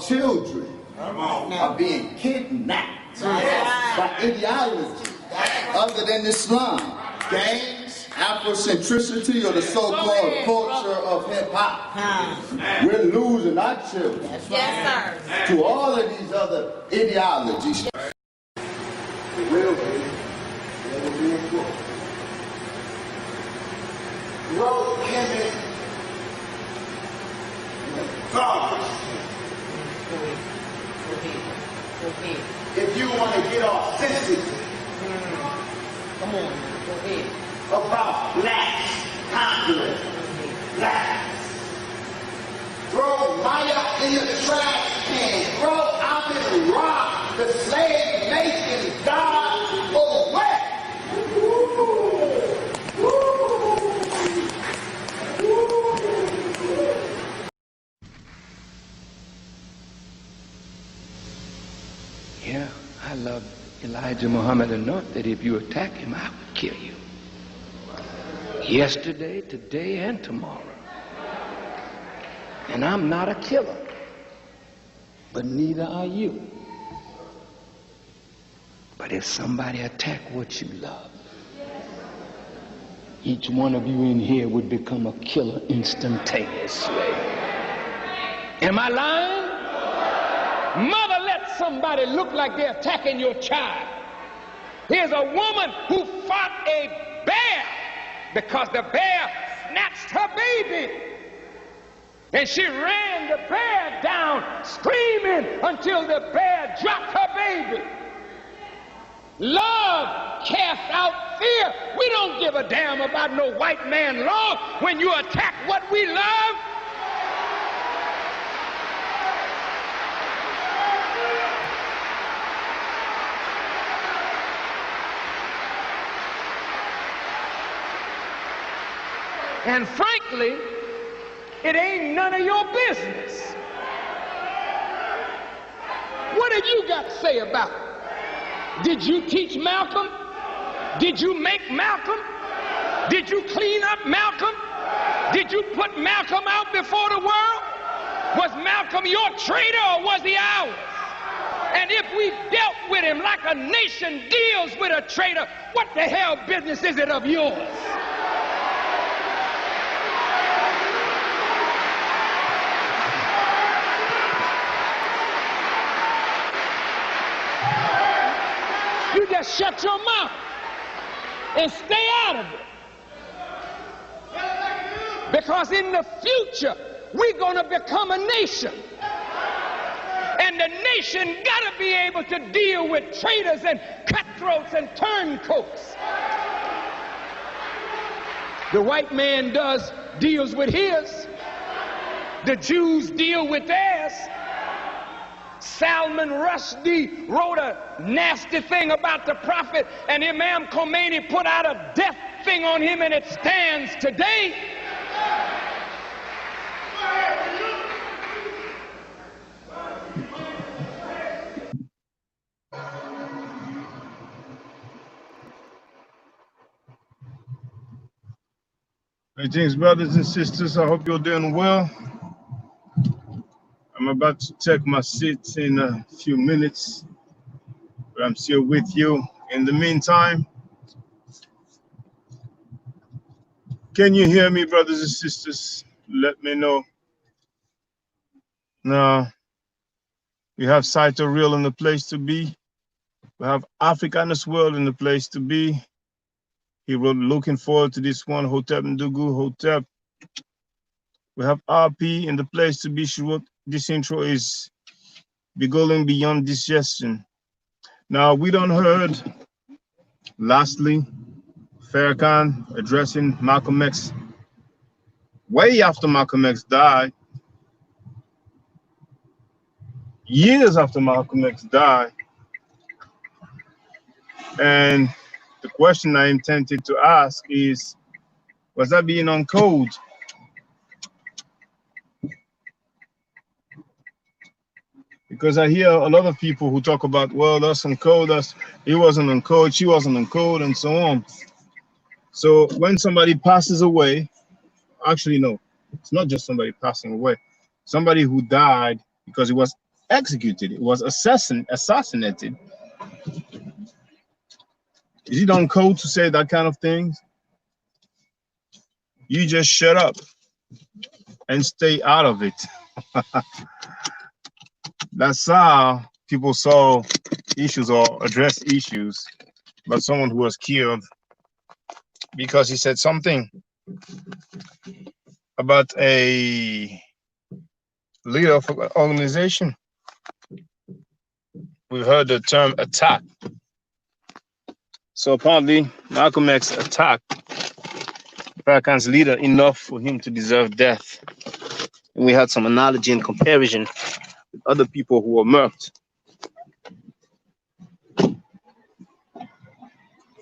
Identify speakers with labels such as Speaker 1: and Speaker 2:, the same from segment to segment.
Speaker 1: children are being kidnapped by ideology other than Islam. Gangs, Afrocentricity, or the so-called culture of hip-hop. We're losing our children to all of these other ideologies. It will be important. Growth, Kemet, if you want to get authentic about blacks, conquering blacks, throw Maya in the trash can, throw Amin Ra, the slave making God, away.
Speaker 2: Yeah, I love Elijah Muhammad enough that if you attack him, I would kill you. Yesterday, today, and tomorrow. And I'm not a killer, but neither are you. But if somebody attack what you love, each one of you in here would become a killer instantaneously. Am I lying? Mother, let somebody look like they're attacking your child. Here's a woman who fought a bear because the bear snatched her baby. And she ran the bear down, screaming until the bear dropped her baby. Love casts out fear. We don't give a damn about no white man law when you attack what we love. And frankly, it ain't none of your business. What have you got to say about it? Did you teach Malcolm? Did you make Malcolm? Did you clean up Malcolm? Did you put Malcolm out before the world? Was Malcolm your traitor or was he ours? And if we dealt with him like a nation deals with a traitor, what the hell business is it of yours? You just shut your mouth and stay out of it. Because in the future, we're going to become a nation. And the nation got to be able to deal with traitors and cutthroats and turncoats. The white man deals with his. The Jews deal with theirs. Salman Rushdie wrote a nasty thing about the prophet, and Imam Khomeini put out a death thing on him, and it stands today.
Speaker 3: Greetings, brothers and sisters. I hope you're doing well. I'm about to take my seat in a few minutes, but I'm still with you. In the meantime, can you hear me, brothers and sisters? Let me know. Now, we have Saito Real in the place to be. We have Africanus World in the place to be. He wrote, looking forward to this one, Hotep Ndugu, Hotep. We have RP in the place to be. She wrote, this intro is going beyond digestion. Now, we done heard, lastly, Farrakhan addressing Malcolm X way after Malcolm X died, years after Malcolm X died. And the question I intended to ask is, was that being on code? Because I hear a lot of people who talk about, well, that's on code, he wasn't on code, she wasn't on code, and so on. So when somebody passes away, actually, no, it's not just somebody passing away. Somebody who died because he was executed. It was assassinated. Is it on code to say that kind of things? You just shut up and stay out of it. That's how people solve issues or address issues. But someone who was killed because he said something about a leader of an organization. We've heard the term attack. So apparently, Malcolm X attacked Farrakhan's leader enough for him to deserve death. And we had some analogy and comparison with other people who were murked.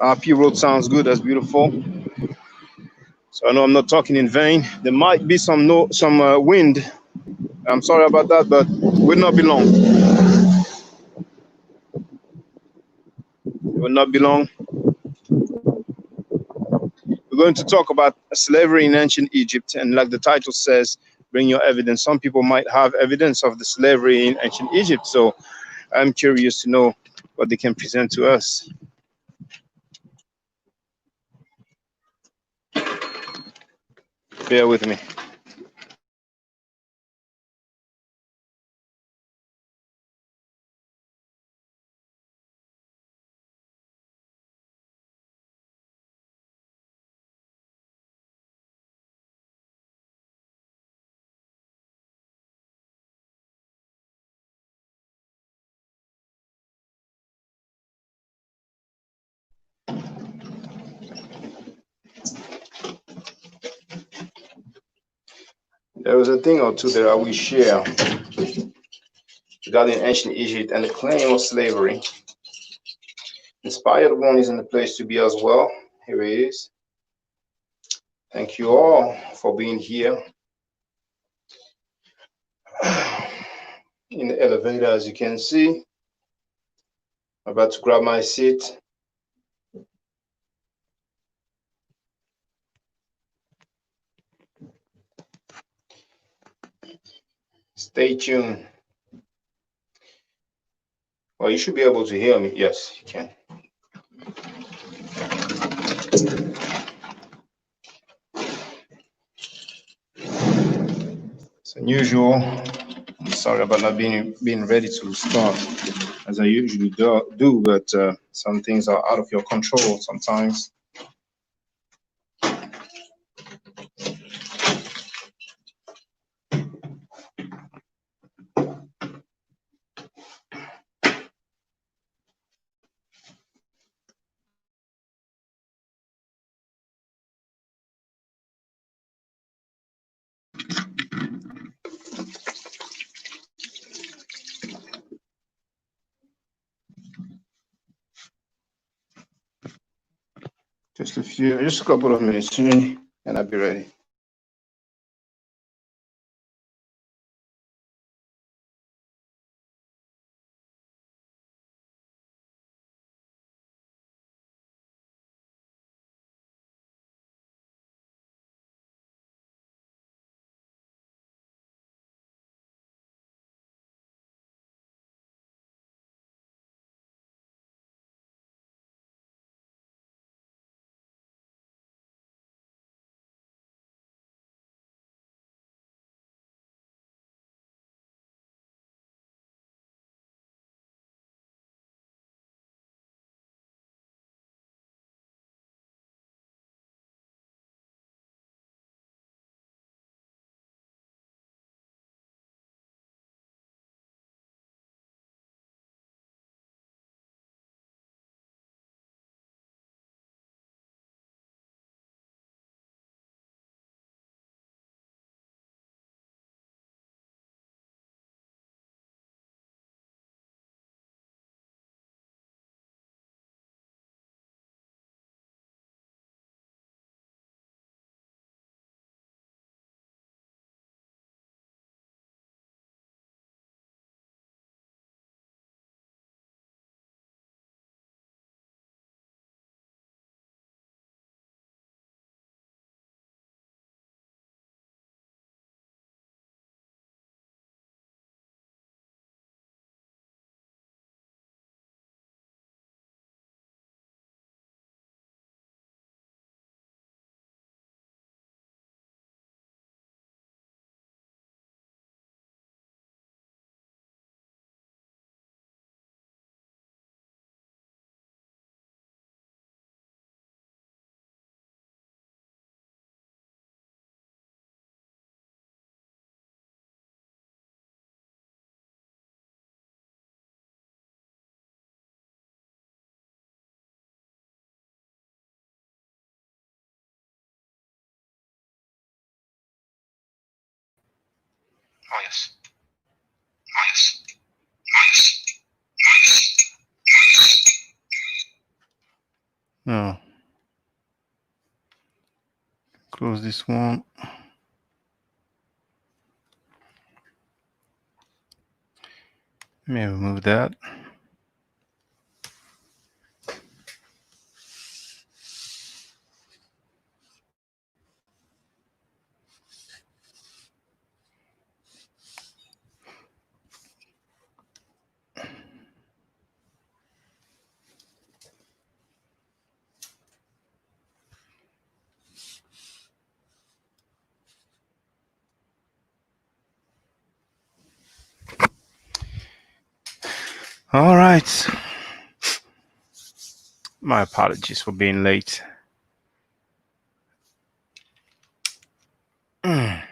Speaker 3: RP road sounds good. That's beautiful. So I know I'm not talking in vain. There might be some wind. I'm sorry about that, but it will not be long. It will not be long. We're going to talk about slavery in ancient Egypt, and like the title says, bring your evidence. Some people might have evidence of the slavery in ancient Egypt, so I'm curious to know what they can present to us. Bear with me. There was a thing or two that I will share regarding ancient Egypt and the claim of slavery. Inspired one is in the place to be as well. Here it is. Thank you all for being here. In the elevator, as you can see, I'm about to grab my seat. Stay tuned. Well, you should be able to hear me. Yes, you can. As unusual, I'm sorry about not being ready to start as I usually do, but some things are out of your control sometimes. Just a couple of minutes, and I'll be ready. No. Close this one. Let me remove that. All right. My apologies for being late. I'm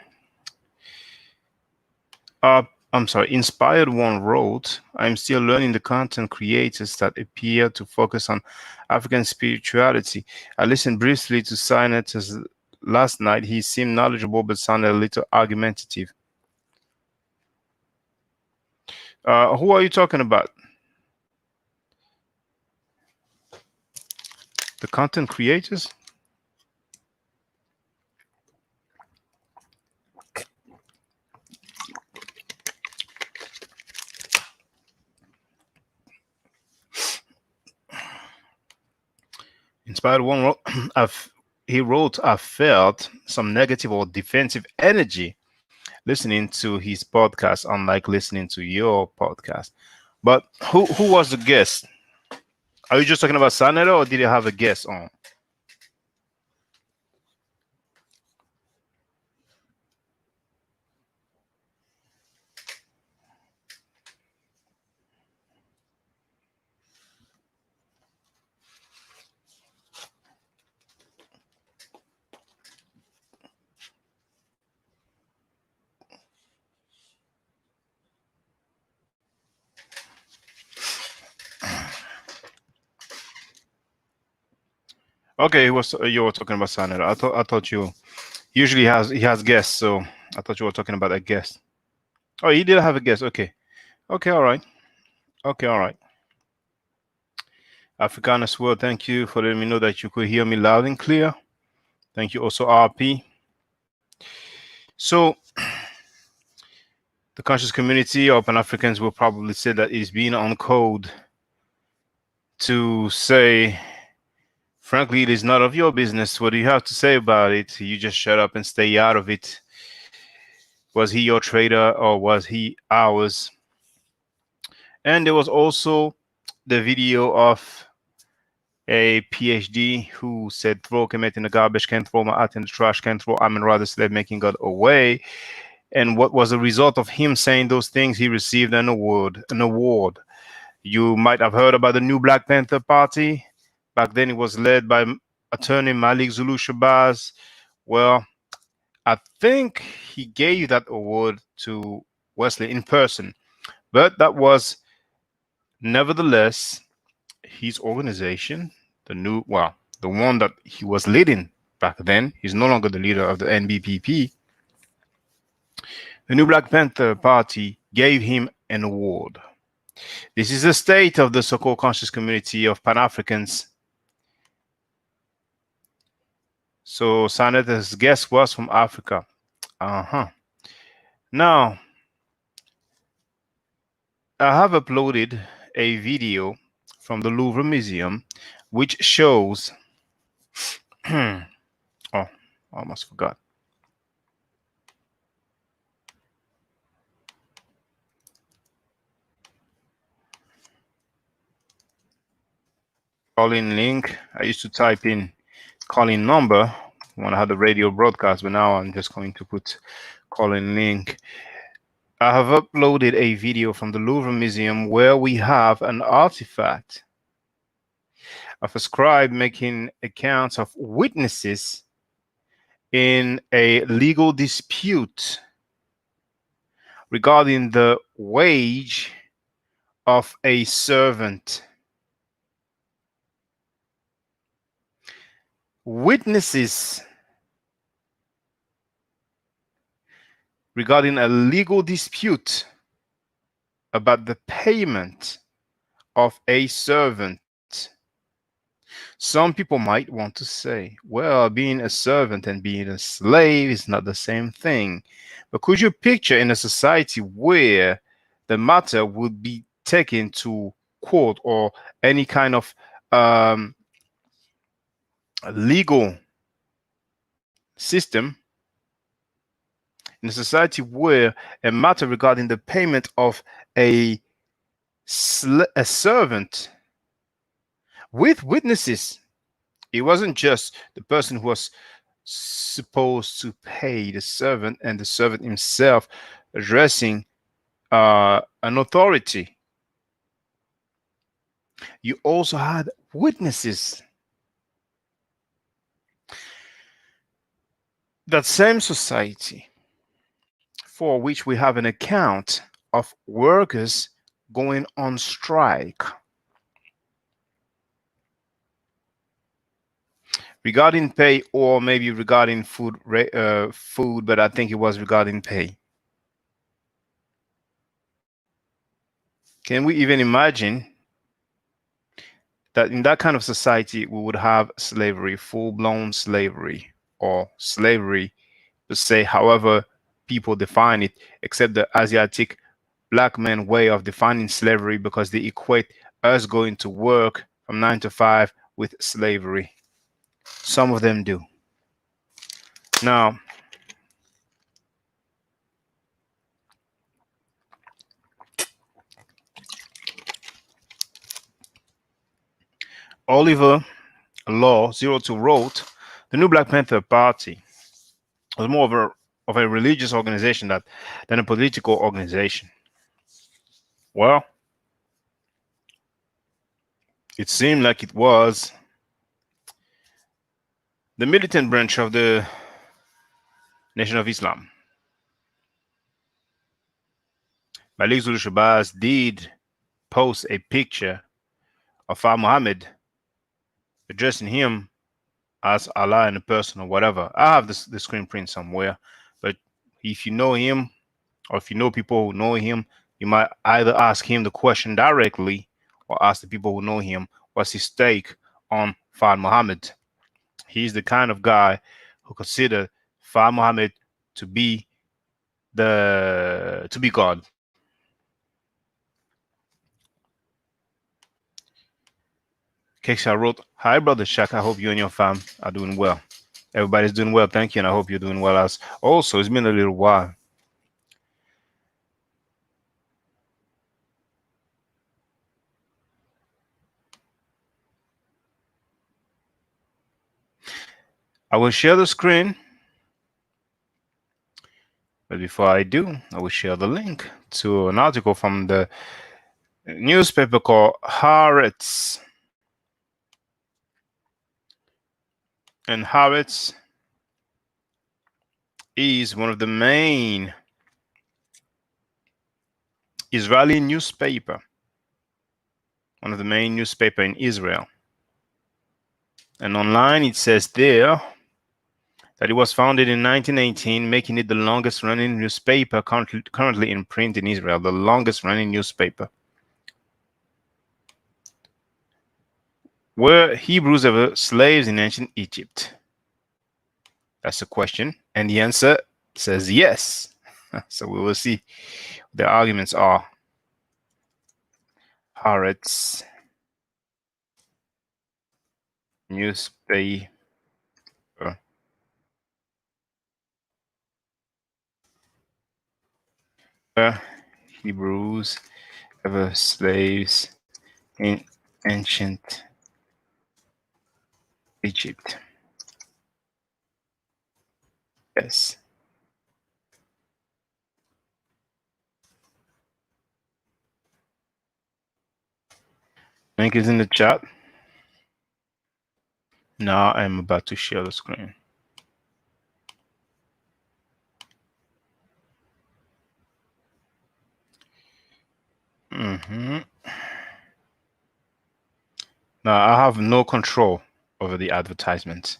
Speaker 3: sorry, Inspired One wrote, I'm still learning the content creators that appear to focus on African spirituality. I listened briefly to Sinus last night. He seemed knowledgeable but sounded a little argumentative. Who are you talking about? The content creators? Inspired One wrote, I felt some negative or defensive energy listening to his podcast, unlike listening to your podcast. But who was the guest? Are you just talking about Sanero or did you have a guest on? Okay, you were talking about Sanero. I thought you usually he has guests, so I thought you were talking about a guest. Oh, he did have a guest. Okay. Okay, all right. Okay, all right. Africanus World, thank you for letting me know that you could hear me loud and clear. Thank you also, RP. So the conscious community of Pan Africans will probably say that it's being on code to say, frankly, it is not of your business. What do you have to say about it? You just shut up and stay out of it. Was he your trader or was he ours? And there was also the video of a PhD who said, throw Kemet in the garbage, can't throw my art in the trash, can't throw Amen rather slave making God away. And what was the result of him saying those things? He received an award. You might have heard about the new Black Panther Party. Back then, it was led by attorney Malik Zulu Shabazz. Well, I think he gave that award to Wesley in person, but that was nevertheless his organization, the one that he was leading back then. He's no longer the leader of the NBPP. The new Black Panther Party gave him an award. This is the state of the so-called conscious community of Pan-Africans. So Saneta's guest was from Africa. Now, I have uploaded a video from the Louvre Museum which shows oh, I almost forgot. Calling link. I used to type in calling number when I had the radio broadcast, but now I'm just going to put calling link. I have uploaded a video from the Louvre Museum where we have an artifact of a scribe making accounts of witnesses in a legal dispute regarding the wage of a servant. Witnesses
Speaker 4: regarding a legal dispute about the payment of a servant. Some people might want to say, well, being a servant and being a slave is not the same thing. But could you picture in a society where the matter would be taken to court or any kind of legal system, in a society where a matter regarding the payment of a servant with witnesses, it wasn't just the person who was supposed to pay the servant and the servant himself addressing an authority. You also had witnesses. That same society for which we have an account of workers going on strike. Regarding pay, or maybe regarding food, but I think it was regarding pay. Can we even imagine that in that kind of society we would have slavery, full-blown slavery, or slavery to say however people define it, except the Asiatic black man way of defining slavery, because they equate us going to work from 9 to 5 with slavery. Some of them do. Now, Oliver Law 02 wrote, the new Black Panther Party was more of a religious organization than a political organization. Well, it seemed like it was. The militant branch of the Nation of Islam, Malik Zulu Shabazz, did post a picture of Fa Muhammad addressing him as Allah in a person or whatever. I have the screen print somewhere, but if you know him, or if you know people who know him, you might either ask him the question directly or ask the people who know him what's his take on Fa Muhammad. He's the kind of guy who consider Fa Muhammad to be God. Keksha wrote, hi brother Shaq, I hope you and your fam are doing well. Everybody's doing well, thank you, and I hope you're doing well as also. It's been a little while. I will share the screen, but before I do, I will share the link to an article from the newspaper called Haaretz. And Haaretz is one of the main Israeli newspaper, one of the main newspaper in Israel. And online it says there that it was founded in 1918, making it the longest running newspaper currently in print in Israel, the longest running newspaper. Were Hebrews ever slaves in ancient Egypt? That's the question. And the answer says yes. So we will see what the arguments are. Haaretz newspaper. Were Hebrews ever slaves in ancient Egypt? Yes. Link is in the chat. Now I'm about to share the screen. Now I have no control over the advertisements.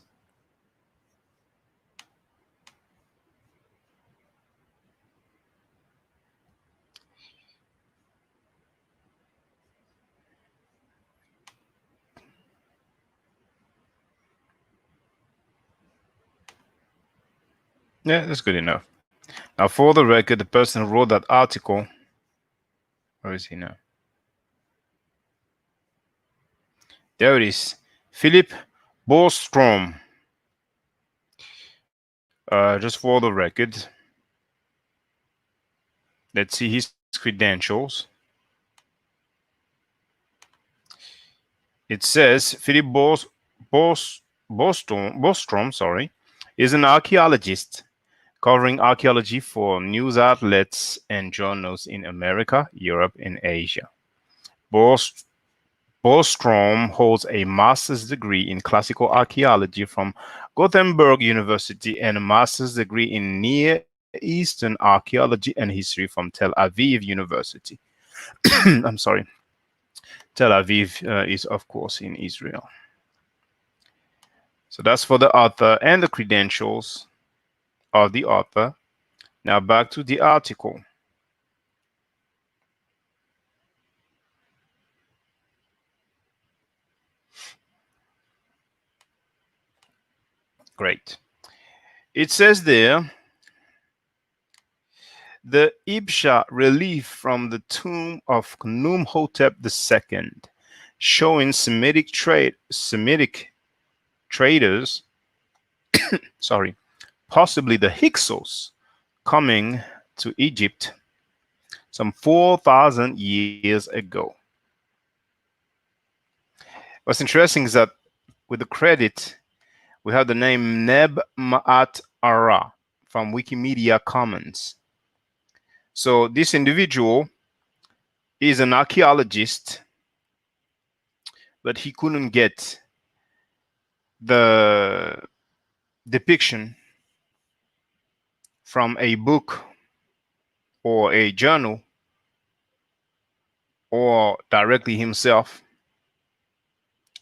Speaker 4: Yeah, that's good enough. Now, for the record, the person who wrote that article, where is he now? There it is. Philip Borstrom. Just for the record, let's see his credentials. It says Philip Bostrom, sorry, is an archaeologist covering archaeology for news outlets and journals in America, Europe, and Asia. Bostrom holds a master's degree in classical archaeology from Gothenburg University and a master's degree in Near Eastern archaeology and history from Tel Aviv University. I'm sorry. Tel Aviv is, of course, in Israel. So that's for the author and the credentials of the author. Now back to the article. Great. It says there, the Ibsha relief from the tomb of Khnumhotep II, showing Semitic traders, sorry, possibly the Hyksos, coming to Egypt some 4,000 years ago. What's interesting is that with the credit, we have the name Neb Ma'at Ara from Wikimedia Commons. So this individual is an archaeologist, but he couldn't get the depiction from a book or a journal or directly himself.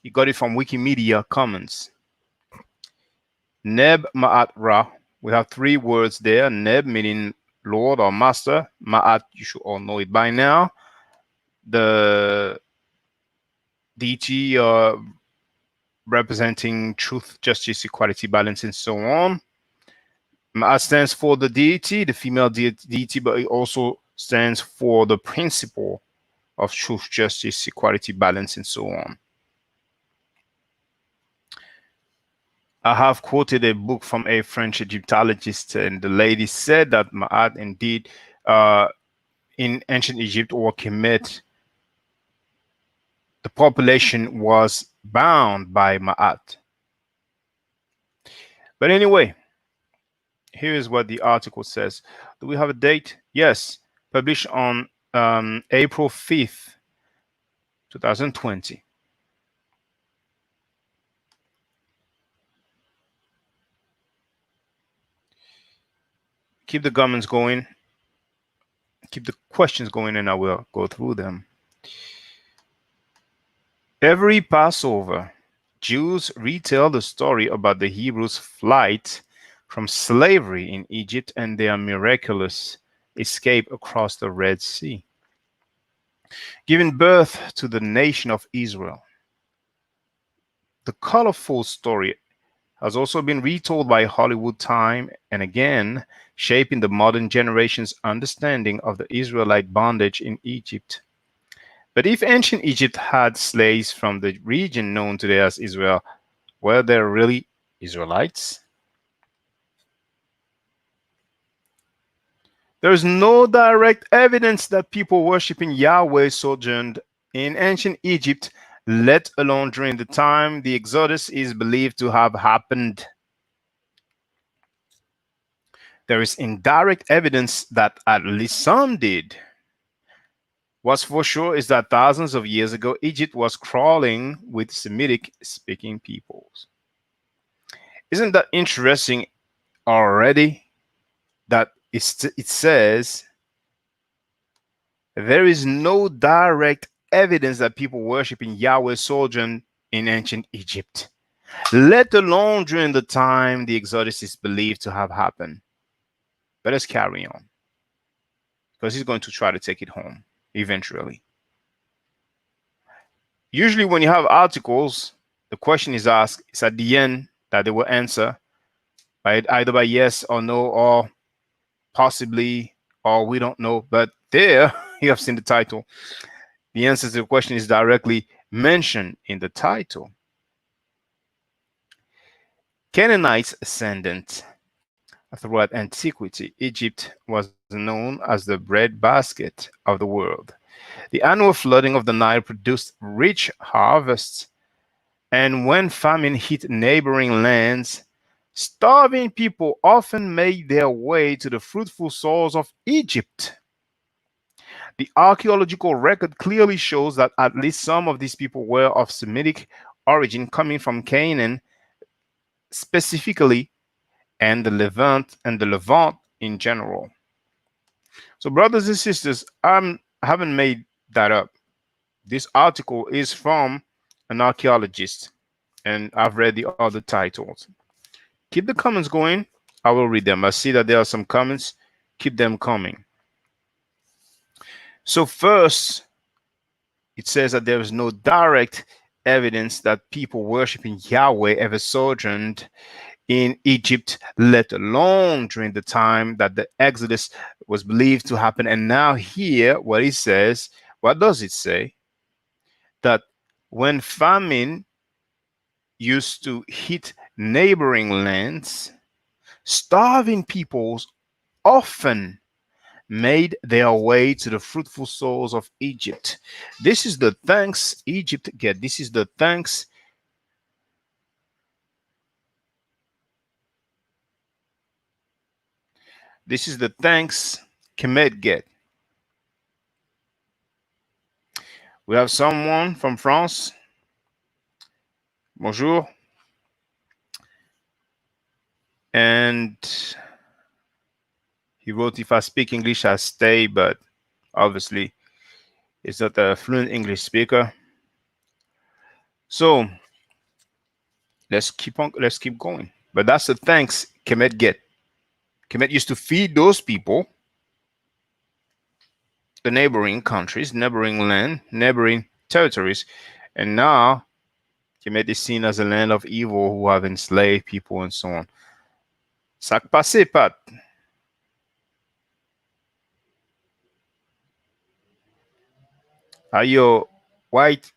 Speaker 4: He got it from Wikimedia Commons. Neb Ma'at Ra. We have three words there. Neb meaning Lord or Master. Ma'at, you should all know it by now. The deity representing truth, justice, equality, balance, and so on. Ma'at stands for the deity, the female deity, but it also stands for the principle of truth, justice, equality, balance, and so on. I have quoted a book from a French Egyptologist, and the lady said that Ma'at indeed in ancient Egypt or Kemet, the population was bound by Ma'at. But anyway, here is what the article says. Do we have a date? Yes, published on April 5th, 2020. Keep the comments going. Keep the questions going, and I will go through them. Every Passover, Jews retell the story about the Hebrews' flight from slavery in Egypt and their miraculous escape across the Red Sea, giving birth to the nation of Israel. The colorful story has also been retold by Hollywood time and again, shaping the modern generation's understanding of the Israelite bondage in Egypt. But if ancient Egypt had slaves from the region known today as Israel, were there really Israelites? There is no direct evidence that people worshiping Yahweh sojourned in ancient Egypt, let alone during the time the Exodus is believed to have happened. There is indirect evidence that at least some did. What's for sure is that thousands of years ago, Egypt was crawling with Semitic speaking peoples. Isn't that interesting already? That it says there is no direct evidence that people worshiping Yahweh sojourned in ancient Egypt, let alone during the time the Exodus is believed to have happened. But let's carry on, because he's going to try to take it home eventually. Usually when you have articles, the question is asked, it's at the end that they will answer either by yes or no, or possibly, or we don't know. But there, you have seen the title. The answer to the question is directly mentioned in the title. Canaanites ascendant. Throughout antiquity, Egypt was known as the breadbasket of the world. The annual flooding of the Nile produced rich harvests, and when famine hit neighboring lands, starving people often made their way to the fruitful soils of Egypt. The archaeological record clearly shows that at least some of these people were of Semitic origin, coming from Canaan specifically, and the Levant in general. So, brothers and sisters, I haven't made that up. This article is from an archaeologist, and I've read the other titles. Keep the comments going. I will read them. I see that there are some comments. Keep them coming. So, first, it says that there is no direct evidence that people worshiping Yahweh ever sojourned in Egypt, let alone during the time that the Exodus was believed to happen. And now, here, what it says, what does it say? That when famine used to hit neighboring lands, starving peoples often made their way to the fruitful soils of Egypt. This is the thanks Egypt get. This is the thanks Kemet get. We have someone from France. Bonjour. And he wrote, if I speak English, I stay, but obviously he's not a fluent English speaker. So let's keep going. But that's the thanks Kemet get. Kemet used to feed those people, the neighboring countries, neighboring land, neighboring territories, and now Kemet is seen as a land of evil who have enslaved people and so on. Sac passé, Pat. Are you white?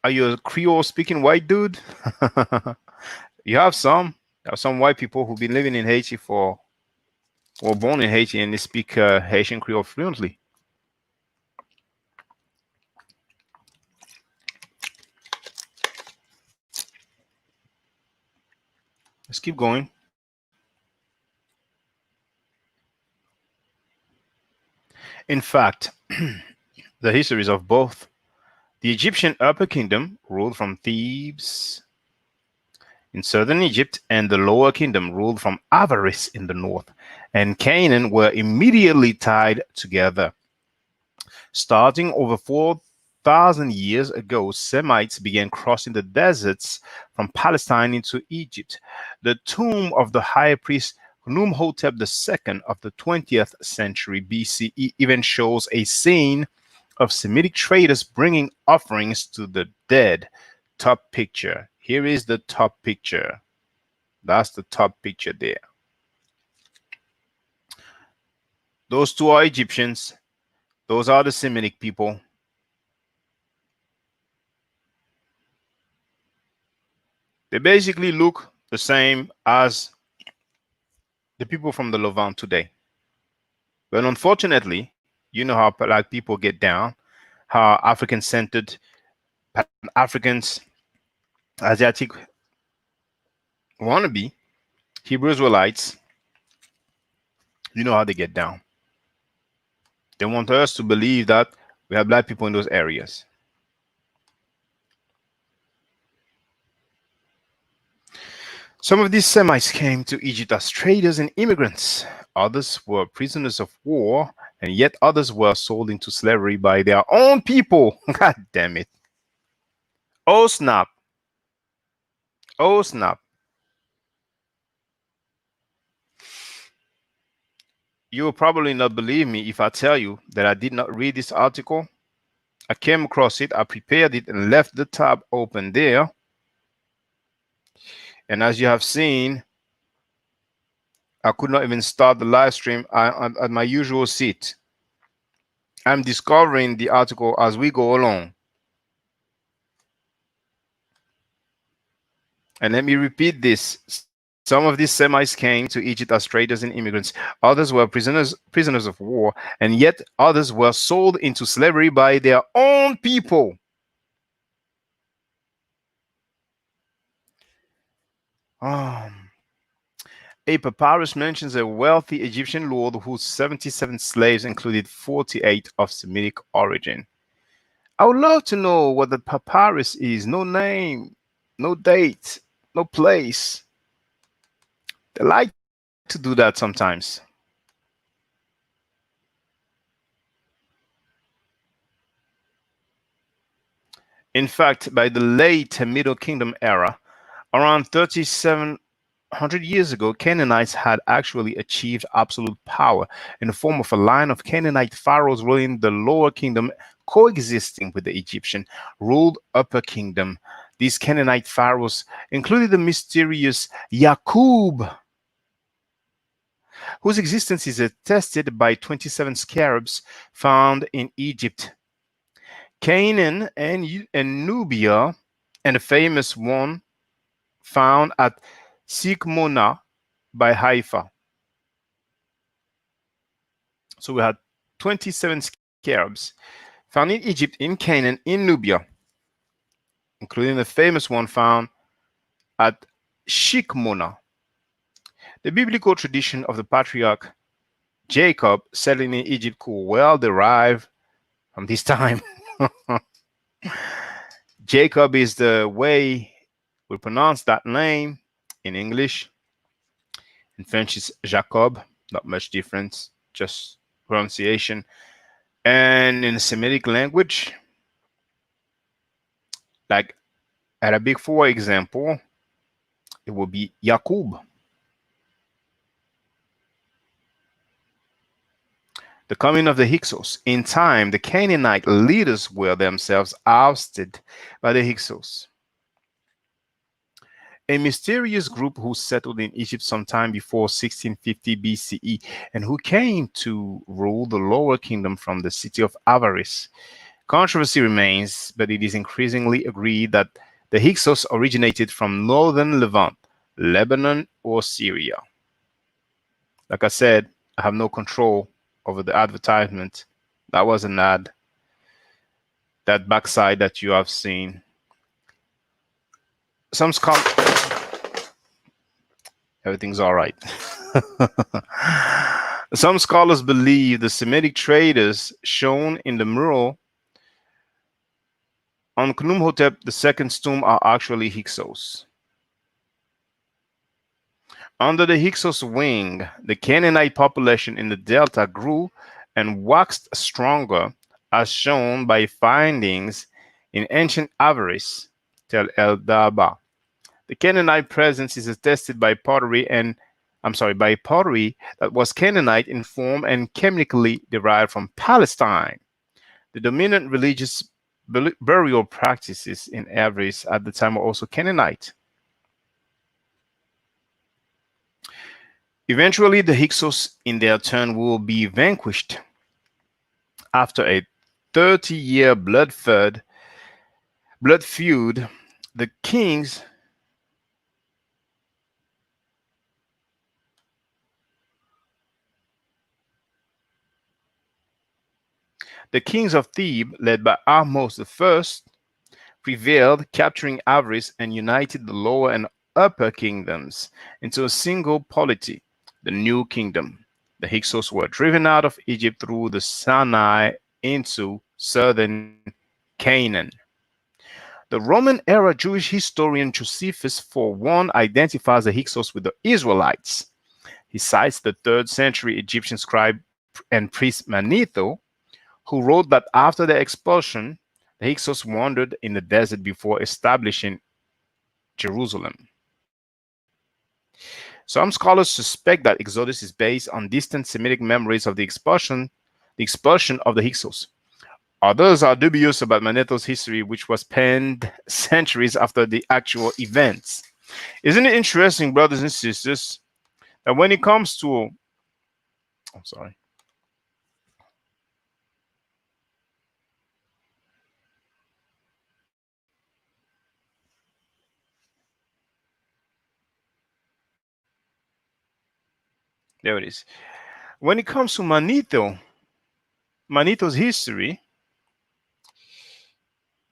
Speaker 4: Are you a Creole speaking white dude? You have some. You have some white people who've been living in Haiti for, or born in Haiti, and they speak Haitian Creole fluently. Let's keep going. In fact, the histories of both the Egyptian Upper Kingdom ruled from Thebes in southern Egypt, and the Lower Kingdom ruled from Avaris in the north, and Canaan were immediately tied together. Starting over 4,000 years ago, Semites began crossing the deserts from Palestine into Egypt. The tomb of the high priest Numhotep II of the 20th century BCE even shows a scene of Semitic traders bringing offerings to the dead. Top picture. Here is the top picture. That's the top picture there. Those two are Egyptians. Those are the Semitic people. They basically look the same as the people from the Levant today. But unfortunately, you know how Black people get down, how African-centered, Pan-Africans, Asiatic wannabe, Hebrew Israelites, you know how they get down. They want us to believe that we have Black people in those areas. Some of these Semites came to Egypt as traders and immigrants. Others were prisoners of war, and yet others were sold into slavery by their own people. God damn it. Oh, snap. Oh, snap. You will probably not believe me if I tell you that I did not read this article. I came across it, I prepared it, and left the tab open there. And as you have seen, I could not even start the live stream at my usual seat. I'm discovering the article as we go along. And let me repeat this. Some of these Semites came to Egypt as traders and immigrants. Others were prisoners of war, and yet others were sold into slavery by their own people. A papyrus mentions a wealthy Egyptian lord whose 77 slaves included 48 of Semitic origin. I would love to know what the papyrus is. No name, no date, no place. They like to do that sometimes. In fact, by the late Middle Kingdom era, around 3,700 years ago, Canaanites had actually achieved absolute power in the form of a line of Canaanite pharaohs ruling the lower kingdom, coexisting with the Egyptian ruled upper kingdom. These Canaanite pharaohs included the mysterious Yaqub, whose existence is attested by 27 scarabs found in Egypt, Canaan, and Nubia, and the famous one found at Sikmona by Haifa. So we had 27 scarabs found in Egypt, in Canaan, in Nubia, including the famous one found at Shikmona. The biblical tradition of the patriarch Jacob settling in Egypt could well derive from this time. Jacob is the way we pronounce that name in English. In French, it's Jacob, not much difference, just pronunciation. And in the Semitic language, like Arabic, for example, it will be Yaqub. The coming of the Hyksos. In time, the Canaanite leaders were themselves ousted by the Hyksos, a mysterious group who settled in Egypt sometime before 1650 BCE and who came to rule the lower kingdom from the city of Avaris. Controversy remains, but it is increasingly agreed that the Hyksos originated from northern Levant, Lebanon, or Syria. Like I said, I have no control over the advertisement. That was an ad. That backside that you have seen. Some scholars, everything's all right. Some scholars believe the Semitic traders shown in the mural on Khnumhotep II's tomb are actually Hyksos. Under the Hyksos wing, the Canaanite population in the delta grew and waxed stronger, as shown by findings in ancient Avaris, Tel El Daba. The Canaanite presence is attested by pottery that was Canaanite in form and chemically derived from Palestine. The dominant religious burial practices in Avaris at the time were also Canaanite. Eventually, the Hyksos, in their turn, will be vanquished after a 30-year blood feud. The kings of Thebes, led by Ahmose I, prevailed, capturing Avaris and united the lower and upper kingdoms into a single polity, the New Kingdom. The Hyksos were driven out of Egypt through the Sinai into southern Canaan. The Roman-era Jewish historian Josephus, for one, identifies the Hyksos with the Israelites. He cites the 3rd century Egyptian scribe and priest Manetho, who wrote that after their expulsion, the Hyksos wandered in the desert before establishing Jerusalem. Some scholars suspect that Exodus is based on distant Semitic memories of the expulsion of the Hyksos. Others are dubious about Manetho's history, which was penned centuries after the actual events. Isn't it interesting, brothers and sisters, that when it comes to, I'm sorry, there it is. When it comes to Manito's history,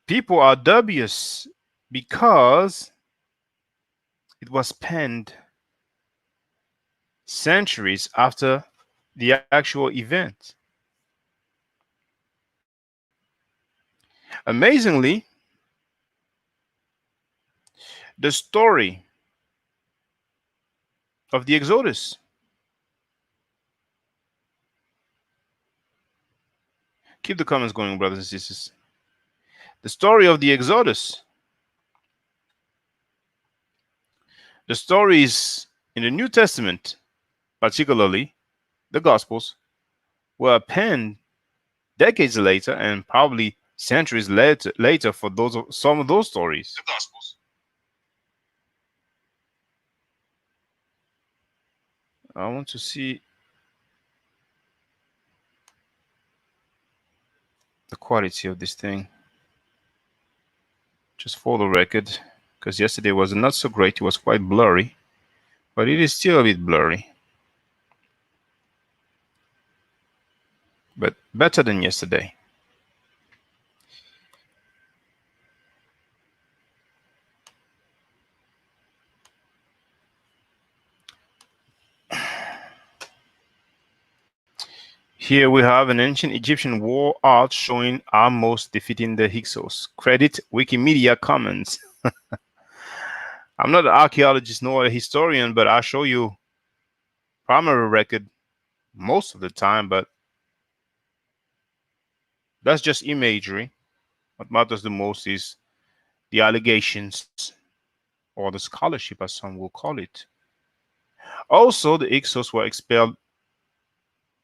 Speaker 4: people are dubious because it was penned centuries after the actual event. Amazingly, the story of the Exodus. Keep the comments going, brothers and sisters. The story of the Exodus. The stories in the New Testament, particularly the Gospels, were penned decades later and probably centuries later for some of those stories. The Gospels. I want to see the quality of this thing, just for the record, because yesterday was not so great. It was quite blurry, but it is still a bit blurry, but better than yesterday. Here we have an ancient Egyptian war art showing Ahmose defeating the Hyksos. Credit Wikimedia Commons. I'm not an archaeologist nor a historian, but I show you primary record most of the time, but that's just imagery. What matters the most is the allegations or the scholarship, as some will call it. Also, the Hyksos were expelled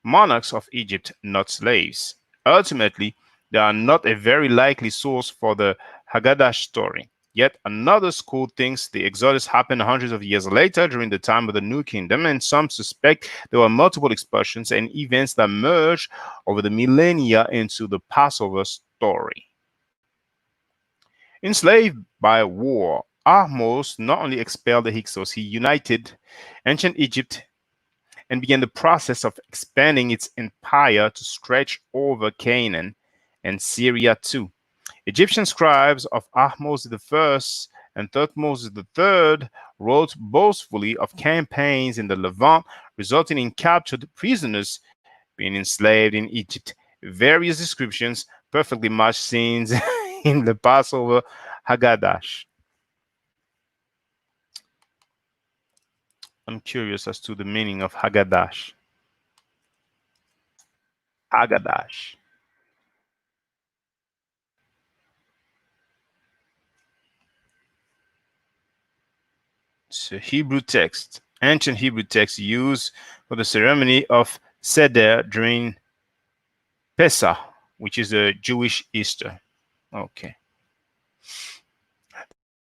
Speaker 4: monarchs of Egypt, not slaves. Ultimately, they are not a very likely source for the Haggadah story. Yet another school thinks the Exodus happened hundreds of years later during the time of the New Kingdom, and some suspect there were multiple expulsions and events that merged over the millennia into the Passover story. Enslaved by war, Ahmose not only expelled the Hyksos, he united ancient Egypt and began the process of expanding its empire to stretch over Canaan and Syria too. Egyptian scribes of Ahmose I and Thutmose III wrote boastfully of campaigns in the Levant, resulting in captured prisoners being enslaved in Egypt. Various descriptions perfectly match scenes in the Passover Haggadah. I'm curious as to the meaning of Haggadah. Haggadah. It's a Hebrew text, ancient Hebrew text used for the ceremony of Seder during Pesach, which is a Jewish Easter. Okay.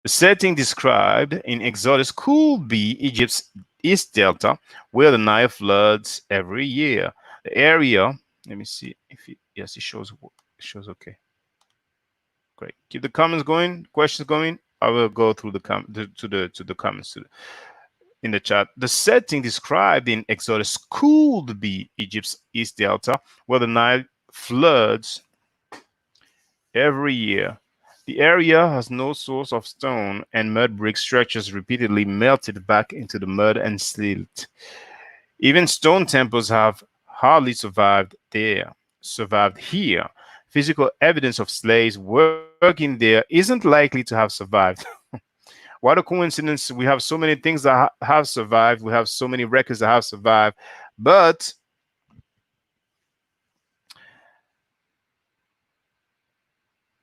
Speaker 4: The setting described in Exodus could be Egypt's East Delta, where the Nile floods every year. The area, let me see if yes, it shows okay. Great. Keep the comments going, questions going. I will go through the comments in the chat. The setting described in Exodus could be Egypt's East Delta, where the Nile floods every year. The area has no source of stone, and mud brick structures repeatedly melted back into the mud and silt. Even stone temples have hardly survived here. Physical evidence of slaves working there isn't likely to have survived. What a coincidence. We have so many things that have survived. We have so many records that have survived. But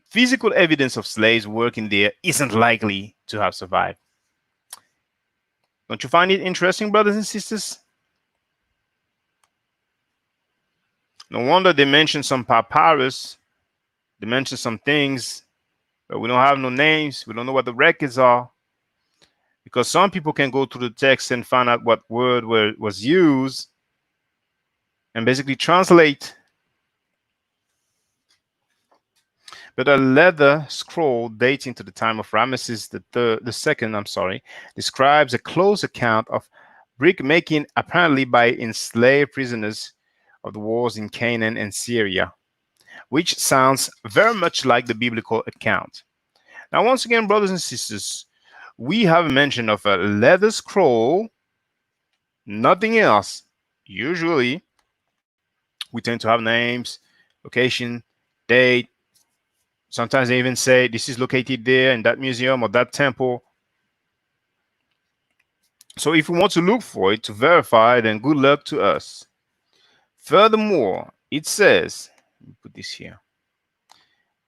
Speaker 4: physical evidence of slaves working there isn't likely to have survived. Don't you find it interesting, brothers and sisters? No wonder they mention some papyrus. They mention some things, but we don't have no names. We don't know what the records are. because some people can go through the text and find out what word was used and basically translate. But a leather scroll dating to the time of Ramesses the second, describes a close account of brick making, apparently by enslaved prisoners of the wars in Canaan and Syria, which sounds very much like the biblical account. Now, once again, brothers and sisters, we have a mention of a leather scroll, nothing else. Usually, we tend to have names, location, date. Sometimes they even say this is located there in that museum or that temple. So if we want to look for it to verify, then good luck to us. Furthermore, it says, let me put this here.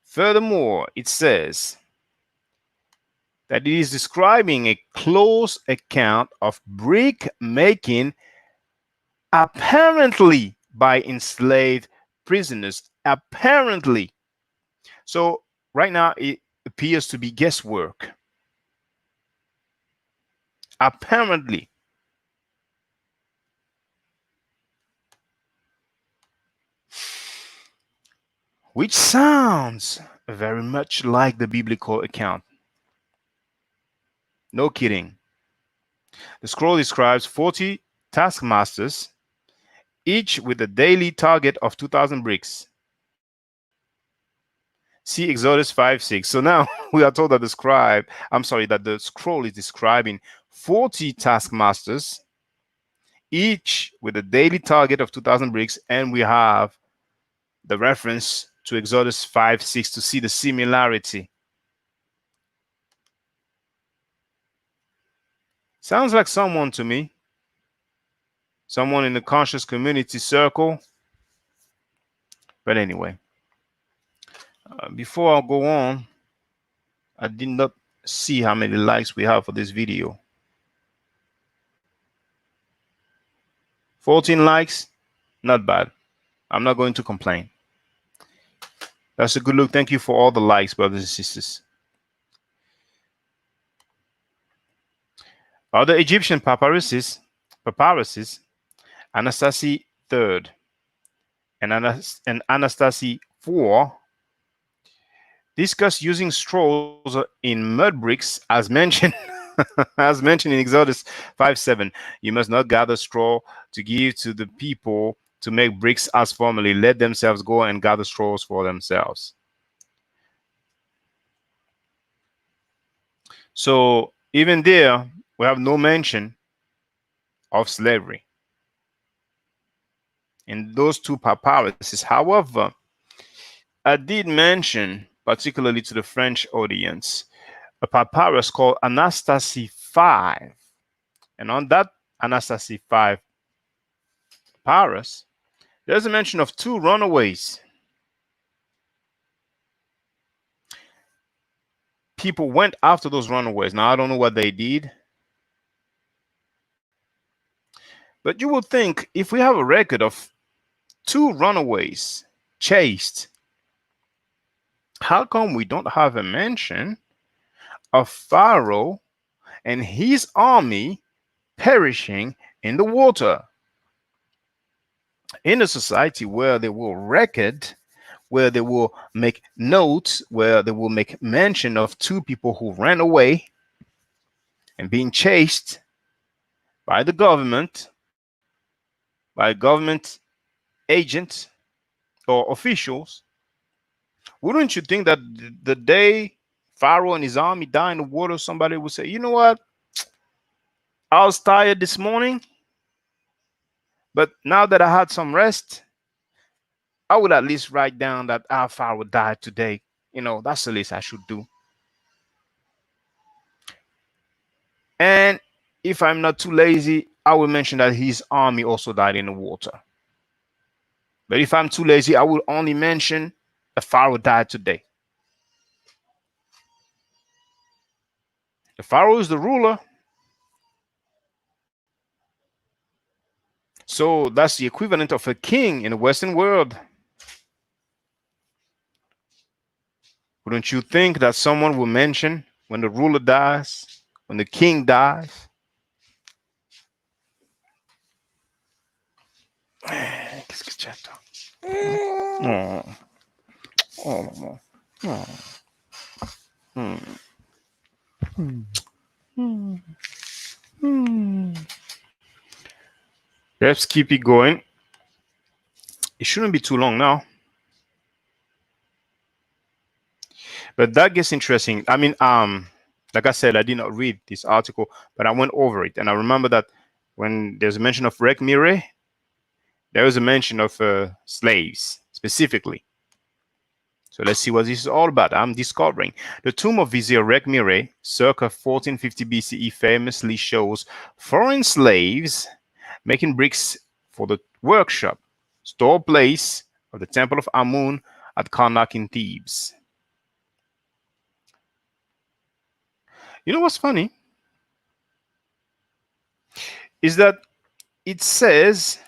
Speaker 4: Furthermore, it says that it is describing a close account of brick making, apparently by enslaved prisoners. Apparently. So right now it appears to be guesswork. Apparently. Which sounds very much like the biblical account. No kidding. The scroll describes 40 taskmasters, each with a daily target of 2,000 bricks. See Exodus 5:6. So now we are told that that the scroll is describing 40 taskmasters, each with a daily target of 2,000 bricks, and we have the reference to Exodus 5:6 to see the similarity. Sounds like someone to me. Someone in the conscious community circle. But anyway, before I go on, I did not see how many likes we have for this video. 14 likes, not bad. I'm not going to complain. That's a good look. Thank you for all the likes, brothers and sisters. Other Egyptian papyruses, Anastasia III and Anastasia IV, discuss using straws in mud bricks as mentioned as mentioned in Exodus 5:7. You must not gather straw to give to the people to make bricks as formerly. Let themselves go and gather straws for themselves. So even there, we have no mention of slavery in those two papyruses. However, I did mention, particularly to the French audience, a papyrus called Anastasia V. And on that Anastasia V papyrus, there's a mention of two runaways. People went after those runaways. Now, I don't know what they did. But you would think if we have a record of two runaways chased, how come we don't have a mention of Pharaoh and his army perishing in the water? In a society where they will record, where they will make notes, where they will make mention of two people who ran away and being chased by the government, by government agents or officials, wouldn't you think that the day Pharaoh and his army die in the water, somebody would say, you know what? I was tired this morning, but now that I had some rest, I would at least write down that our Pharaoh died today. You know, that's the least I should do. And if I'm not too lazy, I will mention that his army also died in the water. But if I'm too lazy, I will only mention the Pharaoh died today. The Pharaoh is the ruler. So that's the equivalent of a king in the Western world. Wouldn't you think that someone will mention when the ruler dies, when the king dies. Qu'est-ce que tu attends? Oh. Oh, maman. Oh. Let's keep it going. It shouldn't be too long now. But that gets interesting. I mean, like I said, I did not read this article, but I went over it, and I remember that when there's a mention of Rek Mire, there is a mention of slaves specifically. So let's see what this is all about. I'm discovering the tomb of Vizier Rek Mire, circa 1450 BCE, famously shows foreign slaves making bricks for the workshop, store place of the temple of Amun at Karnak in Thebes. You know what's funny? Is that it says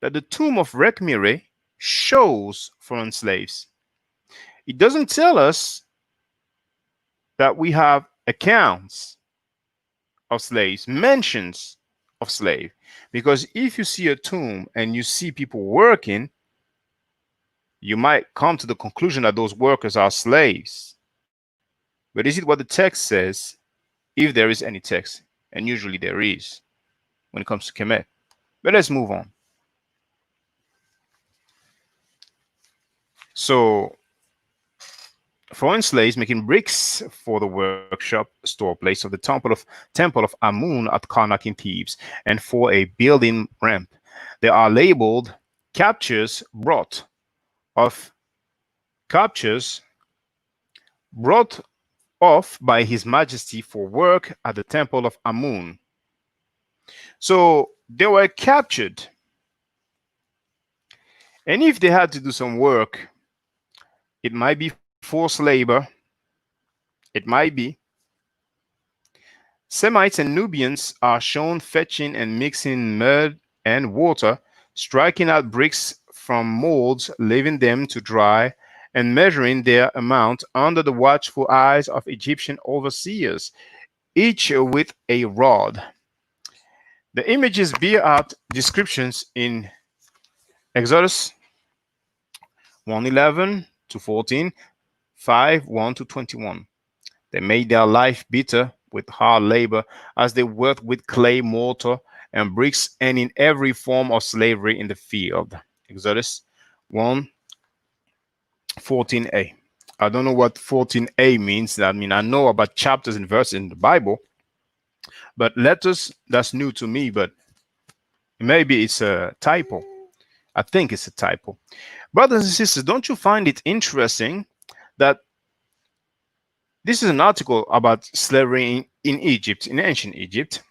Speaker 4: that the tomb of Rek Mire shows foreign slaves. It doesn't tell us that we have accounts of slaves, mentions of slave. Because if you see a tomb and you see people working, you might come to the conclusion that those workers are slaves. But is it what the text says, if there is any text? And usually there is when it comes to Kemet. But let's move on. So, foreign slaves making bricks for the workshop store place of the temple of Amun at Karnak in Thebes, and for a building ramp. They are labeled captures brought off by His Majesty for work at the temple of Amun. So they were captured, and if they had to do some work, it might be forced labor. It might be. Semites and Nubians are shown fetching and mixing mud and water, striking out bricks from molds, leaving them to dry, and measuring their amount under the watchful eyes of Egyptian overseers, each with a rod. The images bear out descriptions in Exodus 1:11 to 14, 5:1 to 21. They made their life bitter with hard labor as they worked with clay, mortar, and bricks, and in every form of slavery in the field. Exodus 1:14a. I don't know what 14a means. I mean, I know about chapters and verses in the Bible, but letters, that's new to me, but maybe it's a typo. I think it's a typo. Brothers and sisters, don't you find it interesting that this is an article about slavery in Egypt, in ancient Egypt?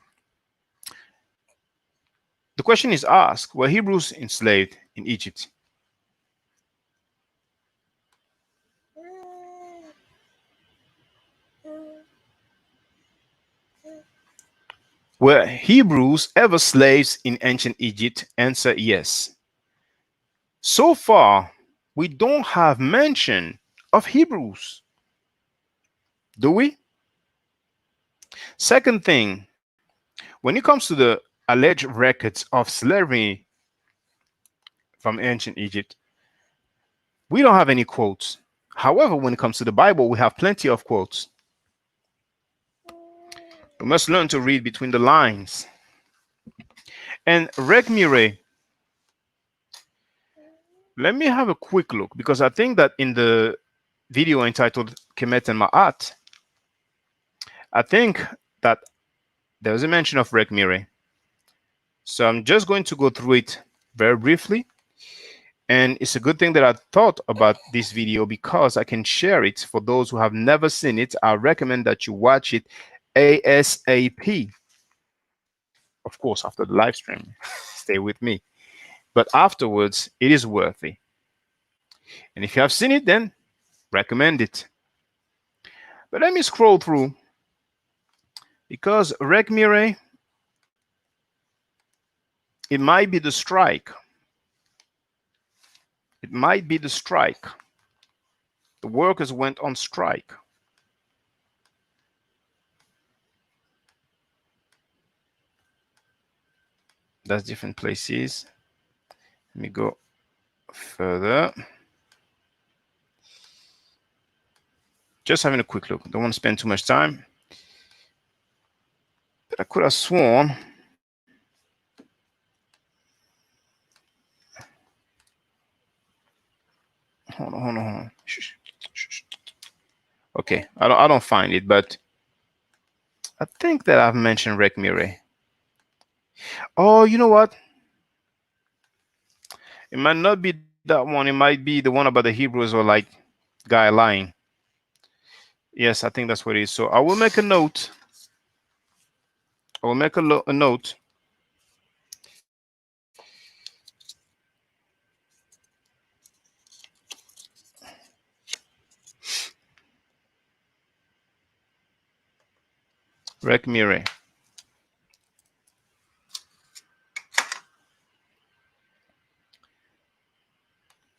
Speaker 4: The question is asked, were Hebrews enslaved in Egypt? Were Hebrews ever slaves in ancient Egypt? Answer, yes. So far, we don't have mention of Hebrews, do we? Second thing, when it comes to the alleged records of slavery from ancient Egypt, we don't have any quotes. However, when it comes to the Bible, we have plenty of quotes. We must learn to read between the lines. And Rek Mire, let me have a quick look, because I think that in the video entitled Kemet and Ma'at, I think that there was a mention of Rek Mire. So I'm just going to go through it very briefly. And it's a good thing that I thought about this video, because I can share it for those who have never seen it. I recommend that you watch it ASAP. Of course, after the live stream, stay with me. But afterwards, it is worthy. And if you have seen it, then recommend it. But let me scroll through, because Rek Mire, it might be the strike. It might be the strike. The workers went on strike. That's different places. Let me go further. Just having a quick look. Don't want to spend too much time. But I could have sworn. Hold on. Okay, I don't find it, but I think that I've mentioned Rek Mire. Oh, you know what? It might not be that one. It might be the one about the Hebrews or like guy lying. Yes, I think that's what it is. So I will make a note. I will make a note. Rek Mire.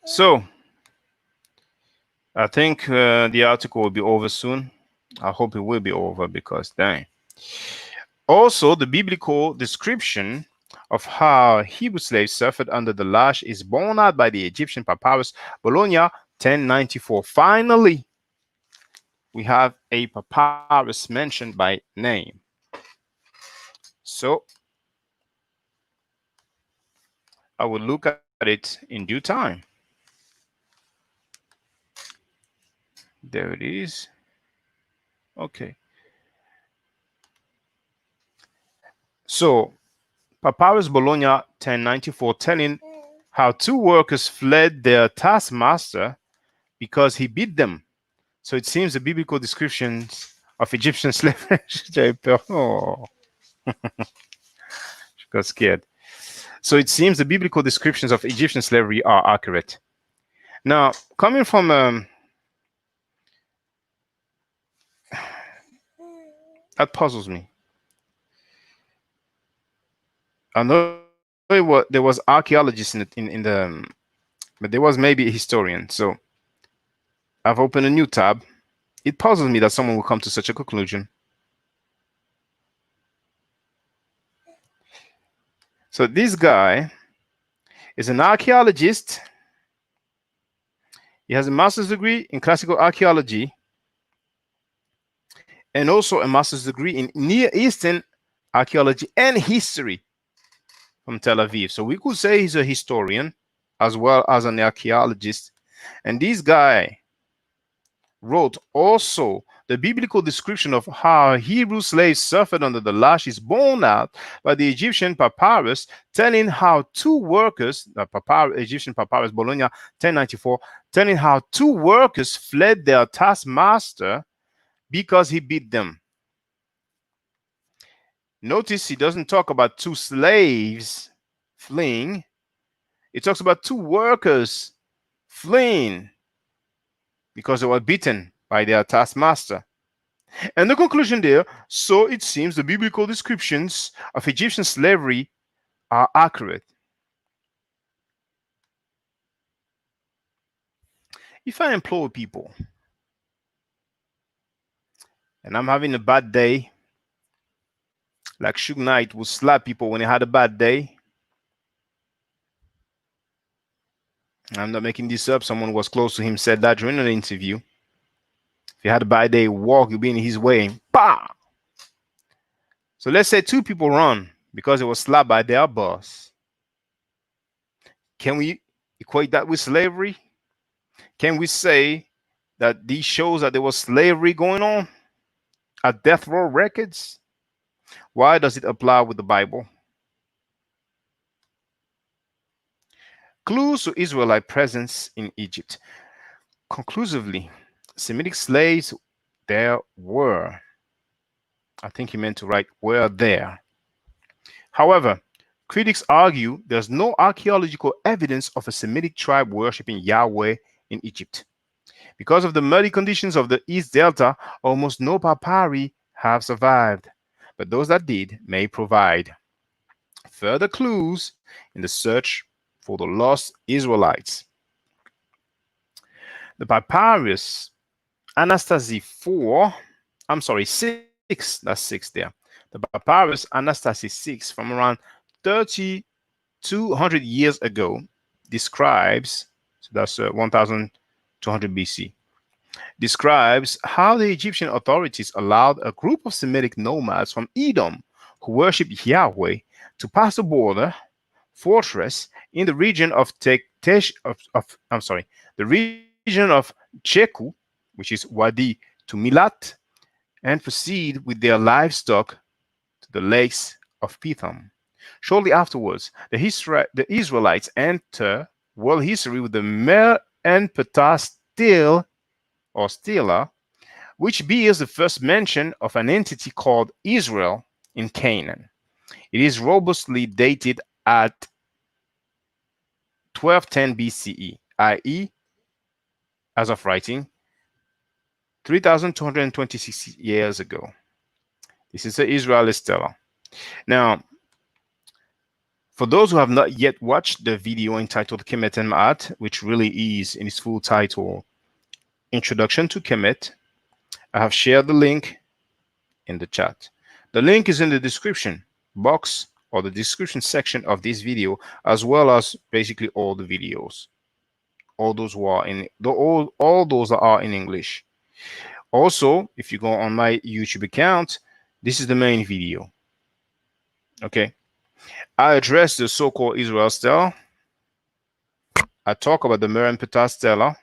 Speaker 4: So I think the article will be over soon. I hope it will be over because dang. Also, the biblical description of how Hebrew slaves suffered under the lash is borne out by the Egyptian papyrus Bologna 1094. Finally, we have a papyrus mentioned by name. So I will look at it in due time. There it is. Okay. So Papyrus Bologna 1094 telling how two workers fled their taskmaster because he beat them. So it seems the biblical descriptions of Egyptian slavery. Oh, she got scared. So it seems the biblical descriptions of Egyptian slavery are accurate. Now, coming from that puzzles me. I know there was archaeologists in the, but there was maybe a historian. So I've opened a new tab. It puzzles me that someone will come to such a conclusion. So this guy is an archaeologist. He has a master's degree in classical archaeology and also a master's degree in Near Eastern archaeology and history from Tel Aviv. So we could say he's a historian as well as an archaeologist. And this guy wrote also the biblical description of how Hebrew slaves suffered under the lash is borne out by the Egyptian papyrus, telling how two workers, the Egyptian papyrus Bologna 1094, telling how two workers fled their taskmaster because he beat them. Notice he doesn't talk about two slaves fleeing. He talks about two workers fleeing because they were beaten by their taskmaster. And the conclusion there, so it seems the biblical descriptions of Egyptian slavery are accurate. If I employ people and I'm having a bad day, like Suge Knight would slap people when he had a bad day. I'm not making this up. Someone who was close to him said that during an interview. If he had a bad day, walk, you'll be in his way. Bah! So let's say two people run because they were slapped by their boss. Can we equate that with slavery? Can we say that these shows that there was slavery going on at death row records? Why does it apply with the Bible? Clues to Israelite presence in Egypt. Conclusively, Semitic slaves there were. I think he meant to write were there. However, critics argue there's no archaeological evidence of a Semitic tribe worshipping Yahweh in Egypt. Because of the muddy conditions of the East Delta, almost no papyri have survived, but those that did may provide further clues in the search for the lost Israelites. The papyrus Anastasia 4, I'm sorry, 6, that's 6 there. The papyrus Anastasia 6 from around 3,200 years ago describes, so that's 1,200 BC, describes how the Egyptian authorities allowed a group of Semitic nomads from Edom who worship Yahweh to pass the border fortress in the region of the region of Cheku, which is Wadi Tumilat, and proceed with their livestock to the lakes of Pithom. Shortly afterwards, the Israelites enter world history with the Mer and Ptah stela, which bears the first mention of an entity called Israel in Canaan. It is robustly dated at 1210 BCE, i.e., as of writing, 3,226 years ago. This is the Israeli stela. Now, for those who have not yet watched the video entitled Kemet and Ma'at, which really is in its full title, Introduction to Kemet, I have shared the link in the chat. The link is in the description box or the description section of this video, as well as basically all the videos. All those who are in all those that are in English. Also, if you go on my YouTube account, this is the main video. Okay. I address the so-called Israel stela. I talk about the Mer and Ptah stela,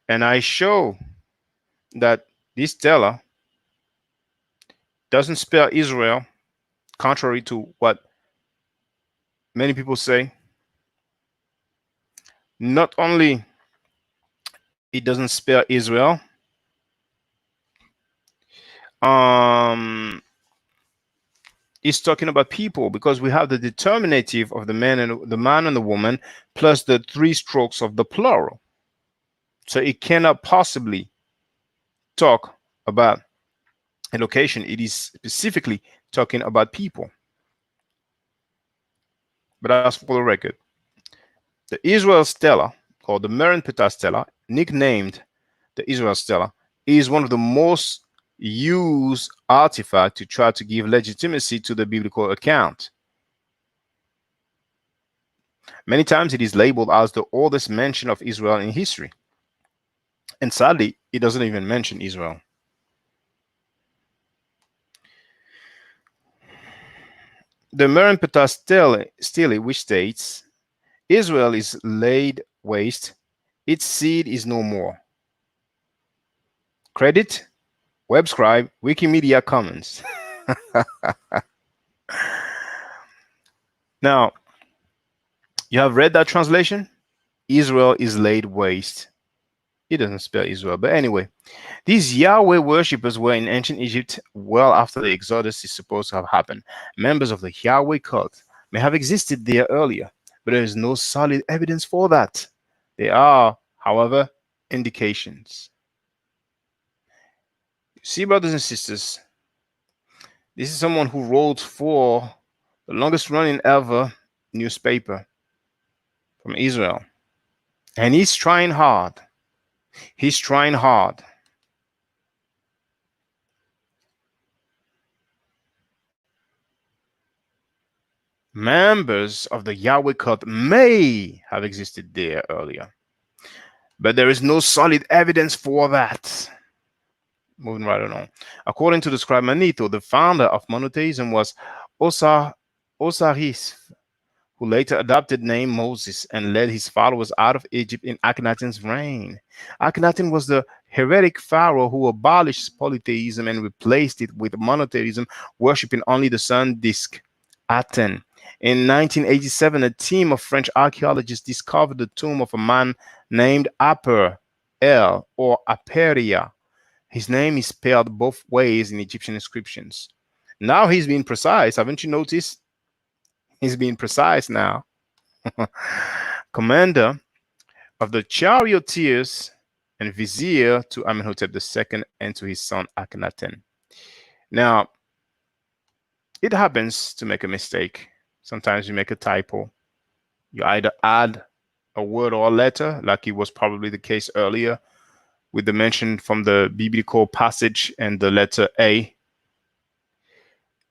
Speaker 4: and I show that this stela doesn't spell Israel, contrary to what many people say. Not only it doesn't spell Israel, it's talking about people, because we have the determinative of the man and the woman plus the three strokes of the plural. So it cannot possibly talk about a location. It is specifically talking about people. But as for the record, the Israel stela, or the Mer and Ptah stela, nicknamed the Israel stela, is one of the most used artifacts to try to give legitimacy to the biblical account. Many times it is labeled as the oldest mention of Israel in history. And sadly, it doesn't even mention Israel. The Mer and Ptah stele, which states, Israel is laid waste, its seed is no more. Credit, WebScribe, Wikimedia Commons. Now, you have read that translation? Israel is laid waste. It doesn't spell Israel, but anyway. These Yahweh worshippers were in ancient Egypt well after the Exodus is supposed to have happened. Members of the Yahweh cult may have existed there earlier, but there is no solid evidence for that. There are, however, indications. See, brothers and sisters, this is someone who wrote for the longest running ever newspaper from Israel. And he's trying hard. He's trying hard. Members of the Yahweh cult may have existed there earlier, but there is no solid evidence for that. Moving right along. According to the scribe Manetho, the founder of monotheism was Osiris, who later adopted the name Moses and led his followers out of Egypt in Akhenaten's reign. Akhenaten was the heretic pharaoh who abolished polytheism and replaced it with monotheism, worshipping only the sun disk, Aten. In 1987, a team of French archaeologists discovered the tomb of a man named Aper El, or Aperia. His name is spelled both ways in Egyptian inscriptions. Now he's being precise. Haven't you noticed? He's being precise now. Commander of the charioteers and vizier to Amenhotep II and to his son Akhenaten. Now, it happens to make a mistake. Sometimes you make a typo. You either add a word or a letter, like it was probably the case earlier with the mention from the biblical passage and the letter A.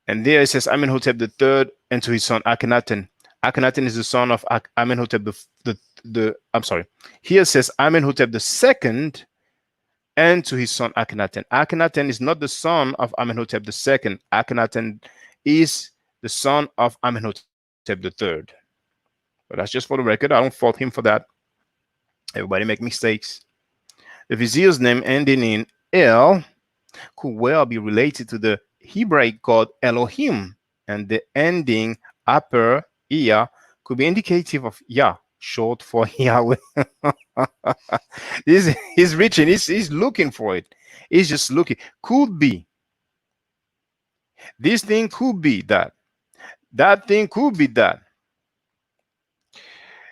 Speaker 4: And there it says Amenhotep the third and to his son Akhenaten. Akhenaten is the son of Amenhotep the I'm sorry. Here it says Amenhotep the second and to his son Akhenaten. Akhenaten is not the son of Amenhotep the second. Akhenaten is the son of Amenhotep the third. But that's just for the record. I don't fault him for that. Everybody make mistakes. The vizier's name ending in El could well be related to the Hebraic god Elohim, and the ending upper Iya could be indicative of Yah, short for Yahweh. He's reaching, he's looking for it. He's just looking. Could be. This thing could be that. That thing could be that.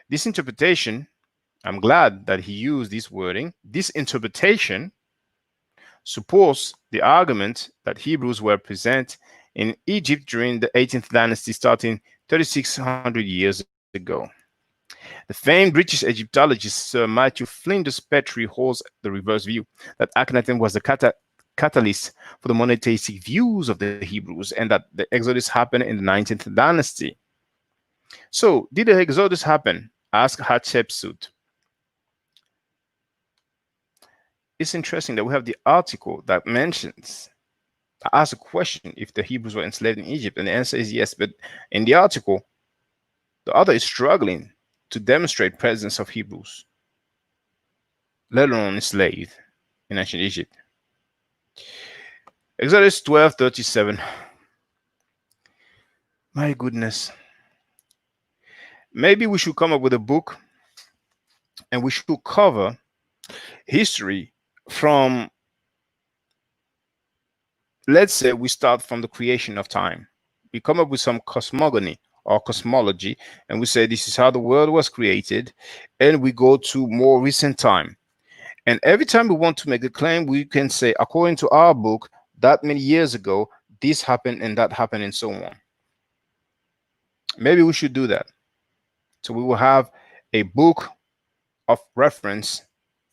Speaker 4: This interpretation, I'm glad that he used this wording. This interpretation supports the argument that Hebrews were present in Egypt during the 18th dynasty starting 3,600 years ago. The famed British Egyptologist Sir Matthew Flinders Petrie holds the reverse view, that Akhenaten was the catalyst for the monotheistic views of the Hebrews and that the Exodus happened in the 19th dynasty. So, did the Exodus happen? Asked Hatshepsut. It's interesting that we have the article that mentions, I asked a question if the Hebrews were enslaved in Egypt, and the answer is yes. But in the article, the author is struggling to demonstrate presence of Hebrews, let alone enslaved in ancient Egypt. Exodus 12:37. My goodness. Maybe we should come up with a book and we should cover history from, let's say we start from the creation of time. We come up with some cosmogony or cosmology, and we say this is how the world was created, and we go to more recent time. And every time we want to make a claim, we can say, according to our book, that many years ago, this happened and that happened and so on. Maybe we should do that. So we will have a book of reference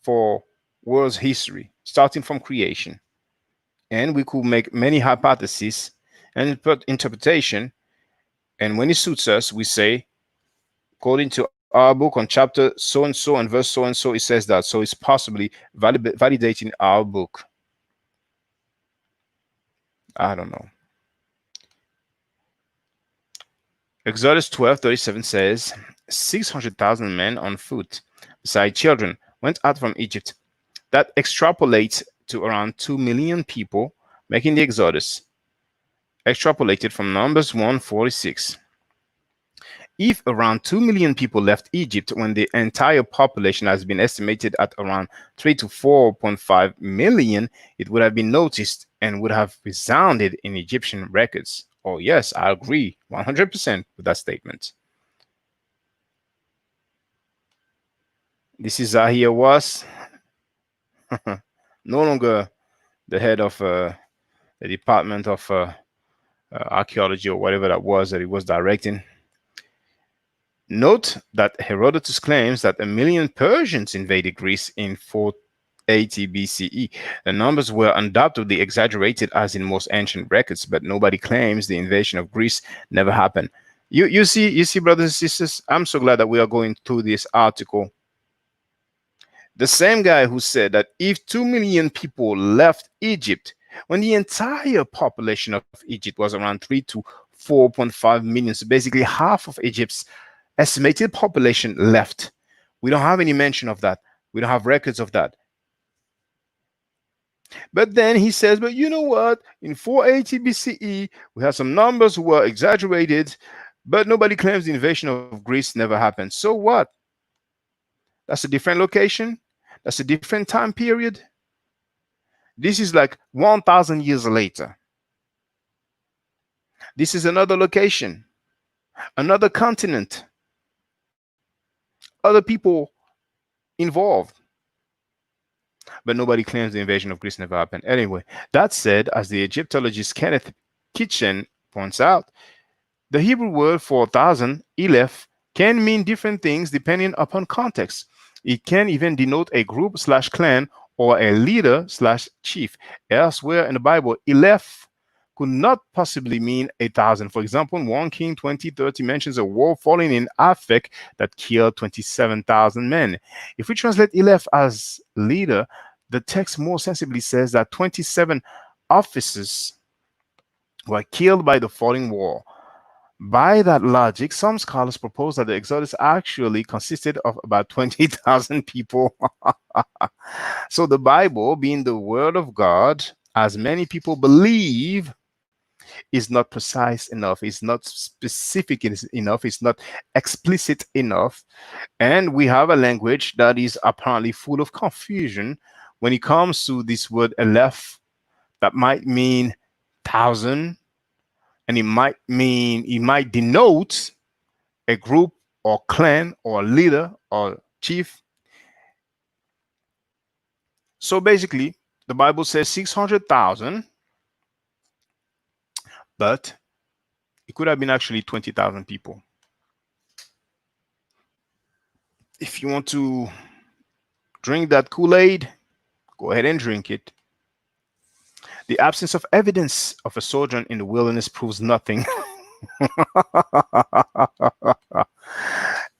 Speaker 4: for world's history, starting from creation. And we could make many hypotheses and put interpretation. And when it suits us, we say, according to our book on chapter so and so and verse so and so, it says that. So it's possibly validating our book. I don't know. Exodus 12:37 says, 600,000 men on foot, beside children, went out from Egypt. That extrapolates to around 2 million people making the Exodus, extrapolated from Numbers 1:46. If around 2 million people left Egypt when the entire population has been estimated at around 3 to 4.5 million, it would have been noticed and would have resounded in Egyptian records. Oh yes, I agree 100% with that statement. This is Zahir was no longer the head of the Department of Archaeology or whatever that was that he was directing. Note that Herodotus claims that 1 million Persians invaded Greece in 480 BCE. The numbers were undoubtedly exaggerated as in most ancient records, but nobody claims the invasion of Greece never happened. You see, brothers and sisters, I'm so glad that we are going through this article. The same guy who said that if 2 million people left Egypt when the entire population of Egypt was around 3 to 4.5 million, so basically half of Egypt's estimated population left. We don't have any mention of that. We don't have records of that. But then he says, but you know what? In 480 BCE, we have some numbers who were exaggerated, but nobody claims the invasion of Greece never happened. So what? That's a different location. That's a different time period. This is like 1,000 years later. This is another location, another continent, other people involved. But nobody claims the invasion of Greece never happened. Anyway, that said, as the Egyptologist Kenneth Kitchen points out, the Hebrew word for 1,000, Eleph, can mean different things depending upon context. It can even denote a group/clan or a leader/chief. Elsewhere in the Bible, Eleph could not possibly mean 1,000. For example, 1 King 20:30 mentions a war falling in Aphek that killed 27,000 men. If we translate Eleph as leader, the text more sensibly says that 27 officers were killed by the falling war. By that logic, some scholars propose that the Exodus actually consisted of about 20,000 people. So the Bible, being the Word of God, as many people believe, is not precise enough, it's not specific enough, it's not explicit enough. And we have a language that is apparently full of confusion when it comes to this word Aleph that might mean thousand, and it might denote a group or clan or leader or chief. So basically, the Bible says 600,000, but it could have been actually 20,000 people. If you want to drink that Kool-Aid, go ahead and drink it. The absence of evidence of a sojourn in the wilderness proves nothing.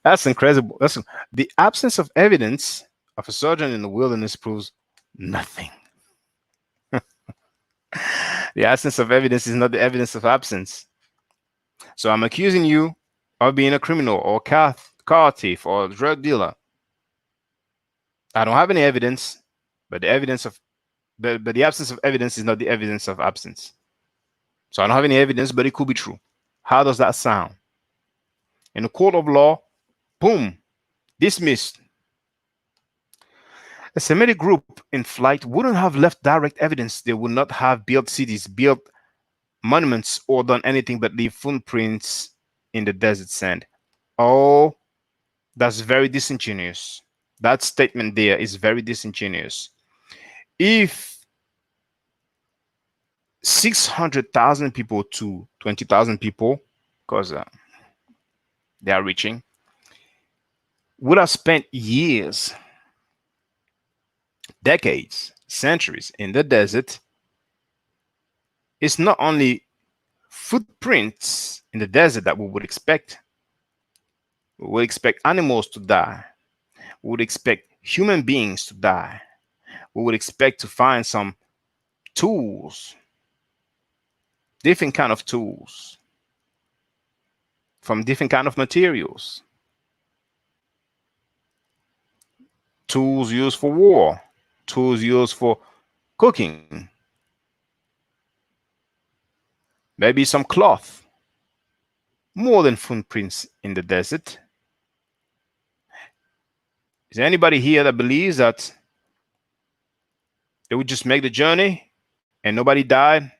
Speaker 4: That's incredible. The absence of evidence of a sojourn in the wilderness proves nothing. The absence of evidence is not the evidence of absence. So I'm accusing you of being a criminal or car thief or drug dealer. I don't have any evidence, but the absence of evidence is not the evidence of absence. So I don't have any evidence, but it could be true. How does that sound? In a court of law, boom, dismissed. A Semitic group in flight wouldn't have left direct evidence. They would not have built cities, built monuments, or done anything but leave footprints in the desert sand. Oh, that's very disingenuous. That statement there is very disingenuous. If 600,000 people to 20,000 people, because they are reaching, would have spent years, decades, centuries in the desert, it's not only footprints in the desert that we would expect. We would expect animals to die. We would expect human beings to die. We would expect to find some tools, different kind of tools, from different kind of materials. Tools used for war, tools used for cooking, maybe some cloth. More than footprints in the desert. Is there anybody here that believes that they would just make the journey and nobody died?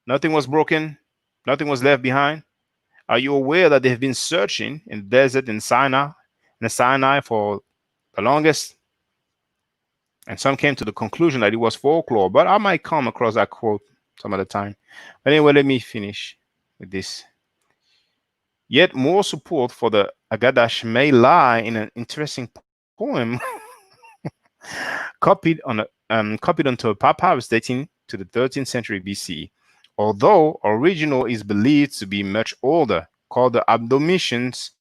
Speaker 4: Nothing was broken, nothing was left behind? Are you aware that they've been searching in the desert in Sinai for the longest? And some came to the conclusion that it was folklore, but I might come across that quote some other time. But anyway, let me finish with this. Yet more support for the Agadash may lie in an interesting poem copied onto a papyrus dating to the 13th century BC, although original is believed to be much older, called the Abdominations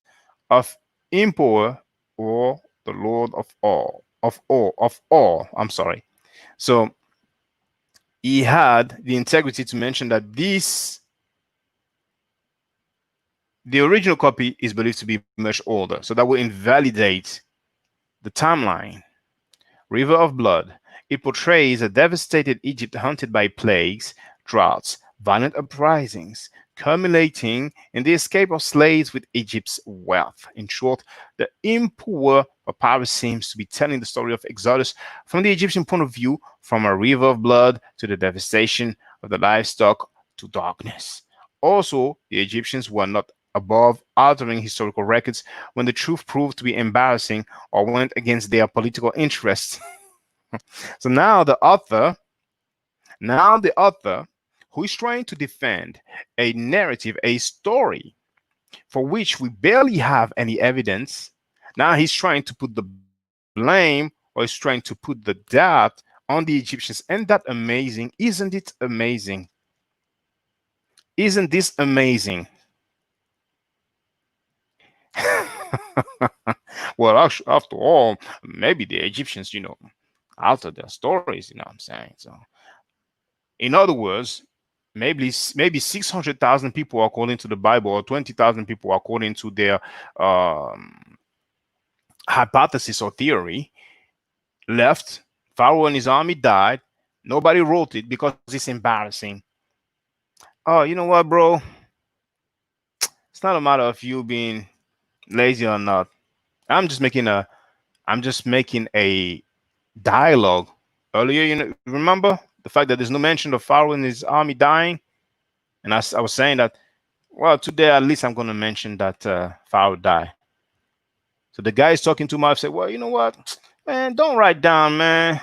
Speaker 4: of Impor, or the Lord of all. I'm sorry. So he had the integrity to mention that the original copy is believed to be much older. So that will invalidate the timeline. River of Blood. It portrays a devastated Egypt haunted by plagues, droughts, violent uprisings, culminating in the escape of slaves with Egypt's wealth. In short, the impure papyrus seems to be telling the story of Exodus from the Egyptian point of view, from a river of blood to the devastation of the livestock to darkness. Also, the Egyptians were not above altering historical records when the truth proved to be embarrassing or went against their political interests. So now the author, who is trying to defend a narrative, a story for which we barely have any evidence, now he's trying to put the blame, or he's trying to put the doubt on the Egyptians. Isn't that amazing? Isn't it amazing? Isn't this amazing? Well, after all, maybe the Egyptians, altered their stories, what I'm saying. So, in other words, maybe 600,000 people according to the Bible, or 20,000 people according to their um, hypothesis or theory, left. Pharaoh and his army died. Nobody wrote it because it's embarrassing. Oh, you know what, bro? It's not a matter of you being lazy or not. I'm just making a I'm just making a dialogue. Earlier, remember the fact that there's no mention of Pharaoh and his army dying, and I was saying that. Well, today at least I'm going to mention that Pharaoh died. So the guy is talking to me. I said, "Well, you know what, man? Don't write down, man.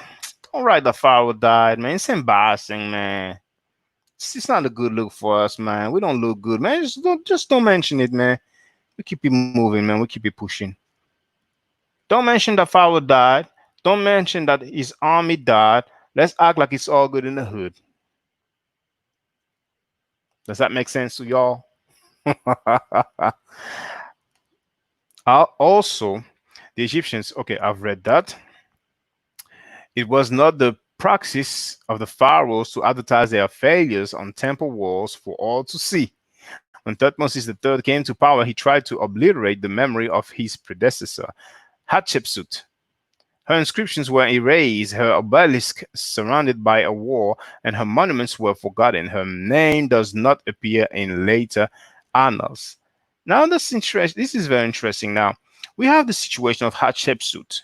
Speaker 4: Don't write that Pharaoh died, man. It's embarrassing, man. It's not a good look for us, man. We don't look good, man. Just don't mention it, man. We keep it moving, man. We keep it pushing. Don't mention that Pharaoh died. Don't mention that his army died. Let's act like it's all good in the hood." Does that make sense to y'all? Also, the Egyptians, okay, I've read that. It was not the praxis of the pharaohs to advertise their failures on temple walls for all to see. When Thutmose III came to power, he tried to obliterate the memory of his predecessor, Hatshepsut. Her inscriptions were erased, her obelisk surrounded by a wall, and her monuments were forgotten. Her name does not appear in later annals. Now, this is very interesting. Now, we have the situation of Hatshepsut.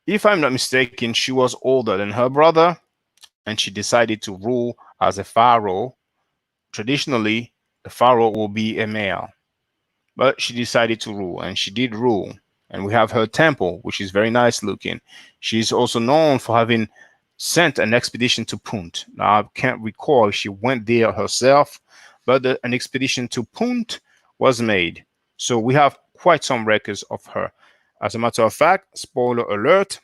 Speaker 4: If I'm not mistaken, she was older than her brother, and she decided to rule as a pharaoh. Traditionally, the pharaoh will be a male, but she decided to rule, and she did rule. And we have her temple, which is very nice looking. She's also known for having sent an expedition to Punt. Now, I can't recall if she went there herself, but an expedition to Punt was made. So we have quite some records of her. As a matter of fact, spoiler alert,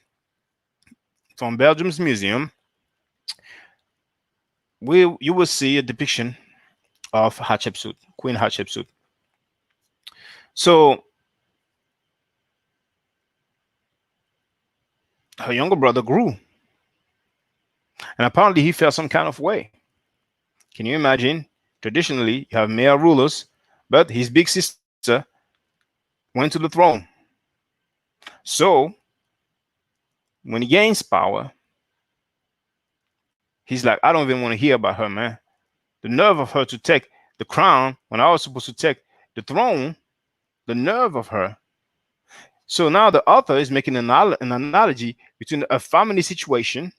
Speaker 4: from Belgium's museum, you will see a depiction of Hatshepsut, Queen Hatshepsut. So her younger brother grew, and apparently he felt some kind of way. Can you imagine? Traditionally, you have male rulers, but his big sister went to the throne. So when he gains power, he's like, I don't even want to hear about her, man. The nerve of her to take the crown when I was supposed to take the throne, the nerve of her. So now the author is making an analogy between a family situation,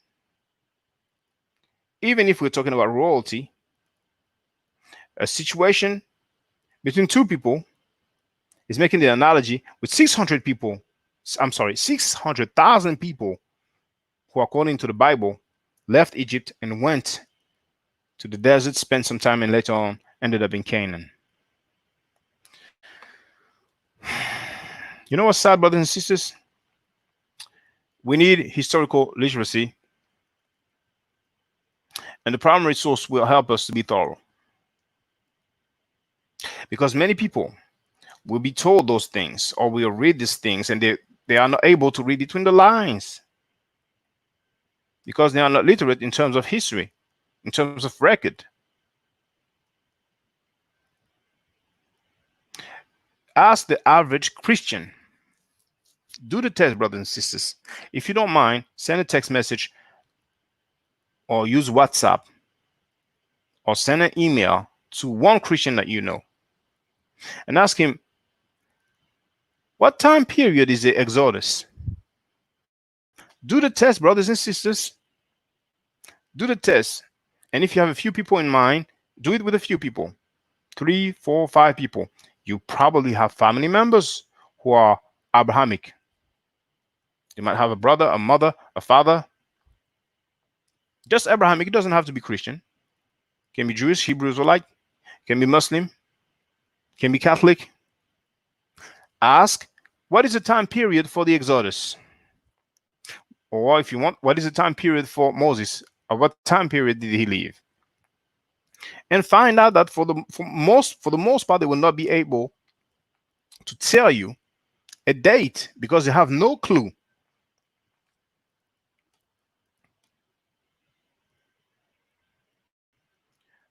Speaker 4: even if we're talking about royalty, a situation between two people, is making the analogy with 600 people. I'm sorry, 600,000 people who, according to the Bible, left Egypt and went to the desert, spent some time, and later on ended up in Canaan. You know what's sad, brothers and sisters? We need historical literacy, and the primary source will help us to be thorough. Because many people will be told those things or will read these things, and they are not able to read between the lines because they are not literate in terms of history, in terms of record. Ask the average Christian. Do the test, brothers and sisters. If you don't mind, send a text message or use WhatsApp or send an email to one Christian that you know and ask him, what time period is the Exodus? Do the test, brothers and sisters. Do the test. And if you have a few people in mind, do it with a few people. 3, 4, 5 people. You probably have family members who are Abrahamic. You might have a brother, a mother, a father. Just Abrahamic. It doesn't have to be Christian. Can be Jewish, Hebrew, Israelite. Can be Muslim. Can be Catholic. Ask, what is the time period for the Exodus? or if you want, what is the time period for Moses? Or what time period did he live? And find out that for the most part, they will not be able to tell you a date because they have no clue.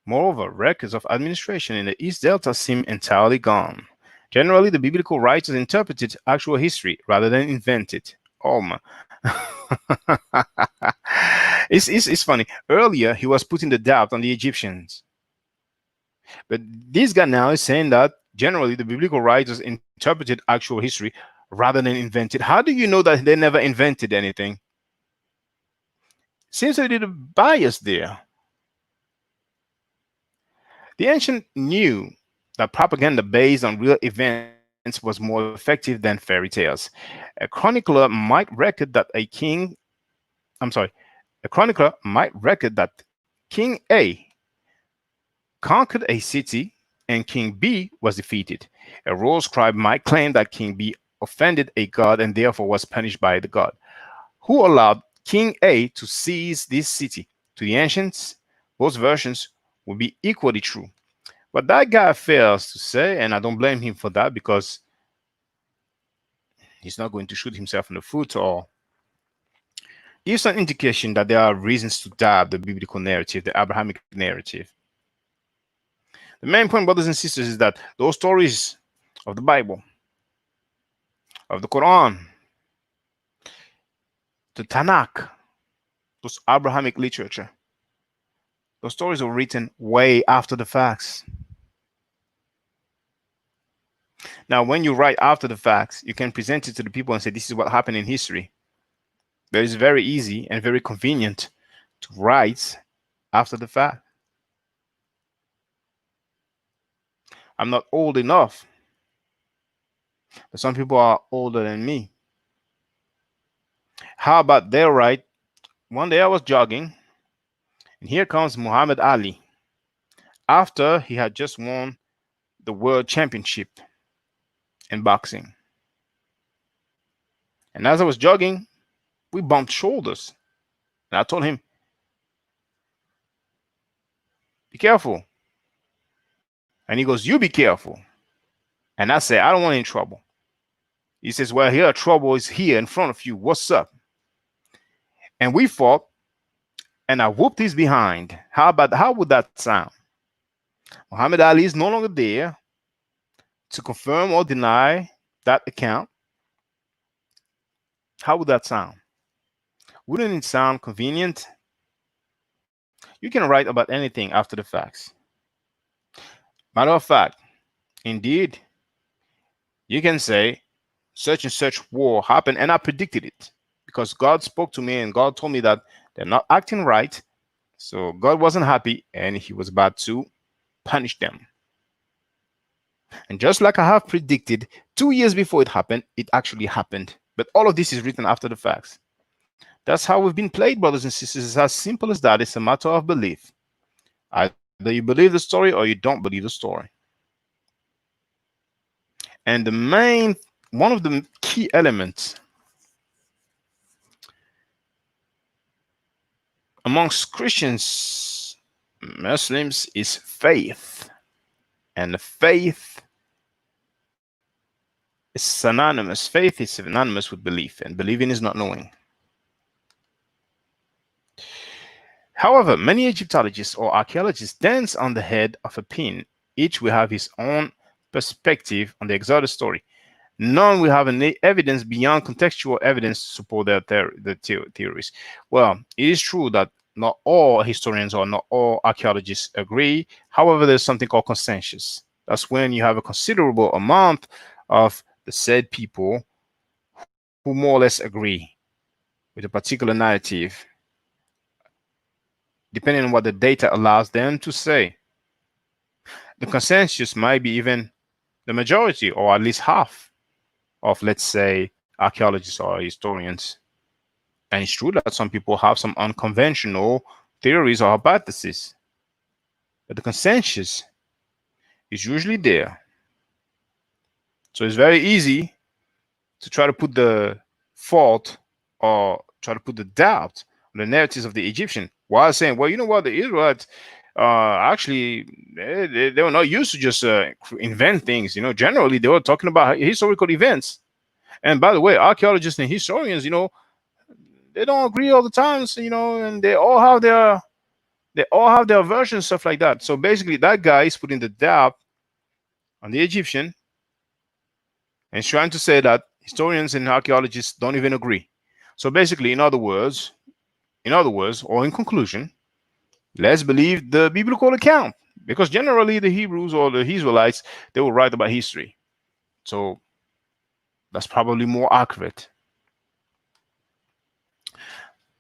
Speaker 4: Moreover, records of administration in the East Delta seem entirely gone. Generally, the biblical writers interpreted actual history rather than invent it. Oh my. It's funny. Earlier, he was putting the doubt on the Egyptians. But this guy now is saying that generally the biblical writers interpreted actual history rather than invented. How do you know that they never invented anything? Seems a little bias there. The ancient knew that propaganda based on real events was more effective than fairy tales. A chronicler might record that a chronicler might record that King A conquered a city and King B was defeated. A royal scribe might claim that King B offended a god and therefore was punished by the god, who allowed King A to seize this city. To the ancients, both versions would be equally true. But that guy fails to say, and I don't blame him for that because he's not going to shoot himself in the foot or gives an indication that there are reasons to doubt the biblical narrative, the Abrahamic narrative. The main point, brothers and sisters, is that those stories of the Bible, of the Quran, the Tanakh, those Abrahamic literature, those stories were written way after the facts. Now, when you write after the facts, you can present it to the people and say, this is what happened in history. But it's very easy and very convenient to write after the fact. I'm not old enough, but some people are older than me. How about they write, one day I was jogging, and here comes Muhammad Ali after he had just won the world championship in boxing. And as I was jogging, we bumped shoulders. And I told him, be careful. And he goes, you be careful. And I said, I don't want any trouble. He says, well, here trouble is here in front of you. What's up? And we fought, and I whooped his behind. How would that sound? Muhammad Ali is no longer there to confirm or deny that account. How would that sound? Wouldn't it sound convenient? You can write about anything after the facts. Matter of fact, indeed, you can say such and such war happened and I predicted it because God spoke to me and God told me that they're not acting right. So God wasn't happy and he was about to punish them. And just like I have predicted 2 years before it happened, it actually happened. But all of this is written after the facts. That's how we've been played, brothers and sisters. It's as simple as that. It's a matter of belief. Either you believe the story or you don't believe the story. And one of the key elements amongst Christians, Muslims, is faith. And faith is synonymous. Faith is synonymous with belief, and believing is not knowing. However, many Egyptologists or archaeologists dance on the head of a pin. Each will have his own perspective on the Exodus story. None will have any evidence beyond contextual evidence to support their theories. Well, it is true that not all historians or not all archaeologists agree. However, there's something called consensus. That's when you have a considerable amount of the said people who more or less agree with a particular narrative, depending on what the data allows them to say. The consensus might be even the majority or at least half of, let's say, archaeologists or historians. And it's true that some people have some unconventional theories or hypotheses, but the consensus is usually there. So it's very easy to try to put the fault or try to put the doubt on the narratives of the Egyptian, while saying, well, you know what, the Israelites actually they were not used to just invent things. Generally they were talking about historical events. And by the way, archaeologists and historians, they don't agree all the times, and they all have their versions, stuff like that. So basically, that guy is putting the doubt on the Egyptian and is trying to say that historians and archaeologists don't even agree. So basically, in other words, or in conclusion, let's believe the biblical account, because generally the Hebrews or the Israelites, they will write about history. So that's probably more accurate.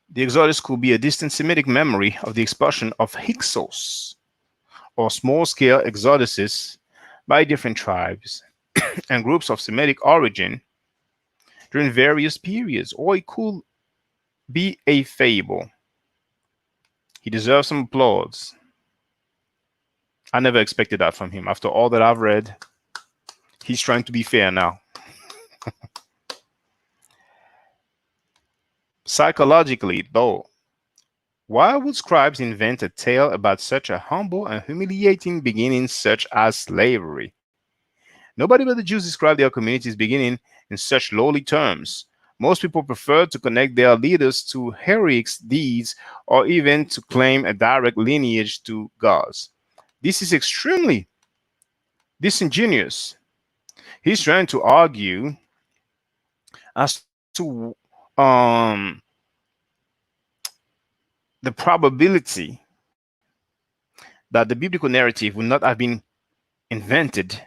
Speaker 4: The Exodus could be a distant Semitic memory of the expulsion of Hyksos, or small-scale exoduses by different tribes and groups of Semitic origin during various periods, or it could be a fable. He deserves some applause. I never expected that from him. After all that I've read, he's trying to be fair now. Psychologically, though, why would scribes invent a tale about such a humble and humiliating beginning such as slavery? Nobody but the Jews describe their community's beginning in such lowly terms. Most people prefer to connect their leaders to heroic deeds or even to claim a direct lineage to gods. This is extremely disingenuous. He's trying to argue as to the probability that the biblical narrative would not have been invented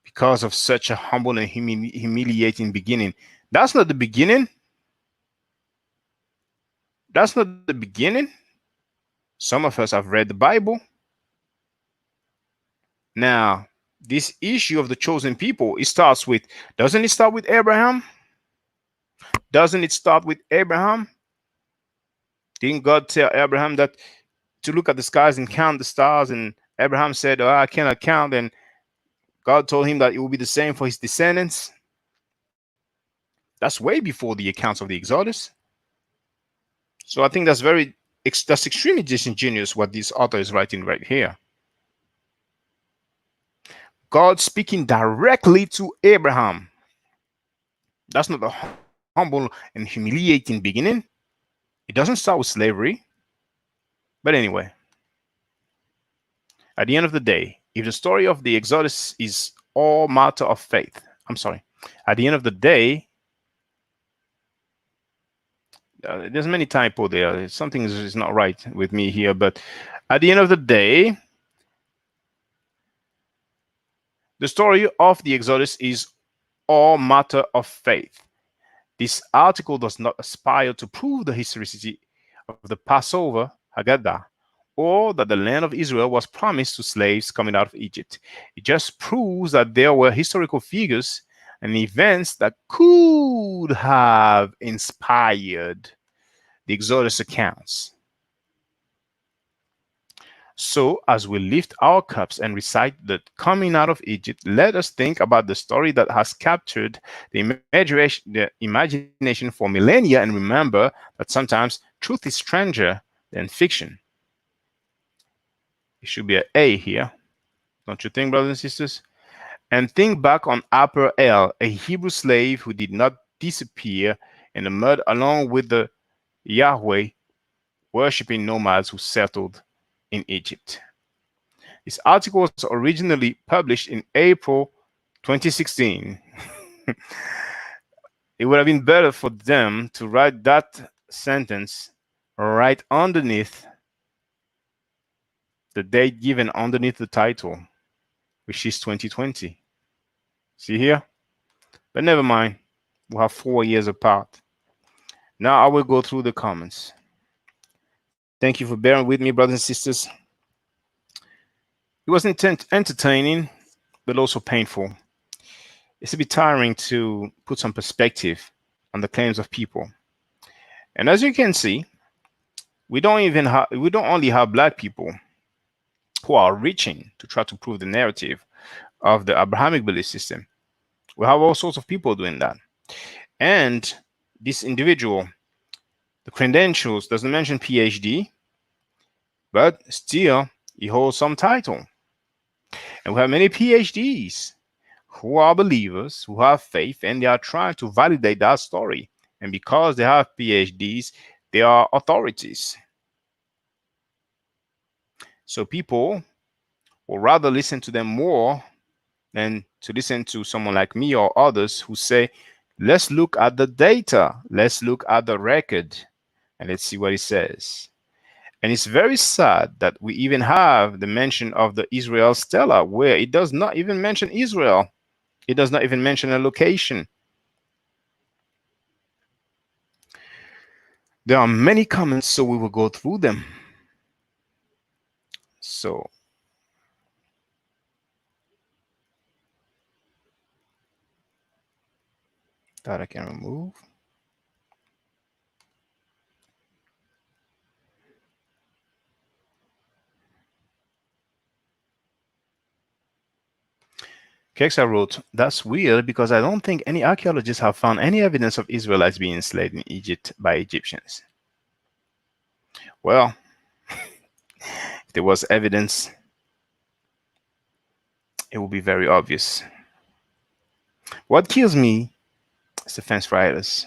Speaker 4: because of such a humble and humiliating beginning. That's not the beginning. That's not the beginning. Some of us have read the Bible. Now, this issue of the chosen people, doesn't it start with Abraham? Doesn't it start with Abraham? Didn't God tell Abraham that to look at the skies and count the stars? And Abraham said, oh, I cannot count. And God told him that it will be the same for his descendants. That's way before the accounts of the Exodus. So I think that's extremely disingenuous what this author is writing right here. God speaking directly to Abraham. That's not a humble and humiliating beginning. It doesn't start with slavery. But anyway, at the end of the day, if the story of the Exodus is all matter of faith, at the end of the day, there's many typo there. Something is not right with me here. But at the end of the day, the story of the Exodus is all matter of faith. This article does not aspire to prove the historicity of the Passover, Haggadah, or that the land of Israel was promised to slaves coming out of Egypt. It just proves that there were historical figures and events that could have inspired the Exodus accounts. So, as we lift our cups and recite the coming out of Egypt, let us think about the story that has captured the imagination for millennia, and remember that sometimes truth is stranger than fiction. It should be an A here, don't you think, brothers and sisters? And think back on Upper El, a Hebrew slave who did not disappear in the mud along with the Yahweh worshipping nomads who settled in Egypt. This article was originally published in April 2016. It would have been better for them to write that sentence right underneath the date given underneath the title, which is 2020. See here? But never mind. We'll have 4 years apart. Now I will go through the comments. Thank you for bearing with me, brothers and sisters. It was entertaining, but also painful. It's a bit tiring to put some perspective on the claims of people. And as you can see, we don't only have black people who are reaching to try to prove the narrative of the Abrahamic belief system. We have all sorts of people doing that. And this individual, The credentials doesn't mention PhD, but still he holds some title. And we have many PhDs who are believers, who have faith, and they are trying to validate that story. And because they have PhDs, they are authorities. So people will rather listen to them more than to listen to someone like me or others who say, let's look at the data, let's look at the record, and let's see what it says. And it's very sad that we even have the mention of the Israel Stela, where it does not even mention Israel. It does not even mention a location. There are many comments, so we will go through them. So that I can remove. Kexa wrote, that's weird because I don't think any archaeologists have found any evidence of Israelites being enslaved in Egypt by Egyptians. Well, if there was evidence, it would be very obvious. What kills me is the fence riders.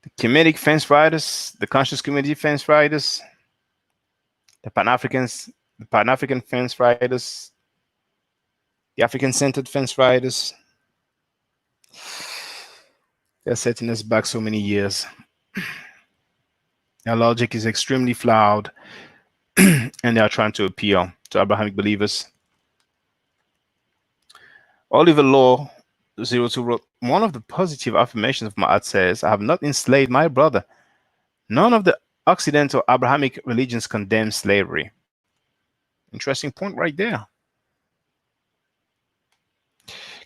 Speaker 4: The Kemetic fence riders, the conscious community fence riders, the Pan-African fence riders, the African-centered fence riders. They're setting us back so many years. Their logic is extremely flawed, and they are trying to appeal to Abrahamic believers. Oliver Law 02 wrote, one of the positive affirmations of Ma'at says, I have not enslaved my brother. None of the Occidental Abrahamic religions condemn slavery. Interesting point right there.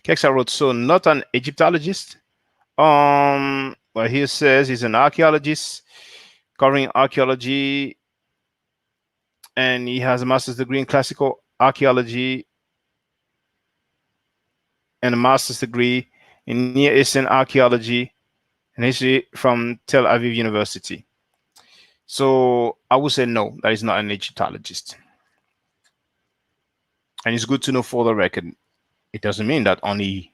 Speaker 4: Kexa wrote, so not an Egyptologist. Well, he says he's an archaeologist covering archaeology, and he has a master's degree in classical archaeology and a master's degree in Near Eastern archaeology and history from Tel Aviv University. So I would say no, that is not an Egyptologist. And it's good to know for the record, it doesn't mean that only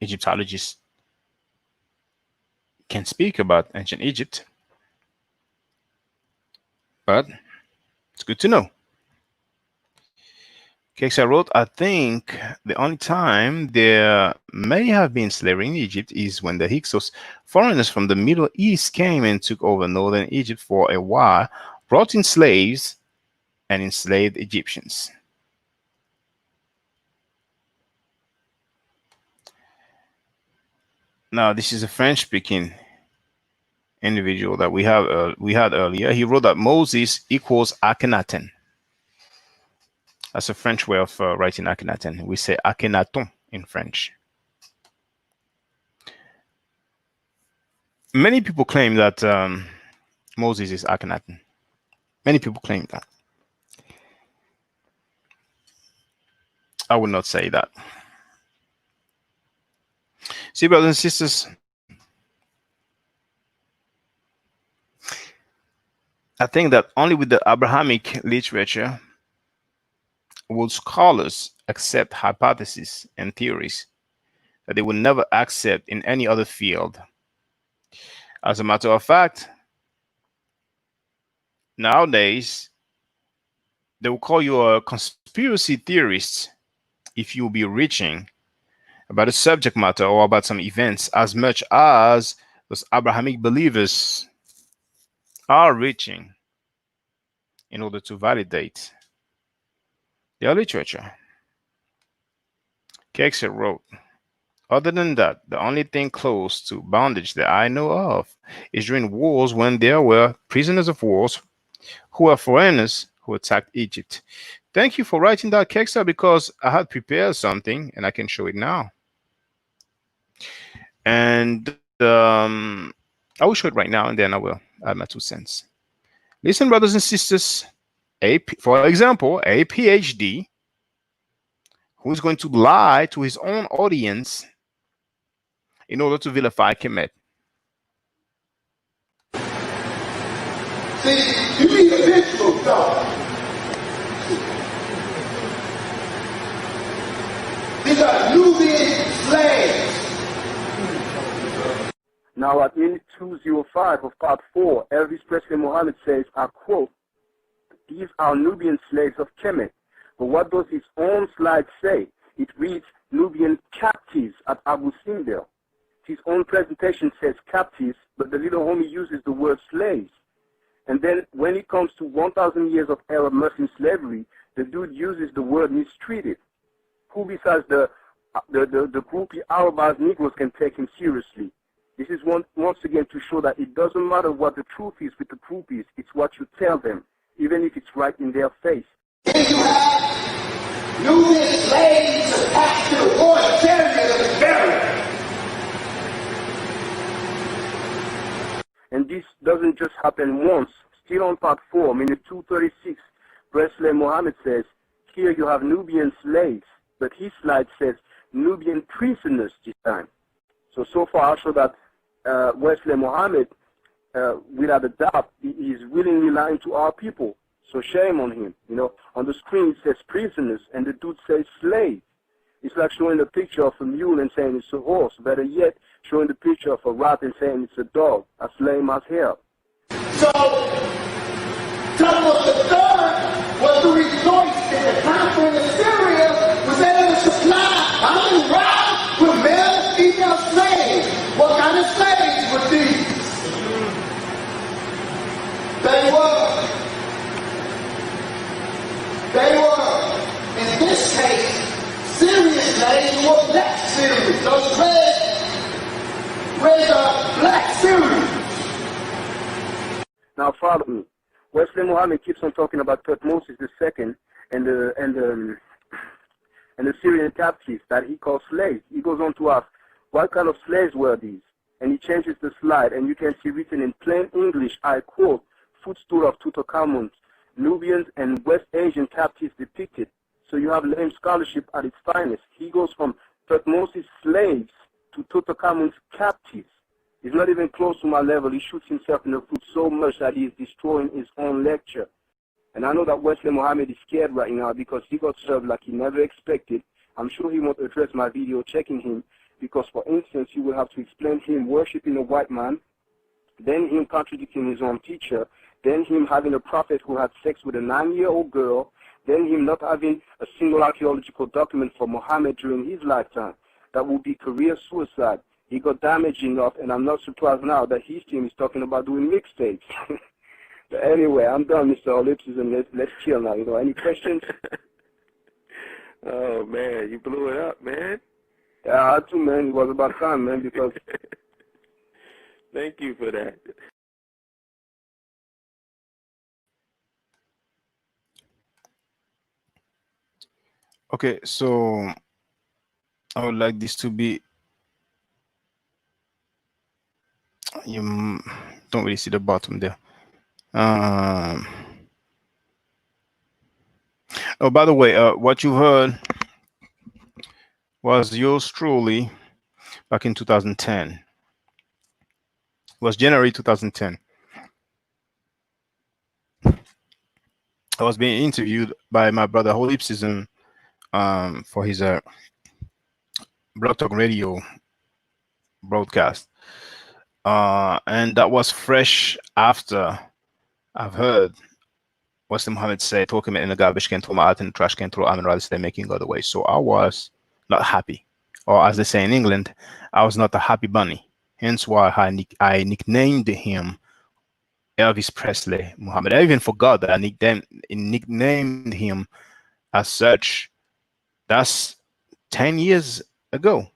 Speaker 4: Egyptologists can speak about ancient Egypt, but it's good to know. Kexa wrote, I think the only time there may have been slavery in Egypt is when the Hyksos, foreigners from the Middle East, came and took over northern Egypt for a while, brought in slaves, and enslaved Egyptians. Now, this is a French-speaking individual that we had earlier. He wrote that Moses equals Akhenaten. That's a French way of writing Akhenaten. We say Akhenaton in French. Many people claim that Moses is Akhenaten. Many people claim that. I would not say that. See, brothers and sisters, I think that only with the Abrahamic literature will scholars accept hypotheses and theories that they would never accept in any other field. As a matter of fact, nowadays, they will call you a conspiracy theorist if you will be reaching about a subject matter or about some events as much as those Abrahamic believers are reaching in order to validate their literature. Kexa wrote, other than that, the only thing close to bondage that I know of is during wars when there were prisoners of wars who were foreigners who attacked Egypt. Thank you for writing that, Kexa, because I had prepared something and I can show it now. And I will show it right now and then I will add my 2 cents. Listen, brothers and sisters, for example, a PhD who is going to lie to his own audience in order to vilify Kemet.
Speaker 1: See, you need a visual, though. These are Nubian slaves.
Speaker 5: Now at minute 205 of part 4, Elvis Presley Muhammad says, I quote, "These are Nubian slaves of Kemet." But what does his own slide say? It reads Nubian captives at Abu Simbel. His own presentation says captives, but the little homie uses the word slaves. And then when it comes to 1,000 years of Arab Muslim slavery, the dude uses the word mistreated. Who besides the groupie Arabized Negroes can take him seriously? This is once again to show that it doesn't matter what the truth is with the groupies, it's what you tell them, even if it's right in their face.
Speaker 1: Then you have Nubian slaves attached to the royal chariot of Pharaoh.
Speaker 5: And this doesn't just happen once. Still on part 4, minute 236, Presley Muhammad says, here you have Nubian slaves, but his slide says Nubian prisoners this time. So far I show that Wesley Muhammad, without a doubt, he is willingly lying to our people. So shame on him. You know, on the screen it says prisoners, and the dude says slave. It's like showing a picture of a mule and saying it's a horse. Better yet, showing the picture of a rat and saying it's a dog, as lame as hell.
Speaker 1: So, Thomas III was to rejoice that the conquering of Syria was able to supply army routes with male and female slaves. What kind of slaves were these? They were, in this case, Syrian slaves who were black Syrians. Those red black Syrians.
Speaker 5: Now follow me. Wesley Muhammad keeps on talking about Thutmose II and the Syrian captives that he calls slaves. He goes on to ask, what kind of slaves were these? And he changes the slide, and you can see written in plain English, I quote, footstool of Tutankhamun, Nubians and West Asian captives depicted. So you have lame scholarship at its finest. He goes from Thutmose's slaves to Tutankhamun's captives. He's not even close to my level. He shoots himself in the foot so much that he is destroying his own lecture. And I know that Wesley Muhammad is scared right now because he got served like he never expected. I'm sure he won't address my video checking him because, for instance, you will have to explain him worshiping a white man, then him contradicting his own teacher, then him having a prophet who had sex with a 9-year-old girl, then him not having a single archaeological document for Muhammad during his lifetime. That would be career suicide. He got damaged enough, and I'm not surprised now that his team is talking about doing mixtapes. But anyway, I'm done, Mr. Olipsism. Let's chill now. You know, any questions?
Speaker 6: Oh, man, you blew it up, man.
Speaker 5: Yeah, I had to, man. It was about time, man, because...
Speaker 6: Thank you for that.
Speaker 4: Okay, so I would like this to be, you don't really see the bottom there. Oh, by the way, what you heard was yours truly back in 2010. It was January 2010. I was being interviewed by my brother Holipsism for his Blog Talk Radio broadcast. And that was fresh after I've heard Wesley Muhammad say, throw Kemet in the garbage can, throw my out in the trash can, throw Amin rather than making God away. So I was not happy. Or as they say in England, I was not a happy bunny. Hence why I nicknamed him Elvis Presley Muhammad. I even forgot that I nicknamed him as such. That's 10 years ago.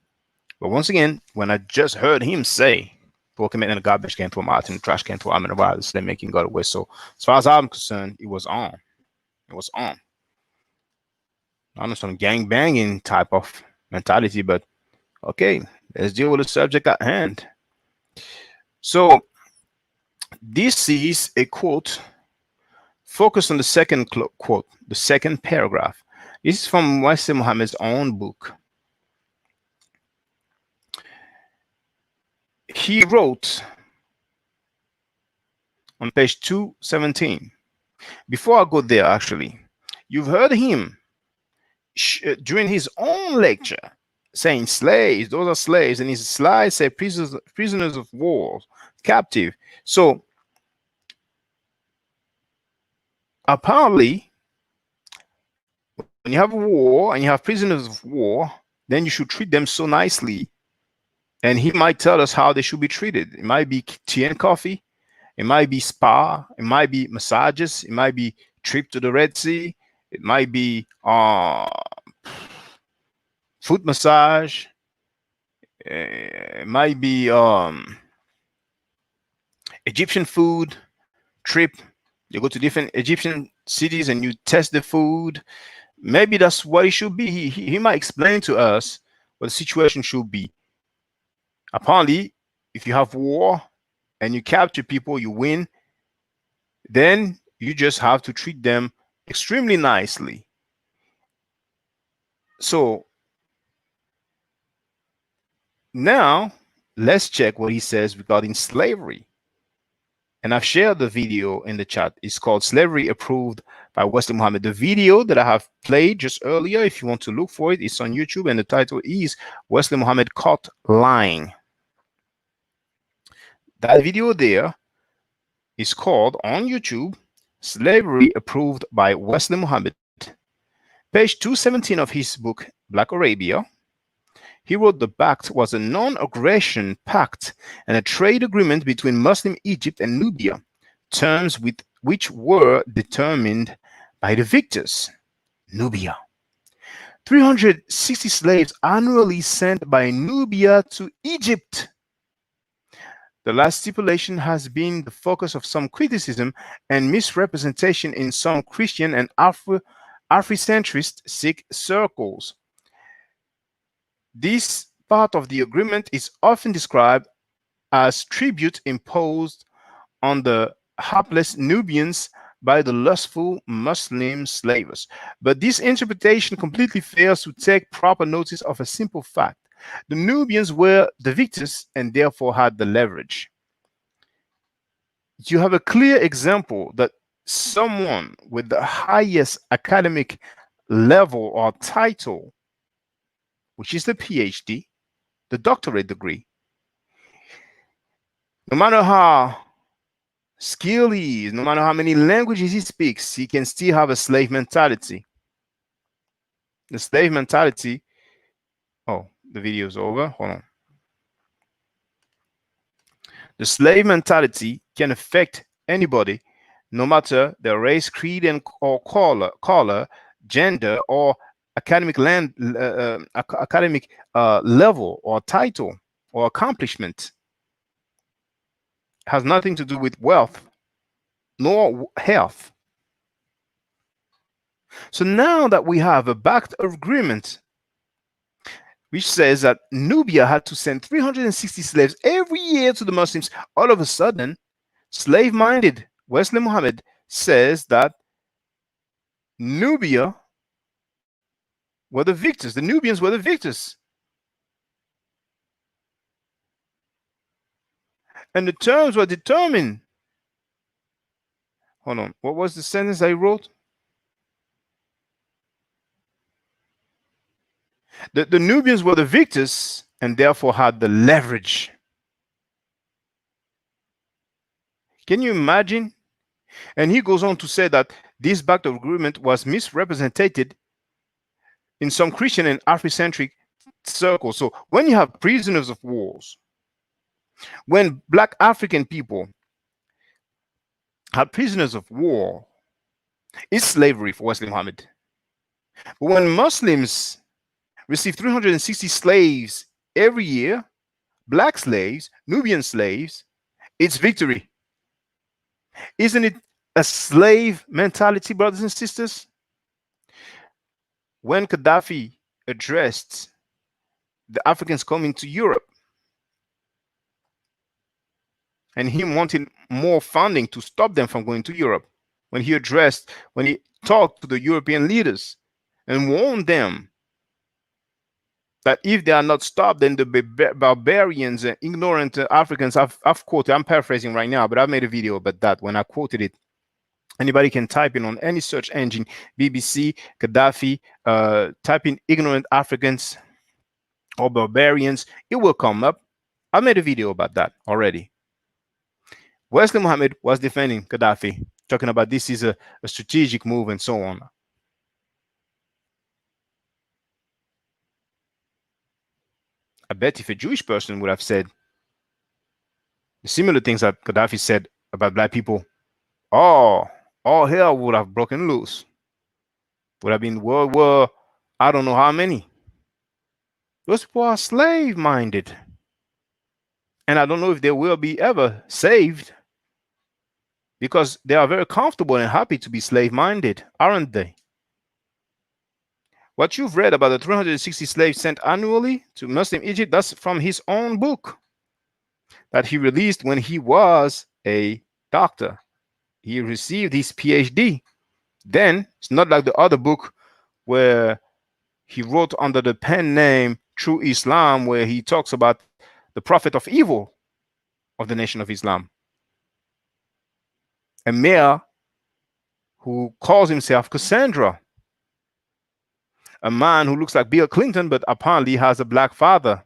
Speaker 4: But once again, when I just heard him say, throw Kemet in the garbage can, throw my out in the trash can, throw Amin rather than making God away. So as far as I'm concerned, it was on. It was on. I know some gang banging type of mentality, but okay, let's deal with the subject at hand. So this is a quote focused on the second quote, the second paragraph. This is from Wesley Muhammad's own book. He wrote on page 217. Before I go there, actually, you've heard him during his own lecture saying slaves, those are slaves, and his slides say prisoners of war, captive. So apparently, when you have a war and you have prisoners of war, then you should treat them so nicely. And he might tell us how they should be treated. It might be tea and coffee, it might be spa, it might be massages, it might be trip to the Red Sea, it might be foot massage, it might be Egyptian food trip. You go to different Egyptian cities and you test the food. Maybe that's what it should be. He might explain to us what the situation should be. Apparently, if you have war and you capture people, you win, then you just have to treat them extremely nicely. So now let's check what he says regarding slavery. And I've shared the video in the chat. It's called Slavery Approved by Wesley Muhammad. The video that I have played just earlier, if you want to look for it, it's on YouTube, and the title is Wesley Muhammad Caught Lying. That video there is called on YouTube Slavery Approved by Wesley Muhammad. Page 217 of his book, Black Arabia. He wrote the pact was a non-aggression pact and a trade agreement between Muslim Egypt and Nubia, terms with which were determined by the victors, Nubia. 360 slaves annually sent by Nubia to Egypt. The last stipulation has been the focus of some criticism and misrepresentation in some Christian and Afrocentrist Sikh circles. This part of the agreement is often described as tribute imposed on the hapless Nubians by the lustful Muslim slavers. But this interpretation completely fails to take proper notice of a simple fact. The Nubians were the victors and therefore had the leverage. You have a clear example that someone with the highest academic level or title, which is the PhD, the doctorate degree, no matter how skilled he is, no matter how many languages he speaks, he can still have a slave mentality. The slave mentality, oh, the video is over, hold on. The slave mentality can affect anybody, no matter their race, creed, or color, gender, or academic level or title or accomplishment. It has nothing to do with wealth nor health. So now that we have a backed agreement which says that Nubia had to send 360 slaves every year to the Muslims, all of a sudden, slave-minded Wesley Muhammad says that Nubia were the victors. The Nubians were the victors. And the terms were determined. Hold on. What was the sentence I wrote? The Nubians were the victors and therefore had the leverage. Can you imagine? And he goes on to say that this backed agreement was misrepresented in some Christian and Afrocentric circles. So when you have prisoners of wars, when Black African people have prisoners of war, it's slavery for Wesley Muhammad. But when Muslims receive 360 slaves every year, Black slaves, Nubian slaves, it's victory. Isn't it a slave mentality, brothers and sisters? When Gaddafi addressed the Africans coming to Europe and him wanting more funding to stop them from going to Europe, when he talked to the European leaders and warned them that if they are not stopped, then the barbarians and ignorant Africans, I've quoted, I'm paraphrasing right now, but I've made a video about that when I quoted it. Anybody can type in on any search engine, BBC, Gaddafi, type in ignorant Africans or barbarians, it will come up. I made a video about that already. Wesley Mohammed was defending Gaddafi, talking about this is a strategic move and so on. I bet if a Jewish person would have said the similar things that Gaddafi said about black people, oh, all hell would have broken loose. Would have been World War, I don't know how many. Those people are slave minded. And I don't know if they will be ever saved because they are very comfortable and happy to be slave minded, aren't they? What you've read about the 360 slaves sent annually to Muslim Egypt, that's from his own book that he released when he was a doctor. He received his PhD. Then it's not like the other book where he wrote under the pen name True Islam, where he talks about the prophet of evil of the nation of Islam. A male who calls himself Cassandra. A man who looks like Bill Clinton, but apparently has a black father.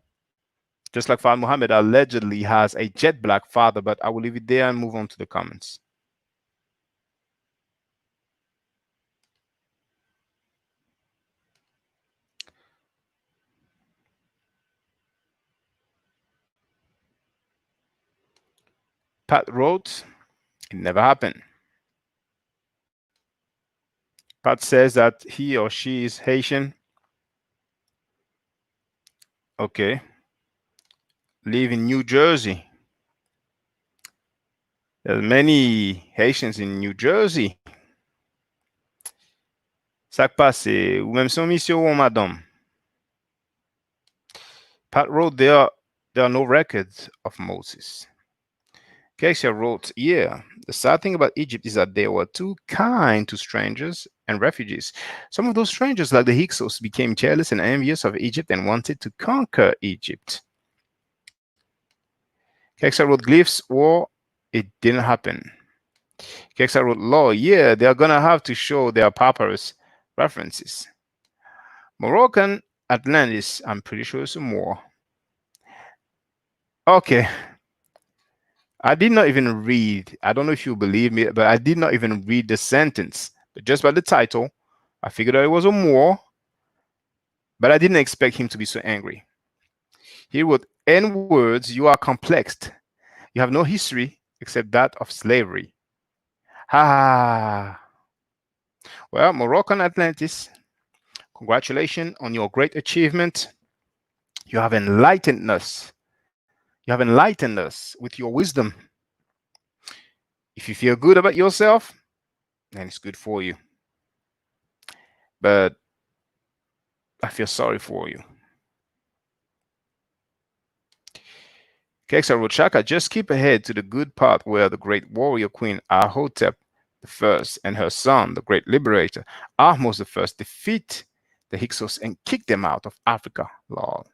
Speaker 4: Just like Fahd Muhammad allegedly has a jet black father, but I will leave it there and move on to the comments. Pat wrote, it never happened. Pat says that he or she is Haitian. Okay. Live in New Jersey. There's many Haitians in New Jersey. Ça passe, ou même son monsieur ou madame. Pat wrote there are no records of Moses. Keisha wrote, yeah, the sad thing about Egypt is that they were too kind to strangers and refugees. Some of those strangers, like the Hyksos, became jealous and envious of Egypt and wanted to conquer Egypt. Keisha wrote, glyphs war, it didn't happen. Keisha wrote, law, yeah, they're gonna have to show their papyrus references. Moroccan Atlantis, I'm pretty sure some more. Okay. I did not even read, I don't know if you believe me, but I did not even read the sentence. But just by the title, I figured that it was a Moor, but I didn't expect him to be so angry. He wrote, N words, you are complexed. You have no history except that of slavery. Ah. Well, Moroccan Atlantis, congratulations on your great achievement. You have enlightened us. You have enlightened us with your wisdom. If you feel good about yourself, then it's good for you. But I feel sorry for you. Kexa wrote, Shaka, just skip ahead to the good part where the great warrior queen Ahotep I and her son, the great liberator Ahmose I, defeat the Hyksos and kick them out of Africa, Lord.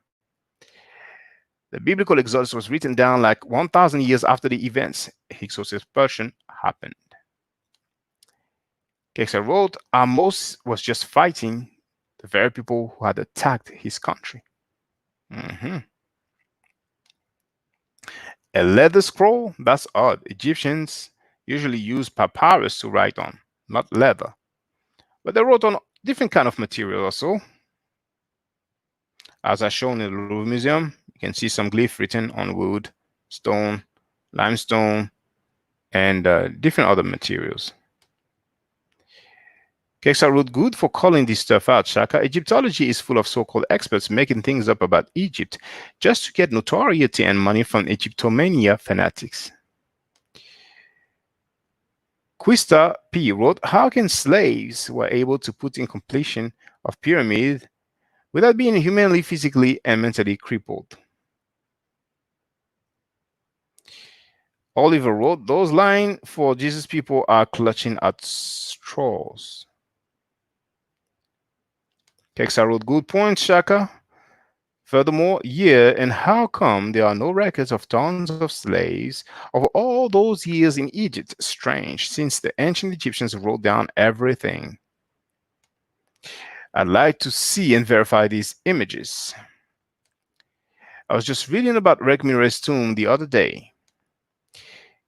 Speaker 4: The biblical Exodus was written down like 1,000 years after the events Hyksos' expulsion happened. Kexa wrote, Ahmose was just fighting the very people who had attacked his country. A leather scroll? That's odd. Egyptians usually use papyrus to write on, not leather. But they wrote on different kind of material also. As I shown in the Louvre Museum, you can see some glyph written on wood, stone, limestone, and different other materials. Kexa wrote, good for calling this stuff out, Shaka. Egyptology is full of so-called experts making things up about Egypt just to get notoriety and money from Egyptomania fanatics. Quista P wrote, how can slaves who are able to put in completion of pyramid without being humanly, physically, and mentally crippled? Oliver wrote, those lines for Jesus people are clutching at straws. Kexa wrote, good point, Shaka. Furthermore, yeah, and how come there are no records of tons of slaves over all those years in Egypt? Strange, since the ancient Egyptians wrote down everything. I'd like to see and verify these images. I was just reading about Regmire's tomb the other day.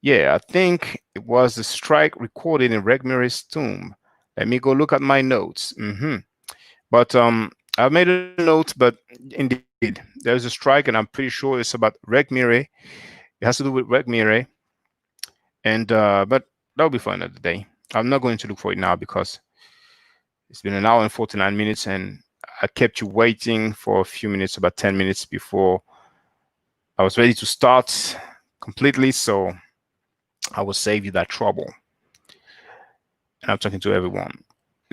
Speaker 4: Yeah, I think it was the strike recorded in Regmire's tomb. Let me go look at my notes. But I've made a note, but indeed, there's a strike, and I'm pretty sure it's about Regmire. It has to do with Regmire, and but that'll be for another day. I'm not going to look for it now because it's been an hour and 49 minutes, and I kept you waiting for a few minutes, about 10 minutes before I was ready to start completely. So I will save you that trouble. And I'm talking to everyone.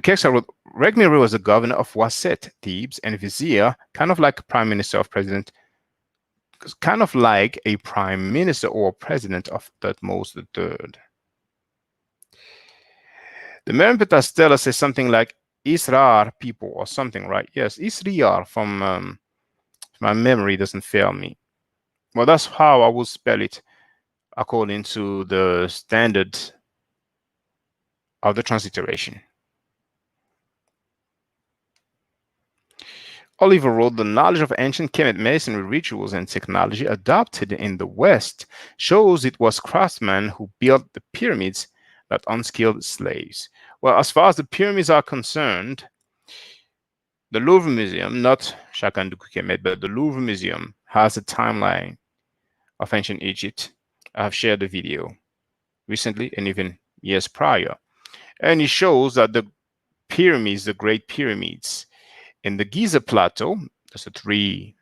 Speaker 4: Kexa wrote, Regmire was the governor of Waset, Thebes, and vizier, kind of like a prime minister of president, kind of like a prime minister or president of Thutmose III. The Merenpeta Stela says something like Israr people or something, right? Yes, Isriyar from my memory doesn't fail me. Well, that's how I would spell it according to the standard of the transliteration. Oliver wrote, the knowledge of ancient Kemet masonry rituals and technology adopted in the West shows it was craftsmen who built the pyramids, not unskilled slaves. Well, as far as the pyramids are concerned, the Louvre Museum, not Shakanduku Kemet, but the Louvre Museum has a timeline of ancient Egypt. I have shared the video recently and even years prior. And it shows that the pyramids, the Great Pyramids, in the Giza Plateau, that's the three,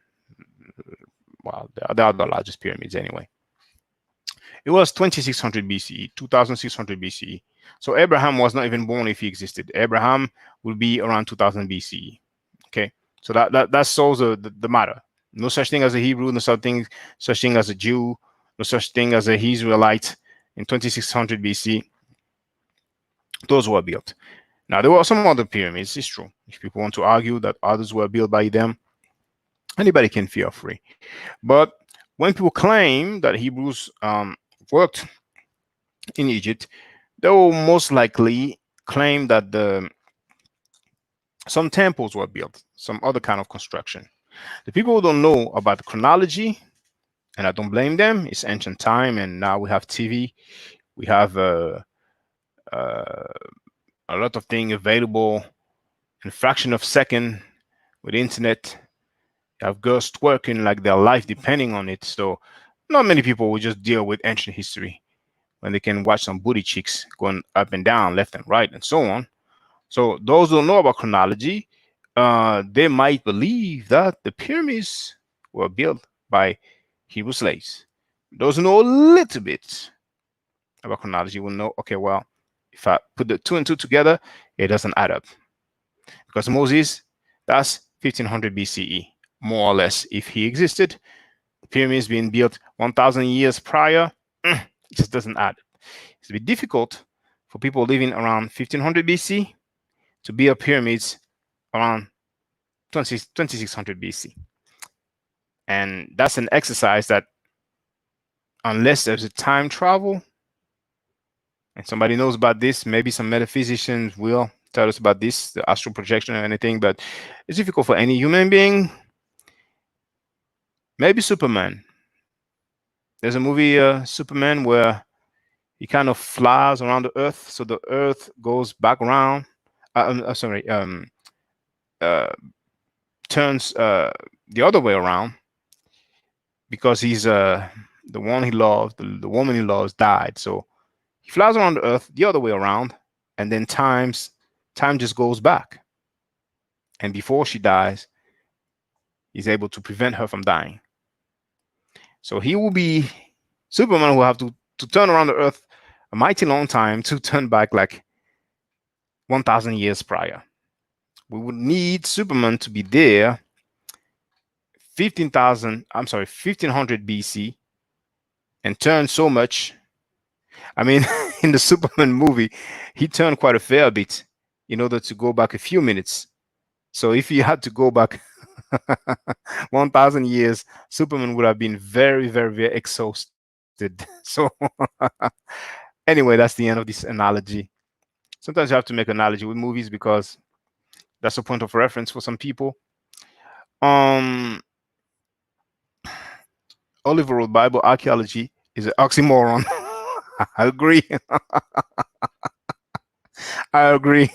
Speaker 4: well, they are the largest pyramids anyway. It was 2600 BCE, 2600 BCE. So Abraham was not even born if he existed. Abraham will be around 2000 BCE. Okay, so that solves the matter. No such thing as a Hebrew, no such thing as a Jew, no such thing as a Israelite in 2600 BC. Those were built. Now, there were some other pyramids, it's true. If people want to argue that others were built by them, anybody can feel free. But when people claim that Hebrews worked in Egypt, they will most likely claim that some temples were built, some other kind of construction. The people who don't know about the chronology, and I don't blame them, it's ancient time, and now we have TV, we have a lot of things available in a fraction of a second with the internet. You have girls twerking like their life depending on it. So not many people will just deal with ancient history when they can watch some booty cheeks going up and down, left and right, and so on. So those who don't know about chronology, they might believe that the pyramids were built by Hebrew slaves. Those who know a little bit about chronology will know, okay, well, if I put the two and two together, it doesn't add up. Because Moses, that's 1500 BCE, more or less. If he existed, the pyramids being built 1000 years prior, it just doesn't add. It's a bit difficult for people living around 1500 BC to build pyramids around 2600 BC. And that's an exercise that, unless there's a time travel, and somebody knows about this, maybe some metaphysicians will tell us about this, the astral projection or anything, but it's difficult for any human being. Maybe Superman. There's a movie, Superman, where he kind of flies around the Earth, so the Earth goes back around. Turns the other way around because he's the one he loves, the woman he loves died. So he flies around the Earth the other way around, and then time just goes back. And before she dies, he's able to prevent her from dying. So he will be Superman will have to turn around the Earth a mighty long time to turn back like 1000 years prior. We would need Superman to be there 1500 BC and turn so much. I mean, in the Superman movie, he turned quite a fair bit in order to go back a few minutes. So if he had to go back 1,000 years, Superman would have been very, very, very exhausted. So, anyway, that's the end of this analogy. Sometimes you have to make analogy with movies because that's a point of reference for some people. Um, Oliver wrote Bible archaeology is an oxymoron. I agree. I agree.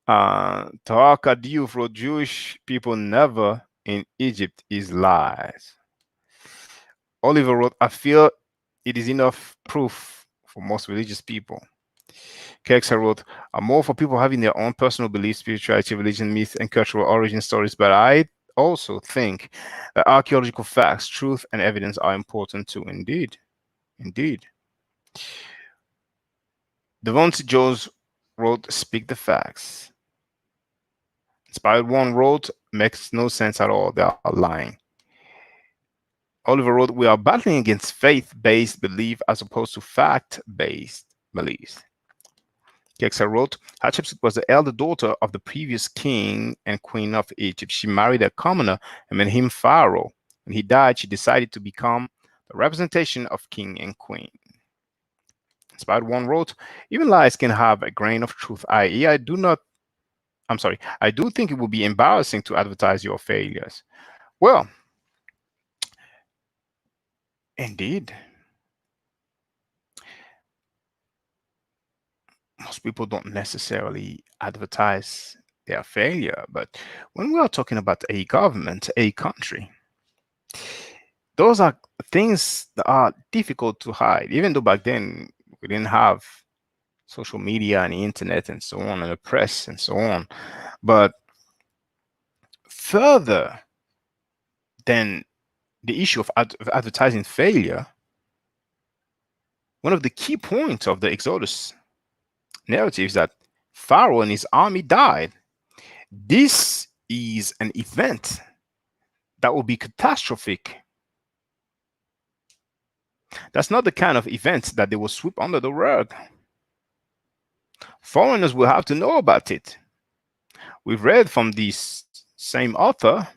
Speaker 4: Tahaka Diouf wrote Jewish people never in Egypt is lies. Oliver wrote, I feel it is enough proof for most religious people. Kexa wrote, I'm more for people having their own personal beliefs, spirituality, religion, myth, and cultural origin stories, but I also think that archaeological facts, truth, and evidence are important too. Indeed. Indeed. Devontae Jones wrote, Speak the facts. Inspired One wrote, Makes no sense at all. They are lying. Oliver wrote, We are battling against faith-based belief as opposed to fact-based beliefs. Kexa wrote, Hatshepsut was the elder daughter of the previous king and queen of Egypt. She married a commoner and made him pharaoh. When he died, she decided to become the representation of king and queen. Inspired One wrote, Even lies can have a grain of truth, i.e., I do think it would be embarrassing to advertise your failures. Well, indeed. Most people don't necessarily advertise their failure, but when we are talking about a government, a country, those are things that are difficult to hide, even though back then we didn't have social media and the internet and so on, and the press and so on. But further than the issue of advertising failure, one of the key points of the Exodus narrative is that Pharaoh and his army died. This is an event that will be catastrophic. That's not the kind of event that they will sweep under the rug. Foreigners will have to know about it. We've read from this same author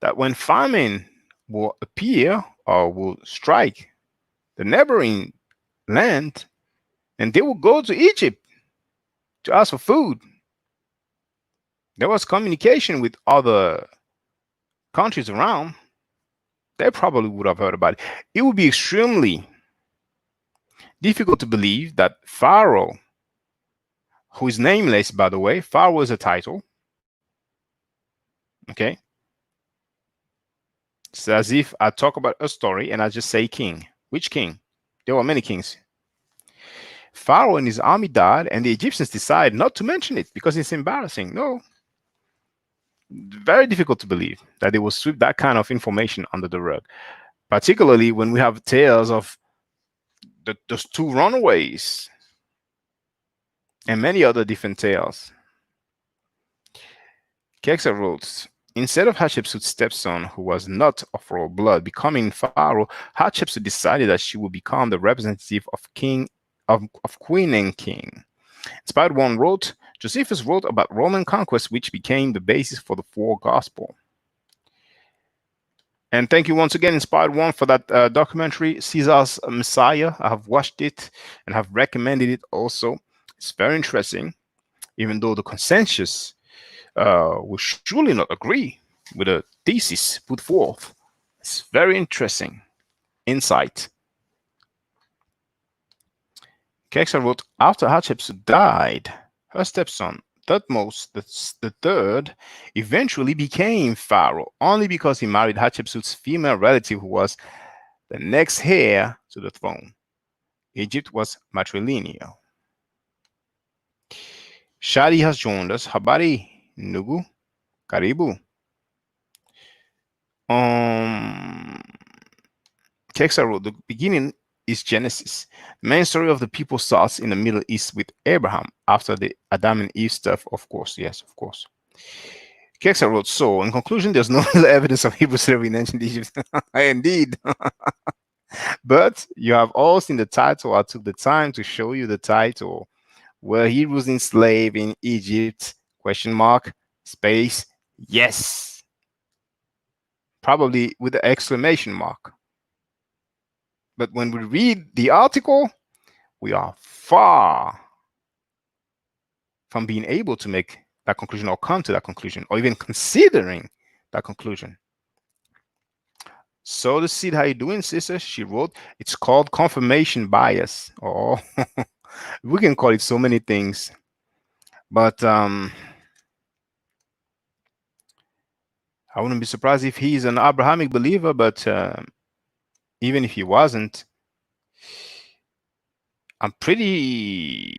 Speaker 4: that when famine will appear or will strike the neighboring land, and they will go to Egypt to ask for food. There was communication with other countries around. They probably would have heard about it. It would be extremely difficult to believe that Pharaoh, who is nameless, by the way, Pharaoh is a title. Okay. It's as if I talk about a story and I just say king. Which king? There were many kings. Pharaoh and his army died, and the Egyptians decide not to mention it because it's embarrassing. No. Very difficult to believe that they will sweep that kind of information under the rug, particularly when we have tales of those two runaways and many other different tales. Kexa wrote, instead of Hatshepsut's stepson, who was not of royal blood, becoming Pharaoh, Hatshepsut decided that she would become the representative of queen and king. Inspired One wrote, Josephus wrote about Roman conquest, which became the basis for the four gospel. And thank you once again, Inspired One, for that documentary, Caesar's Messiah. I have watched it and have recommended it also. It's very interesting, even though the consensus will surely not agree with the thesis put forth. It's very interesting insight. Kexa wrote, after Hatshepsut died, her stepson, Thutmose the third, eventually became Pharaoh, only because he married Hatshepsut's female relative, who was the next heir to the throne. Egypt was matrilineal. Shadi has joined us. Habari, Nugu, Karibu. Kexa wrote, the beginning is Genesis. The main story of the people starts in the Middle East with Abraham after the Adam and Eve stuff, of course. Yes, of course. Kexa wrote, so in conclusion, there's no real evidence of Hebrew slavery in ancient Egypt. Indeed. But you have all seen the title. I took the time to show you the title. Were Hebrews enslaved in Egypt? ? question mark, space, yes. Probably with the exclamation mark. But when we read the article, we are far from being able to make that conclusion or come to that conclusion or even considering that conclusion. So the seed, how you doing, sister? She wrote, it's called confirmation bias. Or we can call it so many things. But I wouldn't be surprised if he's an Abrahamic believer, but even if he wasn't, I'm pretty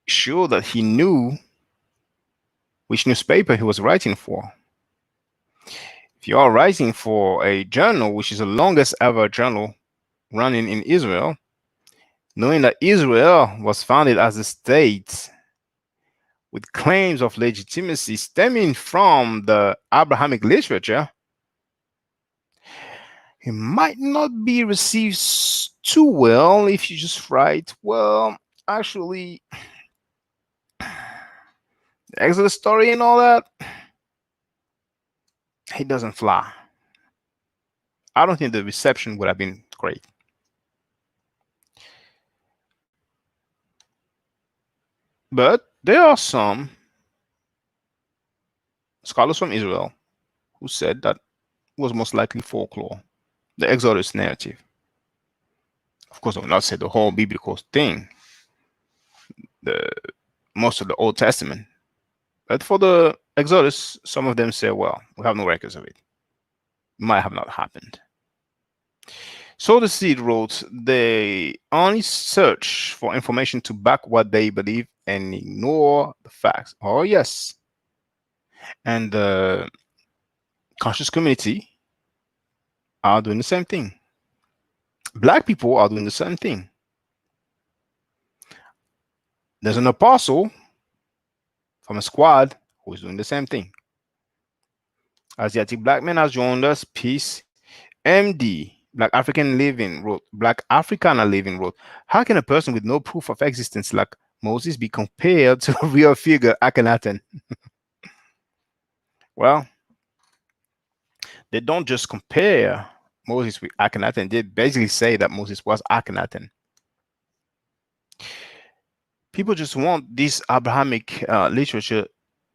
Speaker 4: sure that he knew which newspaper he was writing for. If you are writing for a journal, which is the longest ever journal running in Israel, knowing that Israel was founded as a state with claims of legitimacy stemming from the Abrahamic literature, it might not be received too well if you just write, well, actually, the Exodus story and all that, it doesn't fly. I don't think the reception would have been great. But there are some scholars from Israel who said that it was most likely folklore, the Exodus narrative. Of course, I will not say the whole biblical thing, most of the Old Testament. But for the Exodus, some of them say, well, we have no records of it. It might have not happened. So the seed wrote, they only search for information to back what they believe and ignore the facts. Oh, yes. And the conscious community are doing the same thing. Black people are doing the same thing. There's an apostle from a squad who is doing the same thing. Asiatic black man has joined us. Peace. MD, Black African Living wrote, Black Africana Living wrote, how can a person with no proof of existence like Moses be compared to a real figure, Akhenaten? Well, they don't just compare Moses with Akhenaten. They basically say that Moses was Akhenaten. People just want this Abrahamic literature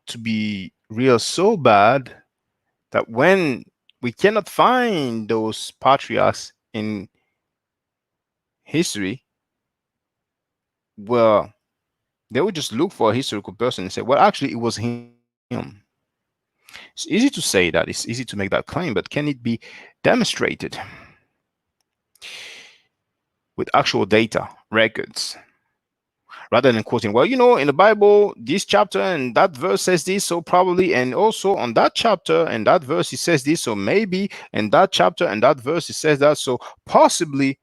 Speaker 4: to be real so bad that when we cannot find those patriarchs in history, well, they would just look for a historical person and say, well, actually, it was him. It's easy to say that, it's easy to make that claim, but can it be demonstrated with actual data, records, rather than quoting, well, you know, in the Bible, this chapter and that verse says this, so probably, and also on that chapter and that verse, it says this, so maybe, and that chapter and that verse, it says that, so possibly.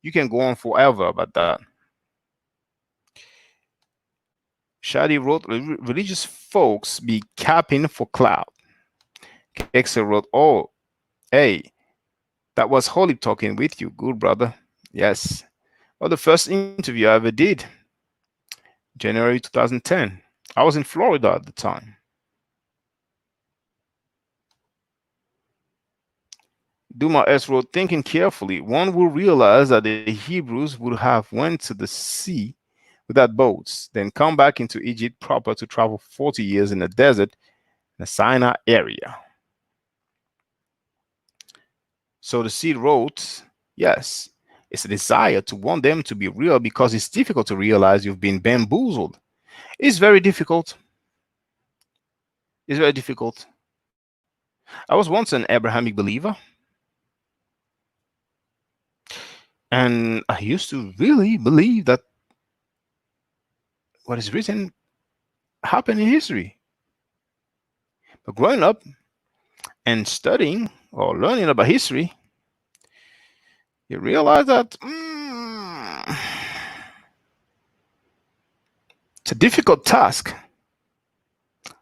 Speaker 4: You can go on forever about that. Shadi wrote, religious folks be capping for clout. Kexa wrote, oh, hey, that was Holy talking with you. Good, brother. Yes. Well, the first interview I ever did, January 2010. I was in Florida at the time. Duma S wrote, thinking carefully, one will realize that the Hebrews would have went to the sea without boats, then come back into Egypt proper to travel 40 years in the desert in the Sinai area. So the seed wrote, yes, it's a desire to want them to be real because it's difficult to realize you've been bamboozled. It's very difficult. It's very difficult. I was once an Abrahamic believer. And I used to really believe that what is written happened in history. But growing up and studying or learning about history, you realize that it's a difficult task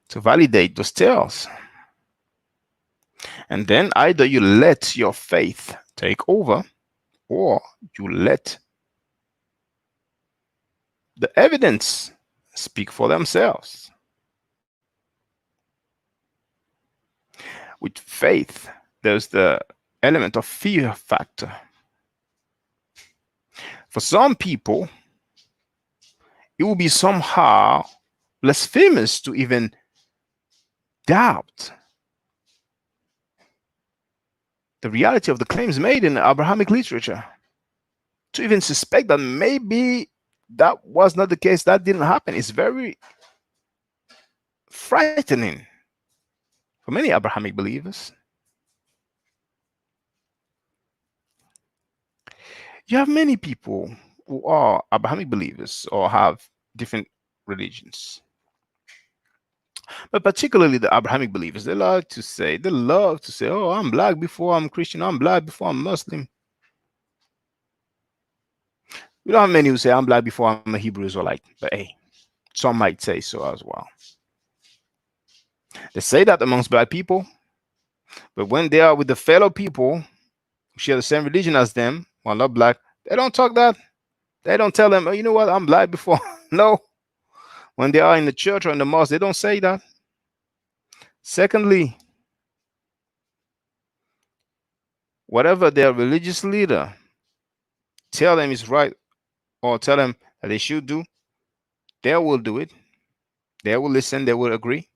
Speaker 4: to validate those tales. And then either you let your faith take over or you let the evidence speak for themselves. With faith, there's the element of fear factor. For some people, it will be somehow blasphemous to even doubt the reality of the claims made in Abrahamic literature, to even suspect that maybe that was not the case, that didn't happen. It's very frightening for many Abrahamic believers. You have many people who are Abrahamic believers or have different religions, but particularly the Abrahamic believers, they love to say, oh, I'm black before I'm Christian, I'm black before I'm Muslim. We don't have many who say I'm black before I'm a Hebrew Israelite, but hey, some might say so as well. They say that amongst black people, but when they are with the fellow people who share the same religion as them, while not black, they don't talk that. They don't tell them, oh, you know what, I'm black before. No. When they are in the church or in the mosque, they don't say that. Secondly, whatever their religious leader tell them is right or tell them that they should do, they will do it. They will listen. They will agree.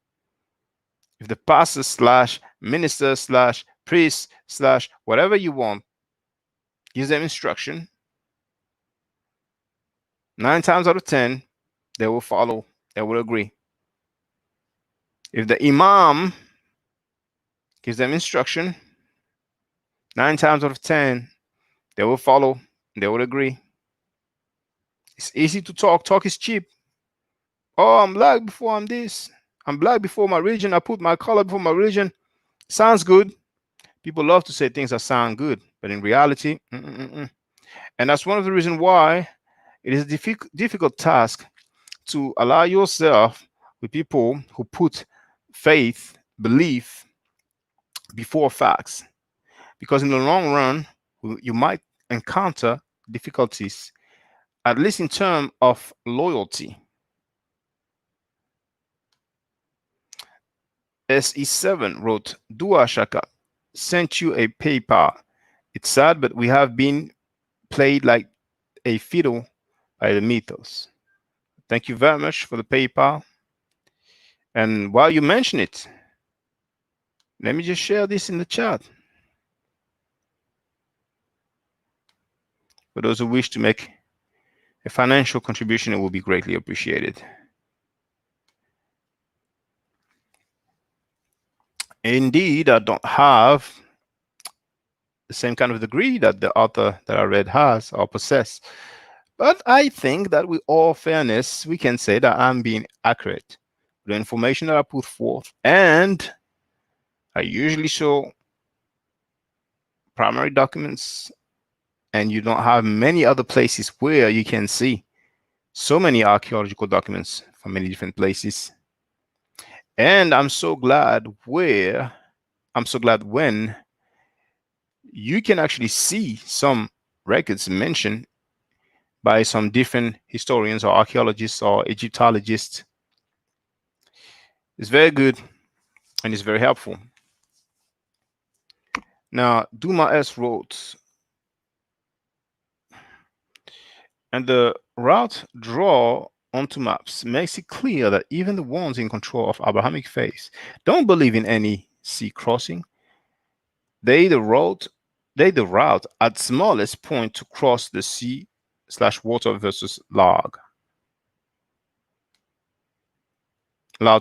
Speaker 4: If the pastor slash minister slash priest slash whatever you want gives them instruction, 9 times out of 10, they will follow. They will agree. If the imam gives them instruction, 9 times out of 10, they will follow. They will agree. It's easy to talk. Talk is cheap. Oh, I'm black before I'm this. I'm black before my religion. I put my color before my religion. Sounds good. People love to say things that sound good, but in reality, and that's one of the reasons why it is a difficult task to allow yourself with people who put faith, belief before facts. Because in the long run, you might encounter difficulties, at least in terms of loyalty. SE7 wrote, Dua Shaka sent you a PayPal. It's sad, but we have been played like a fiddle by the mythos. Thank you very much for the PayPal. And while you mention it, let me just share this in the chat. For those who wish to make a financial contribution, it will be greatly appreciated. Indeed, I don't have the same kind of degree that the author that I read has or possess. But I think that with all fairness, we can say that I'm being accurate with the information that I put forth. And I usually show primary documents, and you don't have many other places where you can see so many archaeological documents from many different places. And I'm so glad when you can actually see some records mentioned by some different historians or archaeologists or Egyptologists. It's very good and it's very helpful. Now, Duma S wrote, and the route draw onto maps makes it clear that even the ones in control of Abrahamic faith don't believe in any sea crossing. They the route at smallest point to cross the sea / water versus large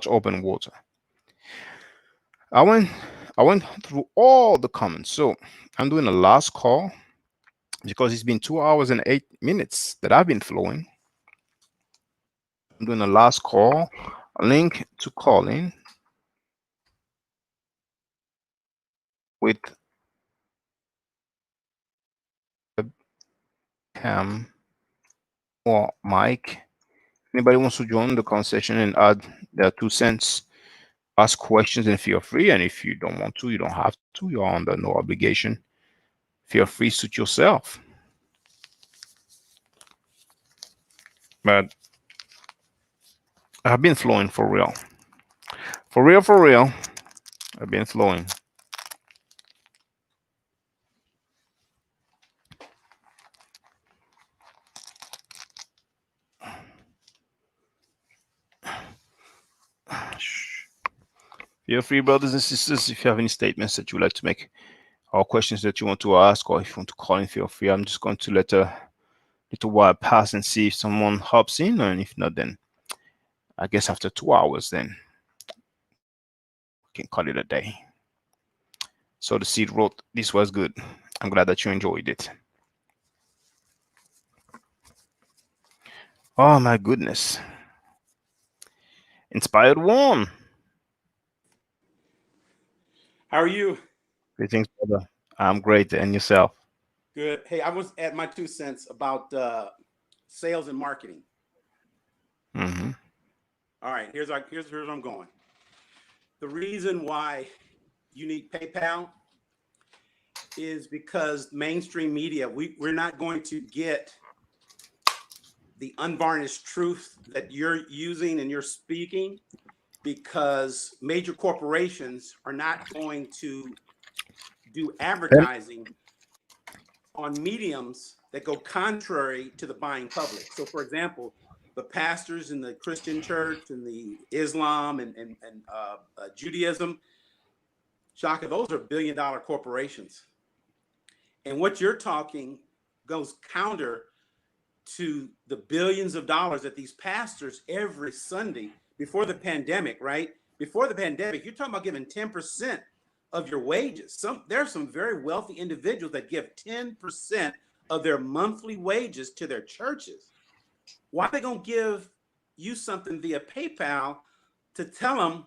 Speaker 4: open water. I went through all the comments, so I'm doing a last call because it's been 2 hours and 8 minutes that I've been flowing. I'm doing a last call, a link to call in with Cam or Mike. Anybody wants to join the conversation and add their 2 cents, ask questions, and feel free. And if you don't want to, you don't have to. You're under no obligation. Feel free, suit yourself. But I've been flowing for real. For real, for real. I've been flowing. Feel free, brothers and sisters, if you have any statements that you would like to make or questions that you want to ask, or if you want to call in, feel free. I'm just going to let a little while pass and see if someone hops in, and if not, then I guess after 2 hours, then we can call it a day. So the seed wrote, this was good. I'm glad that you enjoyed it. Oh my goodness. Inspired one.
Speaker 7: How are you?
Speaker 4: Greetings, brother. I'm great. And yourself?
Speaker 7: Good. Hey, I was at my 2 cents about sales and marketing.
Speaker 4: Mm-hmm.
Speaker 7: All right, here's where I'm going. The reason why you need PayPal is because mainstream media, we're not going to get the unvarnished truth that you're using and you're speaking, because major corporations are not going to do advertising on mediums that go contrary to the buying public. So, for example, the pastors in the Christian church and the Islam and Judaism, Shaka, those are billion-dollar corporations. And what you're talking goes counter to the billions of dollars that these pastors every Sunday before the pandemic, right? Before the pandemic, you're talking about giving 10% of your wages. There are some very wealthy individuals that give 10% of their monthly wages to their churches. Why are they going to give you something via PayPal to tell them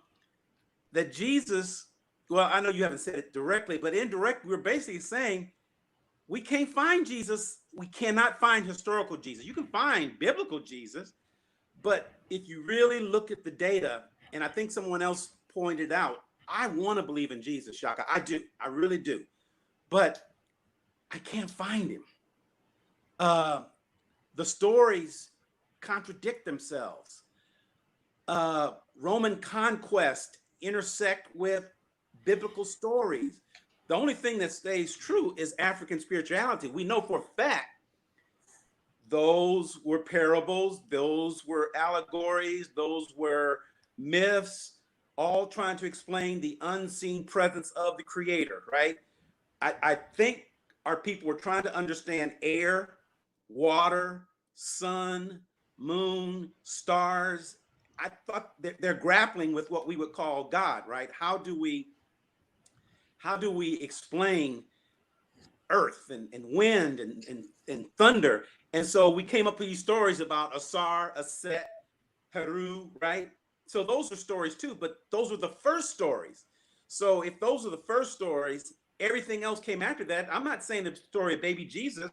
Speaker 7: that Jesus, well, I know you haven't said it directly, but indirectly, we're basically saying we can't find Jesus. We cannot find historical Jesus. You can find biblical Jesus, but if you really look at the data, and I think someone else pointed out, I want to believe in Jesus, Shaka. I do. I really do. But I can't find him. The stories contradict themselves. Roman conquest intersect with biblical stories. The only thing that stays true is African spirituality. We know for a fact those were parables, those were allegories, those were myths, all trying to explain the unseen presence of the creator, right? I think our people were trying to understand air, water, sun, moon, stars. I thought they're grappling with what we would call God, right? How do we explain earth and wind and thunder? And so we came up with these stories about Asar, Aset, Heru, right? So those are stories too, but those were the first stories. So if those are the first stories, everything else came after that. I'm not saying the story of baby Jesus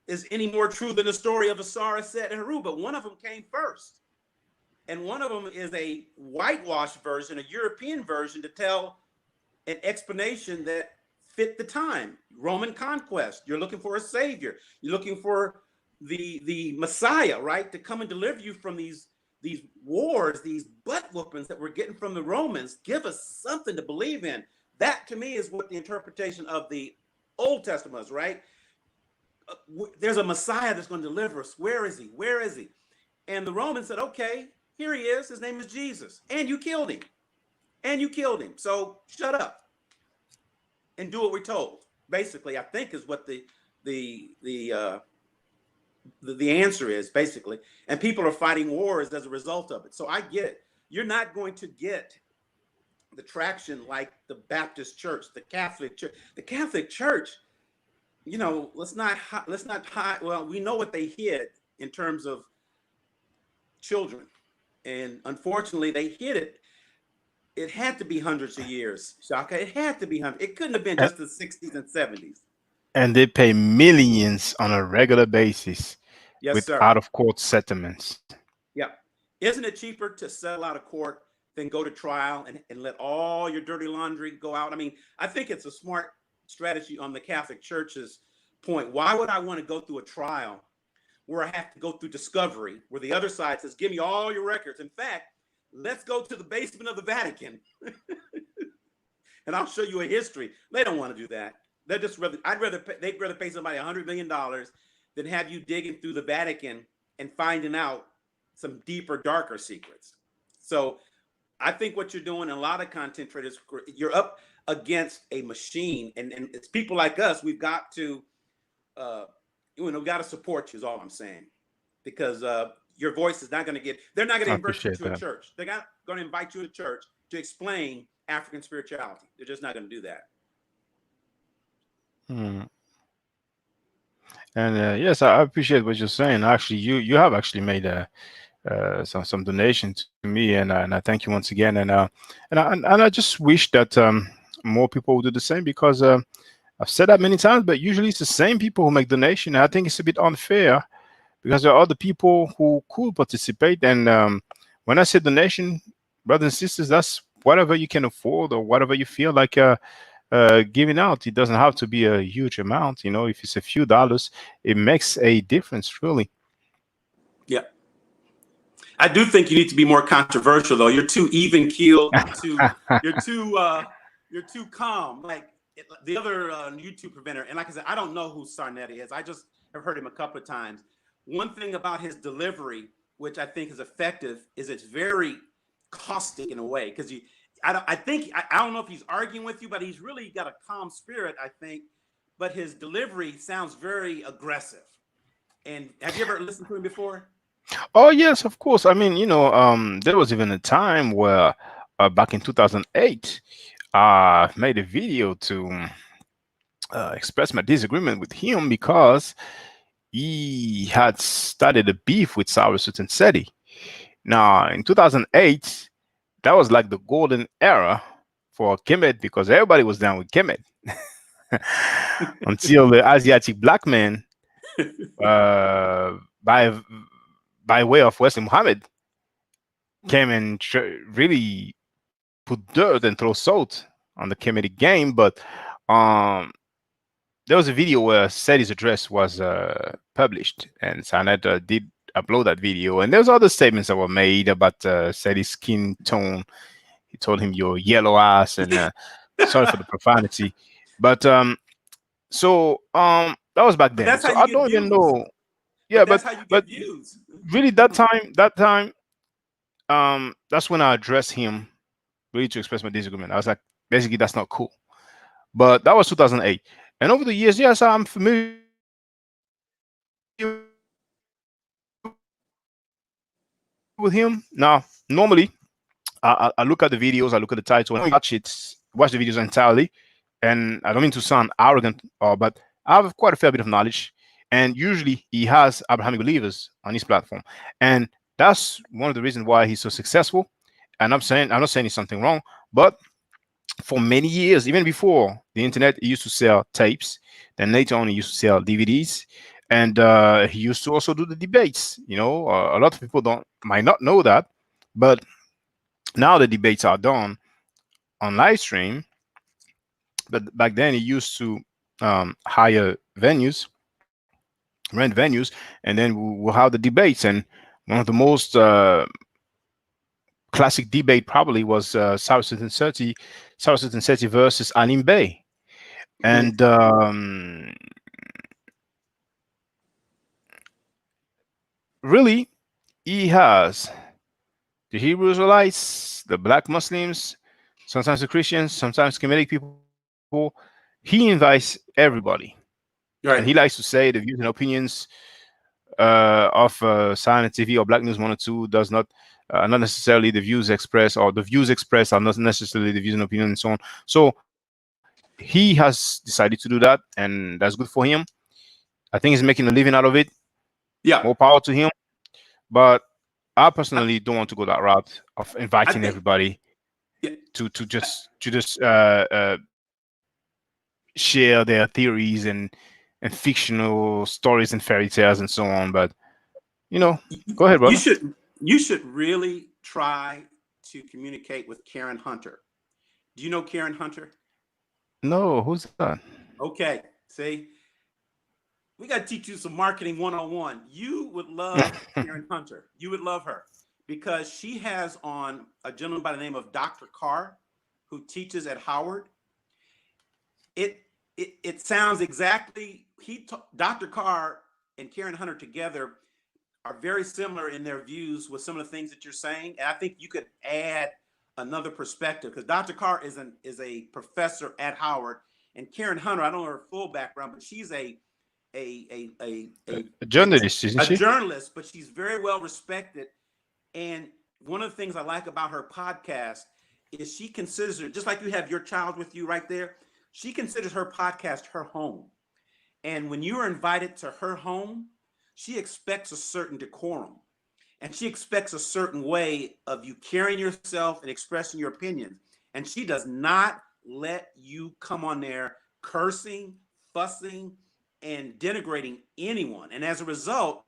Speaker 7: is any more true than the story of Asar, Aset, and Heru, but one of them came first. And one of them is a whitewashed version, a European version, to tell an explanation that fit the time. Roman conquest. You're looking for a savior. You're looking for the Messiah, right, to come and deliver you from these wars, these butt whoopings that we're getting from the Romans. Give us something to believe in. That, to me, is what the interpretation of the Old Testament is, right? There's a Messiah that's going to deliver us. Where is he? Where is he? And the Romans said, okay, here he is. His name is Jesus. And you killed him. And you killed him. So shut up and do what we're told. Basically, I think is what the answer is, basically. And people are fighting wars as a result of it. So I get it. You're not going to get the traction like the Baptist church, the Catholic church. The Catholic church, you know, let's not hide. Well, we know what they hid in terms of children. And unfortunately, they hid it. It had to be hundreds of years, Shaka. It had to be hundreds. It couldn't have been just the 60s and 70s.
Speaker 4: And they pay millions on a regular basis
Speaker 7: Yes,
Speaker 4: with
Speaker 7: sir.
Speaker 4: out-of-court settlements.
Speaker 7: Yeah. Isn't it cheaper to settle out of court than go to trial and let all your dirty laundry go out? I mean, I think it's a smart strategy on the Catholic Church's point. Why would I want to go through a trial where I have to go through discovery, where the other side says, give me all your records? In fact, let's go to the basement of the Vatican and I'll show you a history. They don't want to do that. They'd rather pay somebody $100 million than have you digging through the Vatican and finding out some deeper, darker secrets. So I think what you're doing, a lot of content traders, you're up against a machine, and it's people like us. We've got to, got to support you. Is all I'm saying, because your voice is not going to get. They're not going to invite you to a church. They're not going to invite you to church to explain African spirituality. They're just not going to do that.
Speaker 4: And yes, I appreciate what you're saying. Actually, you have actually made some donations to me, and I thank you once again. And I just wish that more people would do the same, because I've said that many times, but usually it's the same people who make donation. I think it's a bit unfair, because there are other people who could participate. And when I say donation, brothers and sisters, that's whatever you can afford or whatever you feel like giving out. It doesn't have to be a huge amount. If it's a few dollars, it makes a difference, really.
Speaker 7: Yeah. I do think you need to be more controversial, though. You're too even keeled. You're too calm. Like the other YouTube presenter. And like I said, I don't know who Sarnetti is. I just have heard him a couple of times. One thing about his delivery, which I think is effective, is it's very caustic in a way. Because I don't know if he's arguing with you, but he's really got a calm spirit, I think. But his delivery sounds very aggressive. And have you ever listened to him before?
Speaker 4: Oh yes, of course. I mean, there was even a time where back in 2008, I made a video to express my disagreement with him, because he had started a beef with Cyrus and Seti. Now, in 2008, that was like the golden era for Kemet, because everybody was down with Kemet until the Asiatic black man, by way of Wesley Muhammad, came and really put dirt and throw salt on the Kemetic game. But there was a video where Seti's address was published, and Sanet did upload that video. And there's other statements that were made about Seti's skin tone. He told him, "Your yellow ass," and sorry for the profanity. But that was back then. So I don't even know. Yeah, but really that time, that's when I addressed him, really, to express my disagreement. I was like, basically, that's not cool. But that was 2008. And over the years, yes, I'm familiar with him. Now, normally, I look at the videos, I look at the title, and watch the videos entirely. And I don't mean to sound arrogant, but I have quite a fair bit of knowledge. And usually, he has Abrahamic believers on his platform, and that's one of the reasons why he's so successful. And I'm not saying it's something wrong, but for many years, even before the internet, he used to sell tapes. Then later on, he used to sell DVDs, and he used to also do the debates. A lot of people might not know that, but now the debates are done on live stream. But back then, he used to hire venues, rent venues, and then we'll have the debates. And one of the most classic debate probably was Cyrus and Seti versus Anim Bey. And really, he has the Hebrew Israelites, the black Muslims, sometimes the Christians, sometimes Kemetic people. He invites everybody. Right. And he likes to say the views and opinions of Silent TV or Black News 102 does not necessarily the views expressed, or the views expressed are not necessarily the views and opinions, and so on. So he has decided to do that, and that's good for him. I think he's making a living out of it. Yeah, more power to him. But I personally don't want to go that route of inviting everybody to just share their theories and fictional stories and fairy tales and so on. But go ahead, brother.
Speaker 7: You should really try to communicate with Karen Hunter. Do you know Karen Hunter?
Speaker 4: No, who's that?
Speaker 7: Okay, see, we got to teach you some marketing 101. You would love Karen Hunter. You would love her, because she has on a gentleman by the name of Dr. Carr, who teaches at Howard. It sounds exactly, Dr. Carr and Karen Hunter together are very similar in their views with some of the things that you're saying. And I think you could add another perspective, because Dr. Carr is a professor at Howard, and Karen Hunter, I don't know her full background, but she's a
Speaker 4: journalist, isn't she?
Speaker 7: journalist, but she's very well respected. And one of the things I like about her podcast is she considers it, just like you have your child with you right there, she considers her podcast her home. And when you are invited to her home, she expects a certain decorum, and she expects a certain way of you carrying yourself and expressing your opinions. And she does not let you come on there cursing, fussing, and denigrating anyone. And as a result,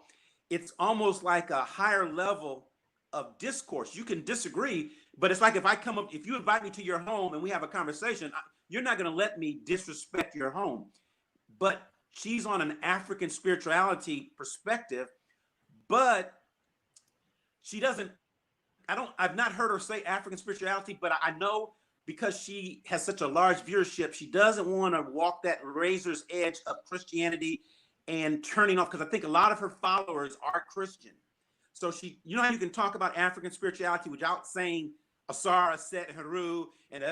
Speaker 7: it's almost like a higher level of discourse. You can disagree, but it's like if I come up, if you invite me to your home and we have a conversation, you're not going to let me disrespect your home. But she's on an African spirituality perspective, but she doesn't, I've not heard her say African spirituality, but I know because she has such a large viewership, she doesn't want to walk that razor's edge of Christianity and turning off, because I think a lot of her followers are Christian. So she, you know how you can talk about African spirituality without saying Asar, Aset, Haru, and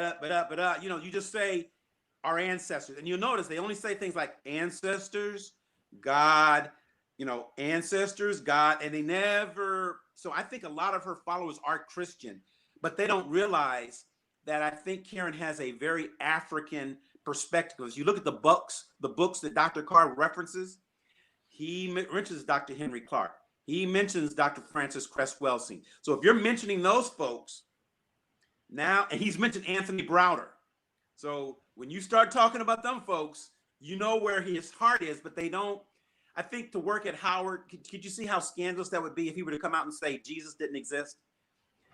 Speaker 7: you know, you just say our ancestors. And you'll notice they only say things like ancestors, God, you know, ancestors, God, and they never. So I think a lot of her followers are Christian, but they don't realize that I think Karen has a very African perspective. As you look at the books that Dr. Carr references, he mentions Dr. Henry Clark. He mentions Dr. Francis Cress Welsing. So if you're mentioning those folks now, and he's mentioned Anthony Browder. So when you start talking about them folks, you know where his heart is, but they don't. I think to work at Howard, could you see how scandalous that would be if he were to come out and say Jesus didn't exist?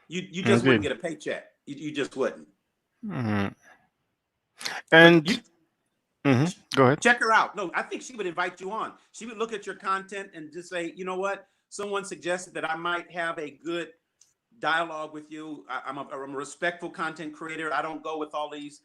Speaker 7: You just wouldn't get a paycheck. You just wouldn't.
Speaker 4: Mm-hmm. And go ahead.
Speaker 7: Check her out. No, I think she would invite you on. She would look at your content and just say, you know what? Someone suggested that I might have a good dialogue with you. I'm a respectful content creator. I don't go with all these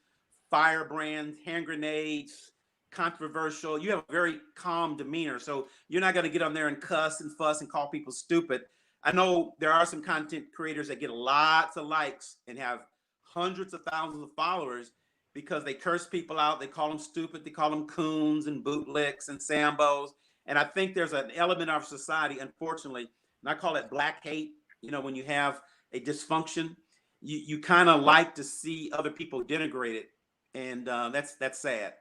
Speaker 7: firebrands, hand grenades, controversial. You have a very calm demeanor, so you're not going to get on there and cuss and fuss and call people stupid. I know there are some content creators that get lots of likes and have hundreds of thousands of followers because they curse people out. They call them stupid. They call them coons and bootlicks and sambos. And I think there's an element of society, unfortunately, and I call it black hate. You know, when you have a dysfunction, you kind of like to see other people denigrated, and that's sad.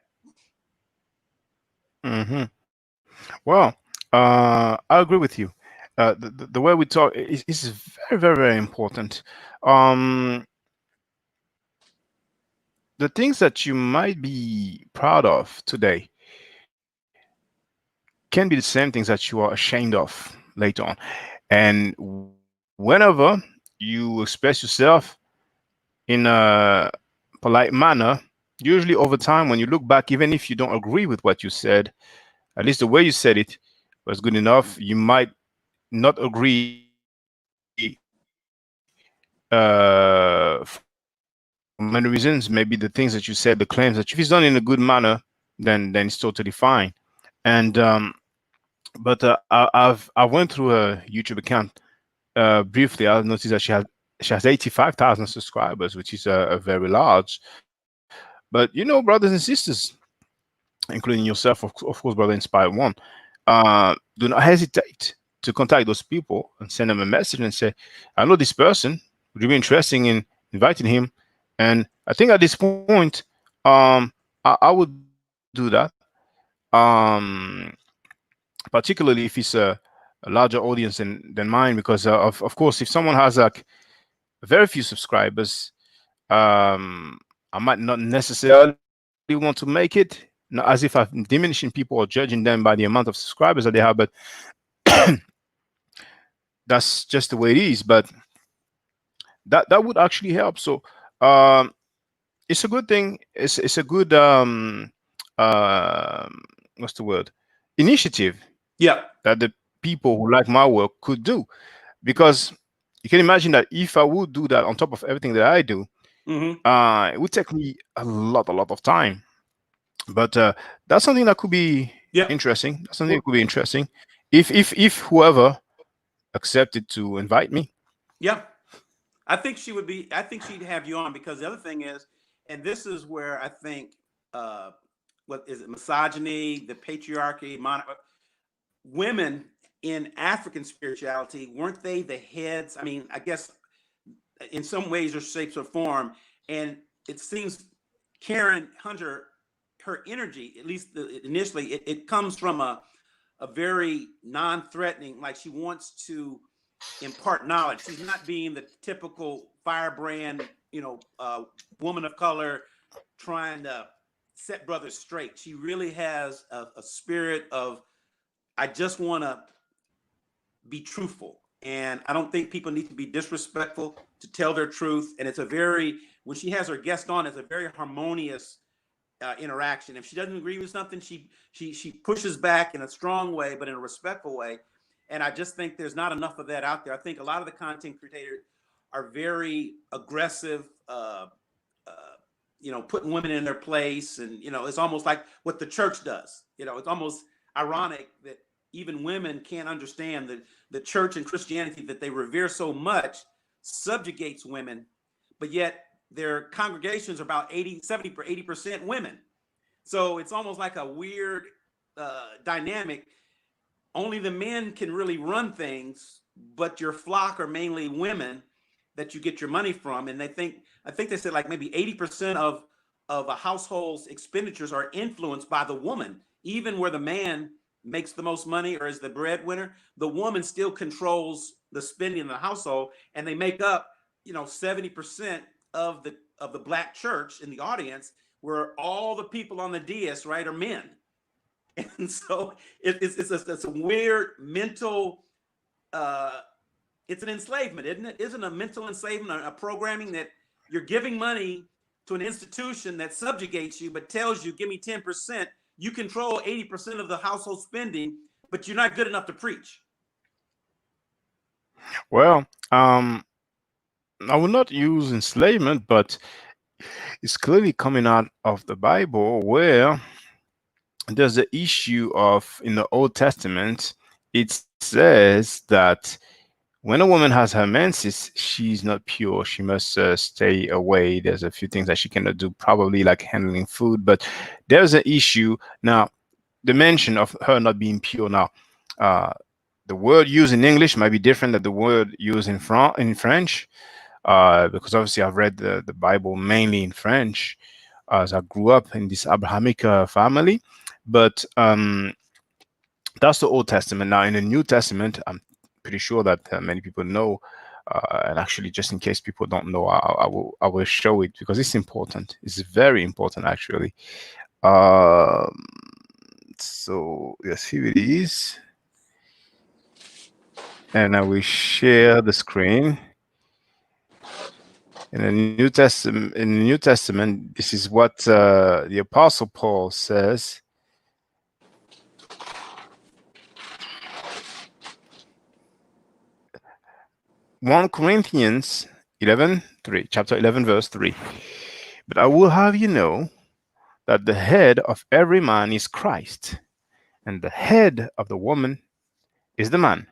Speaker 4: Mm-hmm. Well, I agree with you. The way we talk is very, very, very important. The things that you might be proud of today can be the same things that you are ashamed of later on. And whenever you express yourself in a polite manner, usually over time, when you look back, even if you don't agree with what you said, at least the way you said it was good enough. You might not agree for many reasons. Maybe the things that you said, the claims that if it's done in a good manner, then it's totally fine. And but I went through her YouTube account briefly. I noticed that she has 85,000 subscribers, which is a very large. But you know, brothers and sisters, including yourself, of course, brother Inspired One, do not hesitate to contact those people and send them a message and say, I know this person. Would you be interested in inviting him? And I think at this point, I would do that. Um, Particularly if it's a larger audience than mine, because of course, if someone has like very few subscribers, I might not necessarily want to make it, not as if I'm diminishing people or judging them by the amount of subscribers that they have, but that's just the way it is. But that would actually help. So um, it's a good thing. It's a good what's the word, initiative
Speaker 7: Yeah.
Speaker 4: that the people who like my work could do, because You can imagine that if I would do that on top of everything that I do,
Speaker 7: Mm-hmm.
Speaker 4: it would take me a lot of time. But that's something that could be
Speaker 7: Yep.
Speaker 4: interesting. That's something that could be interesting. If whoever accepted to invite me.
Speaker 7: Yep. I think she would be. I think she'd have you on because the other thing is, and this is where I think, uh, what is it? Misogyny, the patriarchy, women in African spirituality weren't they the heads? I mean, I guess in some ways or shapes or form, and it seems Karen Hunter, her energy, at least initially, it comes from a very non-threatening, like she wants to impart knowledge. She's not being the typical firebrand, woman of color trying to set brothers straight. She really has a spirit of, I just want to be truthful. And I don't think people need to be disrespectful to tell their truth. And it's a very, when she has her guest on, it's a very harmonious interaction. If she doesn't agree with something, she pushes back in a strong way, but in a respectful way. And I just think there's not enough of that out there. I think a lot of the content creators are very aggressive, putting women in their place, and it's almost like what the church does. It's almost ironic that even women can't understand that the church and Christianity that they revere so much subjugates women, but yet their congregations are about 80% women. So it's almost like a weird dynamic. Only the men can really run things, but your flock are mainly women that you get your money from. And I think they said like maybe 80% of a household's expenditures are influenced by the woman. Even where the man makes the most money or is the breadwinner, the woman still controls the spending in the household, and they make up 70% of the black church in the audience, where all the people on the dais, right, are men. And so it's a weird mental, it's an enslavement, isn't it? Isn't a mental enslavement a programming that you're giving money to an institution that subjugates you, but tells you, give me 10%, you control 80% of the household spending, but you're not good enough to preach.
Speaker 4: Well, I will not use enslavement, but it's clearly coming out of the Bible where there's the issue of in the Old Testament, it says that when a woman has her menses, she's not pure. She must stay away. There's a few things that she cannot do, probably like handling food. But there's an issue now. The mention of her not being pure. Now, uh, the word used in English might be different than the word used in French, because obviously I've read the Bible mainly in French, as I grew up in this Abrahamic family. But that's the Old Testament. Now, in the New Testament, I'm pretty sure that many people know. And actually, just in case people don't know, I will show it because it's important. It's very important, actually. Um, so yes, here it is, and I will share the screen. In the New Testament, this is what the Apostle Paul says. One Corinthians 11:3, chapter 11, verse 3. But I will have you know that the head of every man is Christ, and the head of the woman is the man,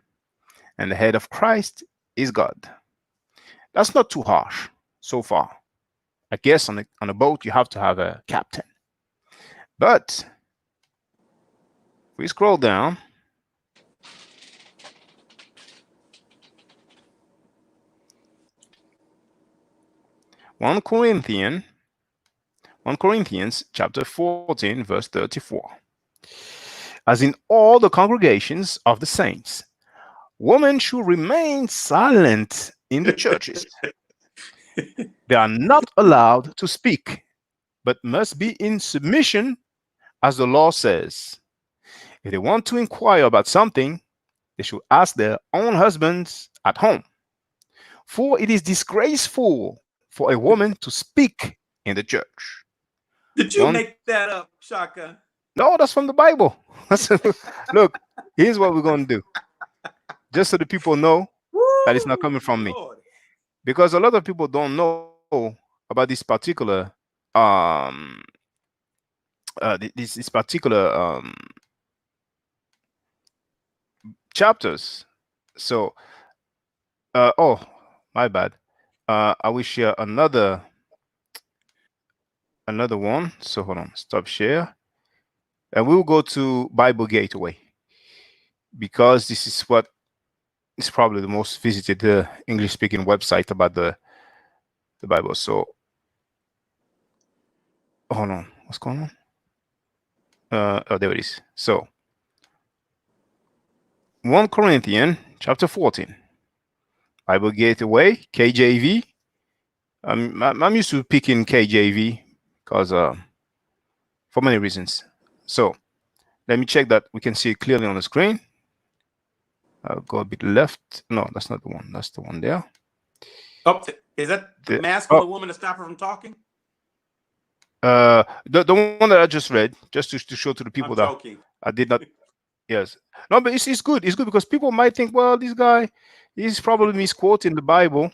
Speaker 4: and the head of Christ is God. That's not too harsh so far. I guess on a boat you have to have a captain. But if we scroll down, one Corinthians chapter 14 verse 34. As in all the congregations of the saints, women should remain silent in the churches. They are not allowed to speak, but must be in submission, as the law says. If they want to inquire about something, they should ask their own husbands at home. For it is disgraceful for a woman to speak in the church.
Speaker 7: Did you make that up, Shaka?
Speaker 4: No, that's from the Bible. Look, here's what we're going to do. Just so the people know, that is not coming from me,
Speaker 7: Lord.
Speaker 4: because a lot of people don't know about this particular um this particular chapters. So oh, my bad. I will share another one. So hold on, stop share, and we will go to Bible Gateway, because this is what is probably the most visited English speaking website about the Bible. So hold on, what's going on? Oh, there it is. So 1 Corinthians chapter 14, Bible Gateway, KJV. I'm used to picking KJV because for many reasons. So let me check that we can see it clearly on the screen. I'll go a bit left. No, that's not the one. That's the one there.
Speaker 7: Oh, is that the mask on the woman to stop her from talking?
Speaker 4: The one that I just read, just to show to the people
Speaker 7: I'm
Speaker 4: that
Speaker 7: joking.
Speaker 4: I did not. Yes, no, but it's good. It's good because people might think, well, this guy, he's probably misquoting the Bible.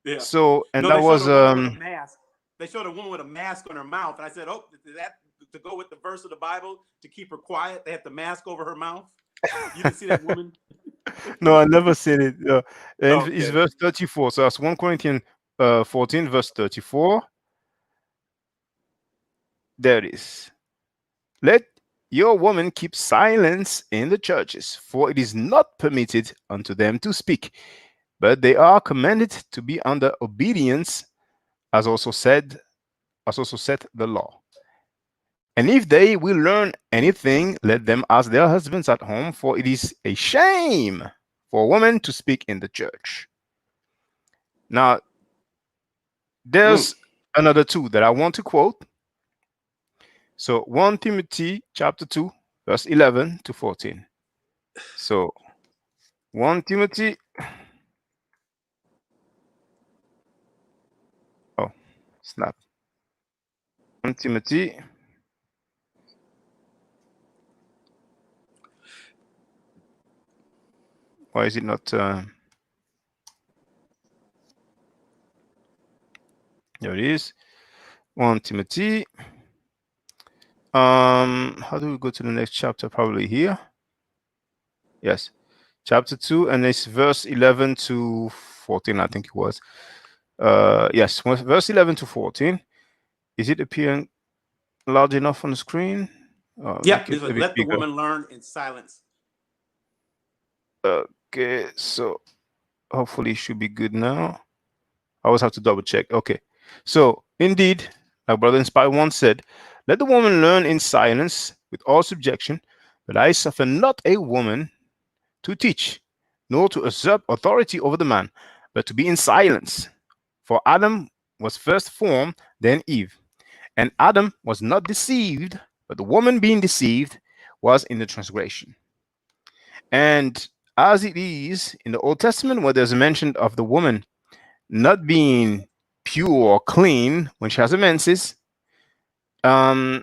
Speaker 7: Yeah.
Speaker 4: So, and
Speaker 7: No,
Speaker 4: that
Speaker 7: they
Speaker 4: was
Speaker 7: showed a woman with a mask. They showed a woman with a mask on her mouth, and I said, "Oh, is that to go with the verse of the Bible to keep her quiet? They had the mask over her mouth." You didn't see that woman?
Speaker 4: No, I never said it. And it's
Speaker 7: Okay.
Speaker 4: verse 34. So that's 1 Corinthians 14, verse 34. There it is. Let your woman keep silence in the churches, for it is not permitted unto them to speak, but they are commanded to be under obedience, as also said the law. And if they will learn anything, let them ask their husbands at home, for it is a shame for a woman to speak in the church. Now, there's another two that I want to quote. So 1 Timothy chapter 2, verse 11 to 14. So 1 Timothy. Oh, snap. 1 Timothy. Why is it not? There it is. 1 Timothy. How do we go to the next chapter? Probably here. Yes. Chapter 2, and it's verse 11 to 14, I think it was. Yes, verse 11 to 14. Is it appearing large enough on the screen?
Speaker 7: Yeah,
Speaker 4: Make it a bit
Speaker 7: let the
Speaker 4: bigger.
Speaker 7: woman learn in silence.
Speaker 4: Okay, so hopefully it should be good now. I always have to double check. Okay, so indeed, like Brother Inspire once said, let the woman learn in silence with all subjection, but I suffer not a woman to teach, nor to usurp authority over the man, but to be in silence. For Adam was first formed, then Eve. And Adam was not deceived, but the woman being deceived was in the transgression. And as it is in the Old Testament, where there's a mention of the woman not being pure or clean when she has a menses, I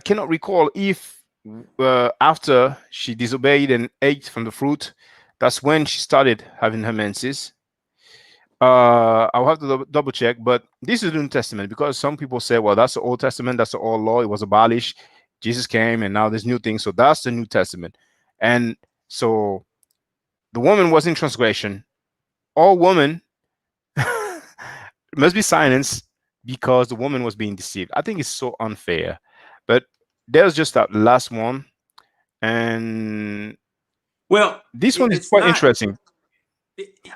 Speaker 4: cannot recall if after she disobeyed and ate from the fruit, that's when she started having her menses. I'll have to double check, but this is the New Testament, because some people say, well, that's the Old Testament, that's the old law, it was abolished, Jesus came, and now there's new things. So that's the New Testament. And so the woman was in transgression. All women must be silenced because the woman was being deceived. I think it's so unfair. But there's just that last one. And
Speaker 7: Well,
Speaker 4: this one is
Speaker 7: it's
Speaker 4: quite
Speaker 7: not.
Speaker 4: interesting.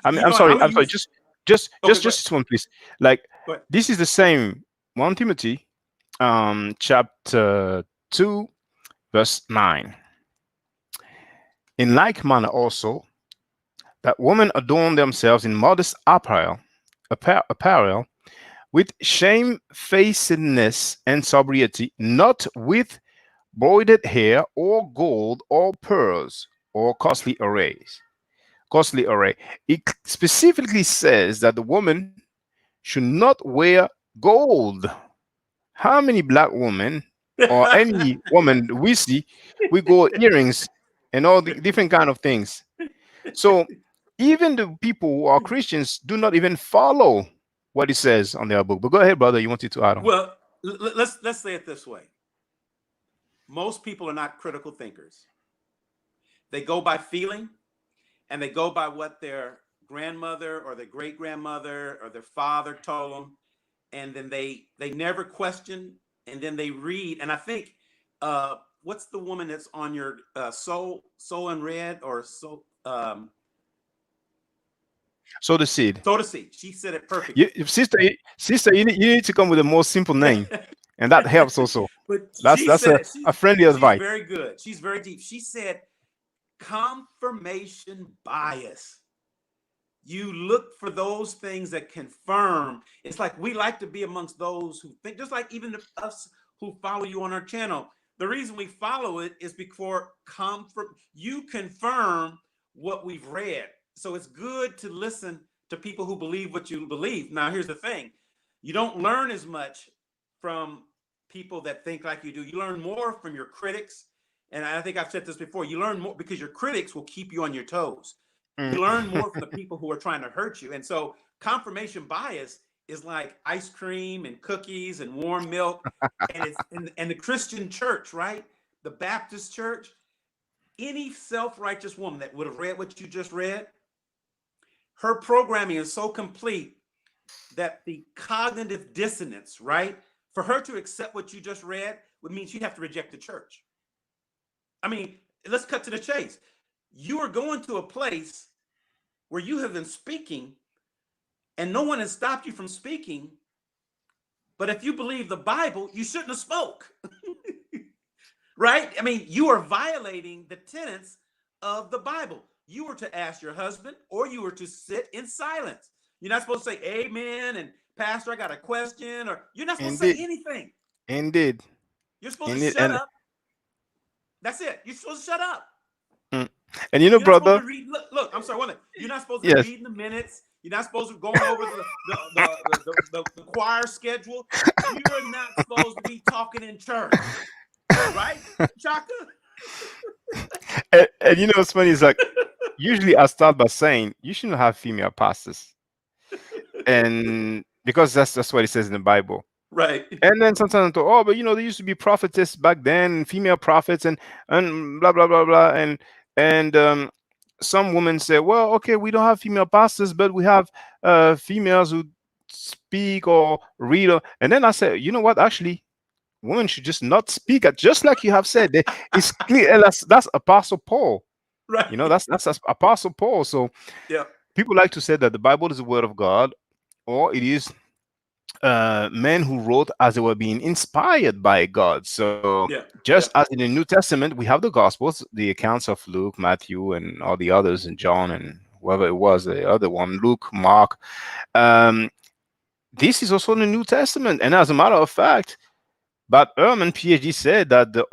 Speaker 4: I'm
Speaker 7: I'm
Speaker 4: sorry.
Speaker 7: gonna
Speaker 4: I'm sorry.
Speaker 7: use.
Speaker 4: Just
Speaker 7: Okay,
Speaker 4: this one, please. Like,
Speaker 7: but
Speaker 4: this is the same 1 Timothy, chapter 2, verse 9. In like manner also, that women adorn themselves in modest apparel with shamefacedness and sobriety, not with broidered hair or gold or pearls or costly arrays. Costly array. It specifically says that the woman should not wear gold. How many black women or any woman we see, we go earrings and all the different kind of things. So even the people who are Christians do not even follow what it says on their book. But go ahead, brother. You wanted to add on.
Speaker 7: Well, let's say it this way. Most people are not critical thinkers. They go by feeling, and they go by what their grandmother or their great grandmother or their father told them, and then they never question, and then they read. And I think what's the woman that's on your Soul and Red or Sow
Speaker 4: the seed.
Speaker 7: Sow the Seed? She said it perfectly.
Speaker 4: Sister, you need to come with a more simple name, and that helps also.
Speaker 7: But
Speaker 4: That's
Speaker 7: she said
Speaker 4: a friendly
Speaker 7: she's
Speaker 4: advice.
Speaker 7: very good. She's very deep. She said confirmation bias. You look for those things that confirm. It's like we like to be amongst those who think, just like even us who follow you on our channel. The reason we follow it is because you confirm what we've read. So it's good to listen to people who believe what you believe. Now, here's the thing. You don't learn as much from people that think like you do. You learn more from your critics. And I think I've said this before. You learn more because your critics will keep you on your toes. You learn more from the people who are trying to hurt you. And so confirmation bias is like ice cream and cookies and warm milk. And it's and the Christian church, right? The Baptist church, any self-righteous woman that would have read what you just read, her programming is so complete that the cognitive dissonance, right? For her to accept what you just read would mean she'd have to reject the church. I mean, let's cut to the chase. You are going to a place where you have been speaking and no one has stopped you from speaking. But if you believe the Bible, you shouldn't have spoke. Right? I mean, you are violating the tenets of the Bible. You were to ask your husband, or you were to sit in silence. You're not supposed to say amen and pastor, I got a question, or you're not supposed to say anything.
Speaker 4: Indeed.
Speaker 7: You're supposed to shut up. That's it. You're supposed to shut up.
Speaker 4: And you know, brother,
Speaker 7: look, I'm sorry, you're not supposed to be reading the minutes. You're not supposed to be going over the choir schedule. You're not supposed to be talking in church. Right, Chaka?
Speaker 4: and you know what's funny is like, usually I start by saying you shouldn't have female pastors. And because that's what it says in the Bible.
Speaker 7: Right.
Speaker 4: And then sometimes I thought, oh, but you know, there used to be prophetess back then, female prophets, and blah blah blah blah, and some women say, well, okay, we don't have female pastors, but we have females who speak or read. And then I say, you know what? Actually, women should just not speak. Just like you have said, it's clear. And that's Apostle Paul.
Speaker 7: Right.
Speaker 4: You know, that's Apostle Paul. So
Speaker 7: yeah,
Speaker 4: people like to say that the Bible is the word of God, or it is men who wrote as they were being inspired by God. So just as in the New Testament, we have the Gospels, the accounts of Luke, Matthew, and all the others, and John, and whoever it was, the other one, Luke, Mark. This is also in the New Testament. And as a matter of fact, Bob Ehrman, PhD, said that the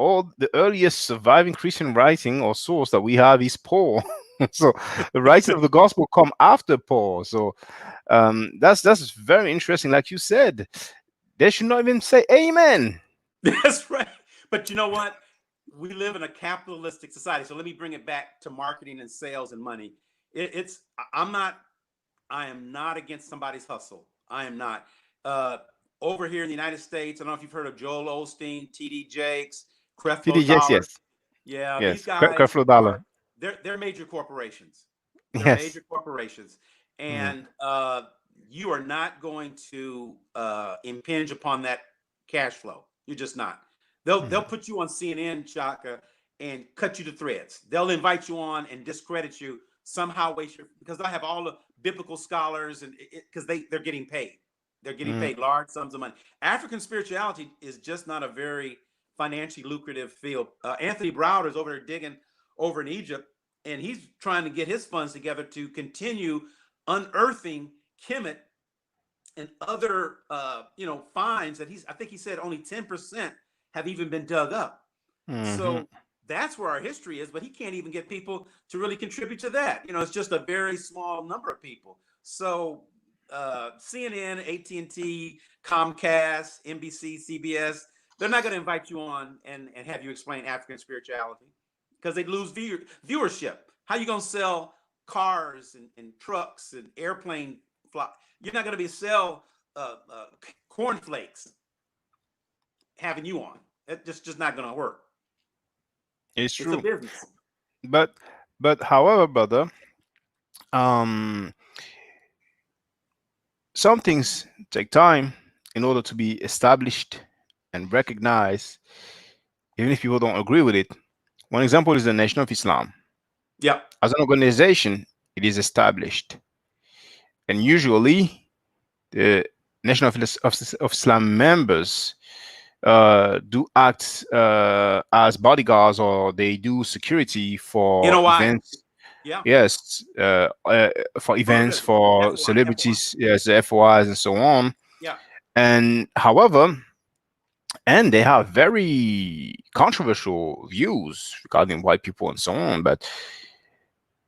Speaker 4: earliest surviving Christian writing or source that we have is Paul. So the writing of the gospel come after Paul. So that's very interesting. Like you said, they should not even say amen.
Speaker 7: That's right. But you know what? We live in a capitalistic society. So let me bring it back to marketing and sales and money. I am not against somebody's hustle. I am not. Over here in the United States, I don't know if you've heard of Joel Osteen, TD Jakes, Creflo Dollar.
Speaker 4: Yes.
Speaker 7: Yeah,
Speaker 4: yes.
Speaker 7: These guys,
Speaker 4: Creflo Dollar.
Speaker 7: They're major corporations. They're major corporations. And you are not going to impinge upon that cash flow. You're just not. They'll put you on CNN, Chaka, and cut you to threads. They'll invite you on and discredit you somehow, because I have all the biblical scholars, and because they're getting paid. They're getting paid large sums of money. African spirituality is just not a very financially lucrative field. Anthony Browder is over there digging over in Egypt, and he's trying to get his funds together to continue unearthing Kemet and other finds that I think he said only 10% have even been dug up. So that's where our history is, but he can't even get people to really contribute to that. It's just a very small number of people. So CNN, AT&T, Comcast, NBC, CBS, they're not going to invite you on and have you explain African spirituality because they'd lose viewership. How are you going to sell cars and trucks and airplane fly. You're not going to be sell cornflakes having you on. It's just not going to work.
Speaker 4: It's
Speaker 7: It's a
Speaker 4: true.
Speaker 7: business.
Speaker 4: But however, brother, um, some things take time in order to be established and recognized, even if people don't agree with it. One example is the Nation of Islam.
Speaker 7: Yeah.
Speaker 4: As an organization, it is established, and usually the Nation of Islam members do act as bodyguards, or they do security
Speaker 7: You
Speaker 4: for
Speaker 7: know why?
Speaker 4: events.
Speaker 7: Yeah.
Speaker 4: Yes, for events,
Speaker 7: Tourism.
Speaker 4: for
Speaker 7: FOI.
Speaker 4: celebrities, yes, FOIs and so on.
Speaker 7: Yeah.
Speaker 4: And however, and they have very controversial views regarding white people and so on. But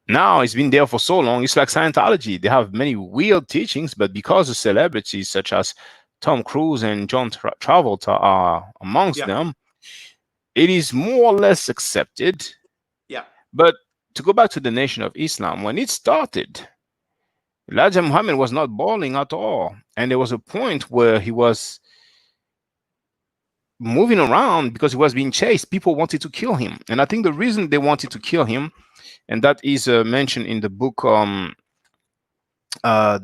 Speaker 4: now it's been there for so long. It's like Scientology. They have many weird teachings, but because of celebrities such as Tom Cruise and John Travolta are amongst
Speaker 7: Yeah.
Speaker 4: them, it is more or less accepted.
Speaker 7: Yeah.
Speaker 4: But to go back to the Nation of Islam, when it started, Elijah Muhammad was not balling at all. And there was a point where he was moving around because he was being chased. People wanted to kill him. And I think the reason they wanted to kill him, and that is mentioned in the book The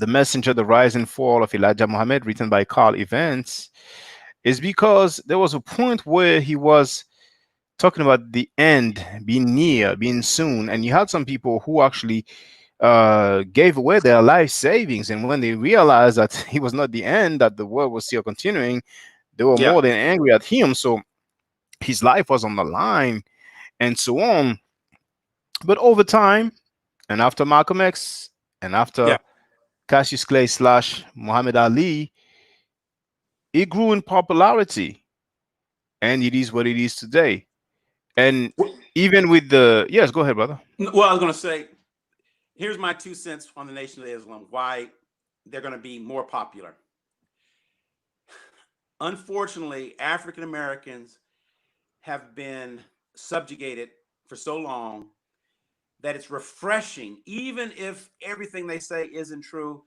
Speaker 4: Messenger, The Rise and Fall of Elijah Muhammad, written by Carl Evans, is because there was a point where he was talking about the end being near, being soon. And you had some people who actually gave away their life savings. And when they realized that he was not the end, that the world was still continuing, they were
Speaker 7: Yeah.
Speaker 4: more than angry at him. So his life was on the line and so on. But over time, and after Malcolm X, and
Speaker 7: Yeah.
Speaker 4: after Cassius Clay / Muhammad Ali, it grew in popularity. And it is what it is today. And even with the, yes, go ahead, brother.
Speaker 7: Well, I was going to say, here's my 2 cents on the Nation of Islam, why they're going to be more popular. Unfortunately, African Americans have been subjugated for so long that it's refreshing. Even if everything they say isn't true,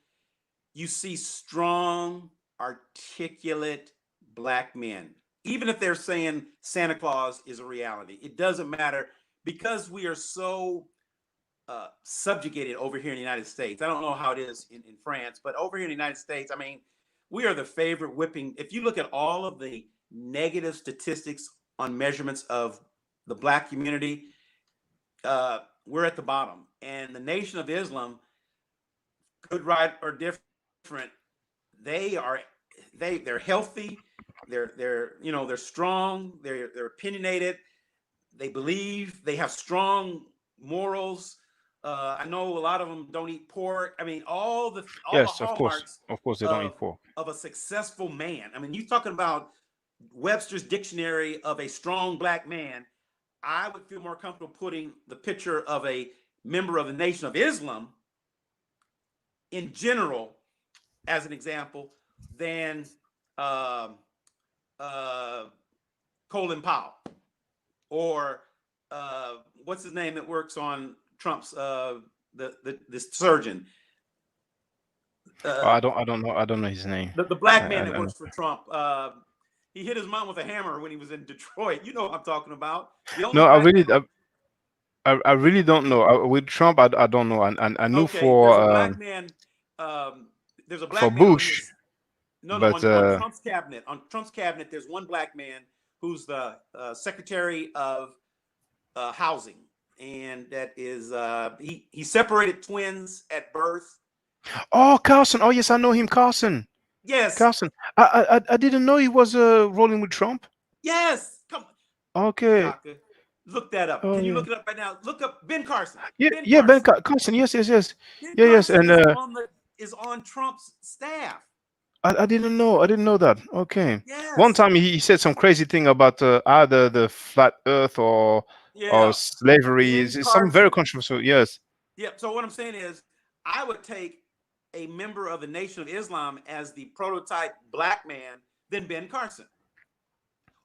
Speaker 7: you see strong, articulate Black men. Even if they're saying Santa Claus is a reality, it doesn't matter, because we are so subjugated over here in the United States. I don't know how it is in France, but over here in the United States, I mean, we are the favorite whipping. If you look at all of the negative statistics on measurements of the Black community, we're at the bottom. And the Nation of Islam, good, right, or different, they're healthy, they're strong, they're opinionated, they believe, they have strong morals. I know a lot of them don't eat pork. I mean, all the
Speaker 4: Yes, of course.
Speaker 7: hallmarks
Speaker 4: Of course, they don't eat pork.
Speaker 7: of a successful man. I mean, you're talking about Webster's dictionary of a strong Black man. I would feel more comfortable putting the picture of a member of the Nation of Islam in general as an example than Colin Powell, or what's his name that works on Trump's the surgeon.
Speaker 4: I don't know his name.
Speaker 7: The Black man that works for Trump. He hit his mom with a hammer when he was in Detroit. You know what I'm talking about. The only
Speaker 4: No, I really don't know. With Trump, I don't know. And I knew
Speaker 7: okay, there's a
Speaker 4: for
Speaker 7: Black man. There's a
Speaker 4: for
Speaker 7: Black man on
Speaker 4: Bush,
Speaker 7: his no
Speaker 4: but
Speaker 7: on Trump's cabinet. On Trump's cabinet, there's one Black man who's the Secretary of Housing, and that is he separated twins at birth.
Speaker 4: oh, Carson. Oh, yes, I know him, Carson.
Speaker 7: Yes,
Speaker 4: Carson. I didn't know he was rolling with Trump.
Speaker 7: yes. Come on,
Speaker 4: Okay.
Speaker 7: Shaka. Look that up.
Speaker 4: Oh,
Speaker 7: Can you
Speaker 4: yeah.
Speaker 7: look it up right now? Look up Ben Carson.
Speaker 4: Yeah,
Speaker 7: Ben
Speaker 4: yeah, Ben
Speaker 7: Carson.
Speaker 4: Carson. Yes.
Speaker 7: Ben
Speaker 4: Yeah, yes.
Speaker 7: Carson
Speaker 4: And
Speaker 7: is on Trump's staff.
Speaker 4: I didn't know. I didn't know that. Okay. One
Speaker 7: Yes.
Speaker 4: time he said some crazy thing about either the flat Earth or
Speaker 7: Yeah.
Speaker 4: slavery.
Speaker 7: Ben
Speaker 4: It's something very
Speaker 7: Carson.
Speaker 4: controversial. Yes.
Speaker 7: Yeah. So what I'm saying is, I would take a member of the Nation of Islam as the prototype Black man than Ben Carson,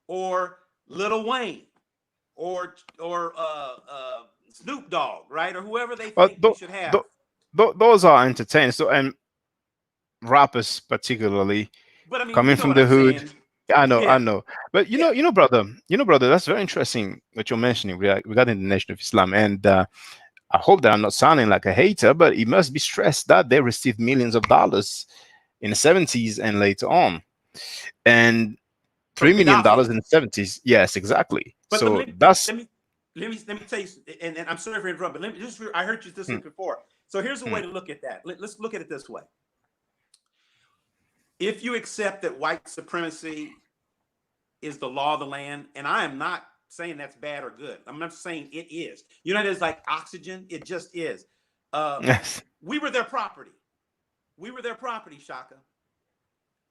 Speaker 7: or Lil Wayne, or Snoop Dogg, right? Or whoever they
Speaker 4: But
Speaker 7: think we should have.
Speaker 4: those are entertaining. So, and rappers particularly
Speaker 7: But I mean, you
Speaker 4: coming
Speaker 7: know
Speaker 4: from
Speaker 7: what
Speaker 4: the
Speaker 7: I'm
Speaker 4: hood.
Speaker 7: saying.
Speaker 4: I
Speaker 7: Yeah,
Speaker 4: know. But
Speaker 7: yeah.
Speaker 4: brother, that's very interesting what you're mentioning regarding the Nation of Islam. And I hope that I'm not sounding like a hater, but it must be stressed that they received millions of dollars in the 70s and later on. And
Speaker 7: From
Speaker 4: $3 million
Speaker 7: Gaddafi.
Speaker 4: in the 70s. Yes, exactly.
Speaker 7: But
Speaker 4: So
Speaker 7: let me
Speaker 4: that's
Speaker 7: let me tell you, and I'm sorry for interrupting, but let me just, I heard you this
Speaker 4: mm,
Speaker 7: before. So here's a way
Speaker 4: mm,
Speaker 7: to look at that. Let's look at it this way. If you accept that white supremacy is the law of the land, and I am not saying that's bad or good. I'm not saying it is. You know, it's like oxygen. It just is. Uh,
Speaker 4: yes,
Speaker 7: we were their property. We were their property, Shaka.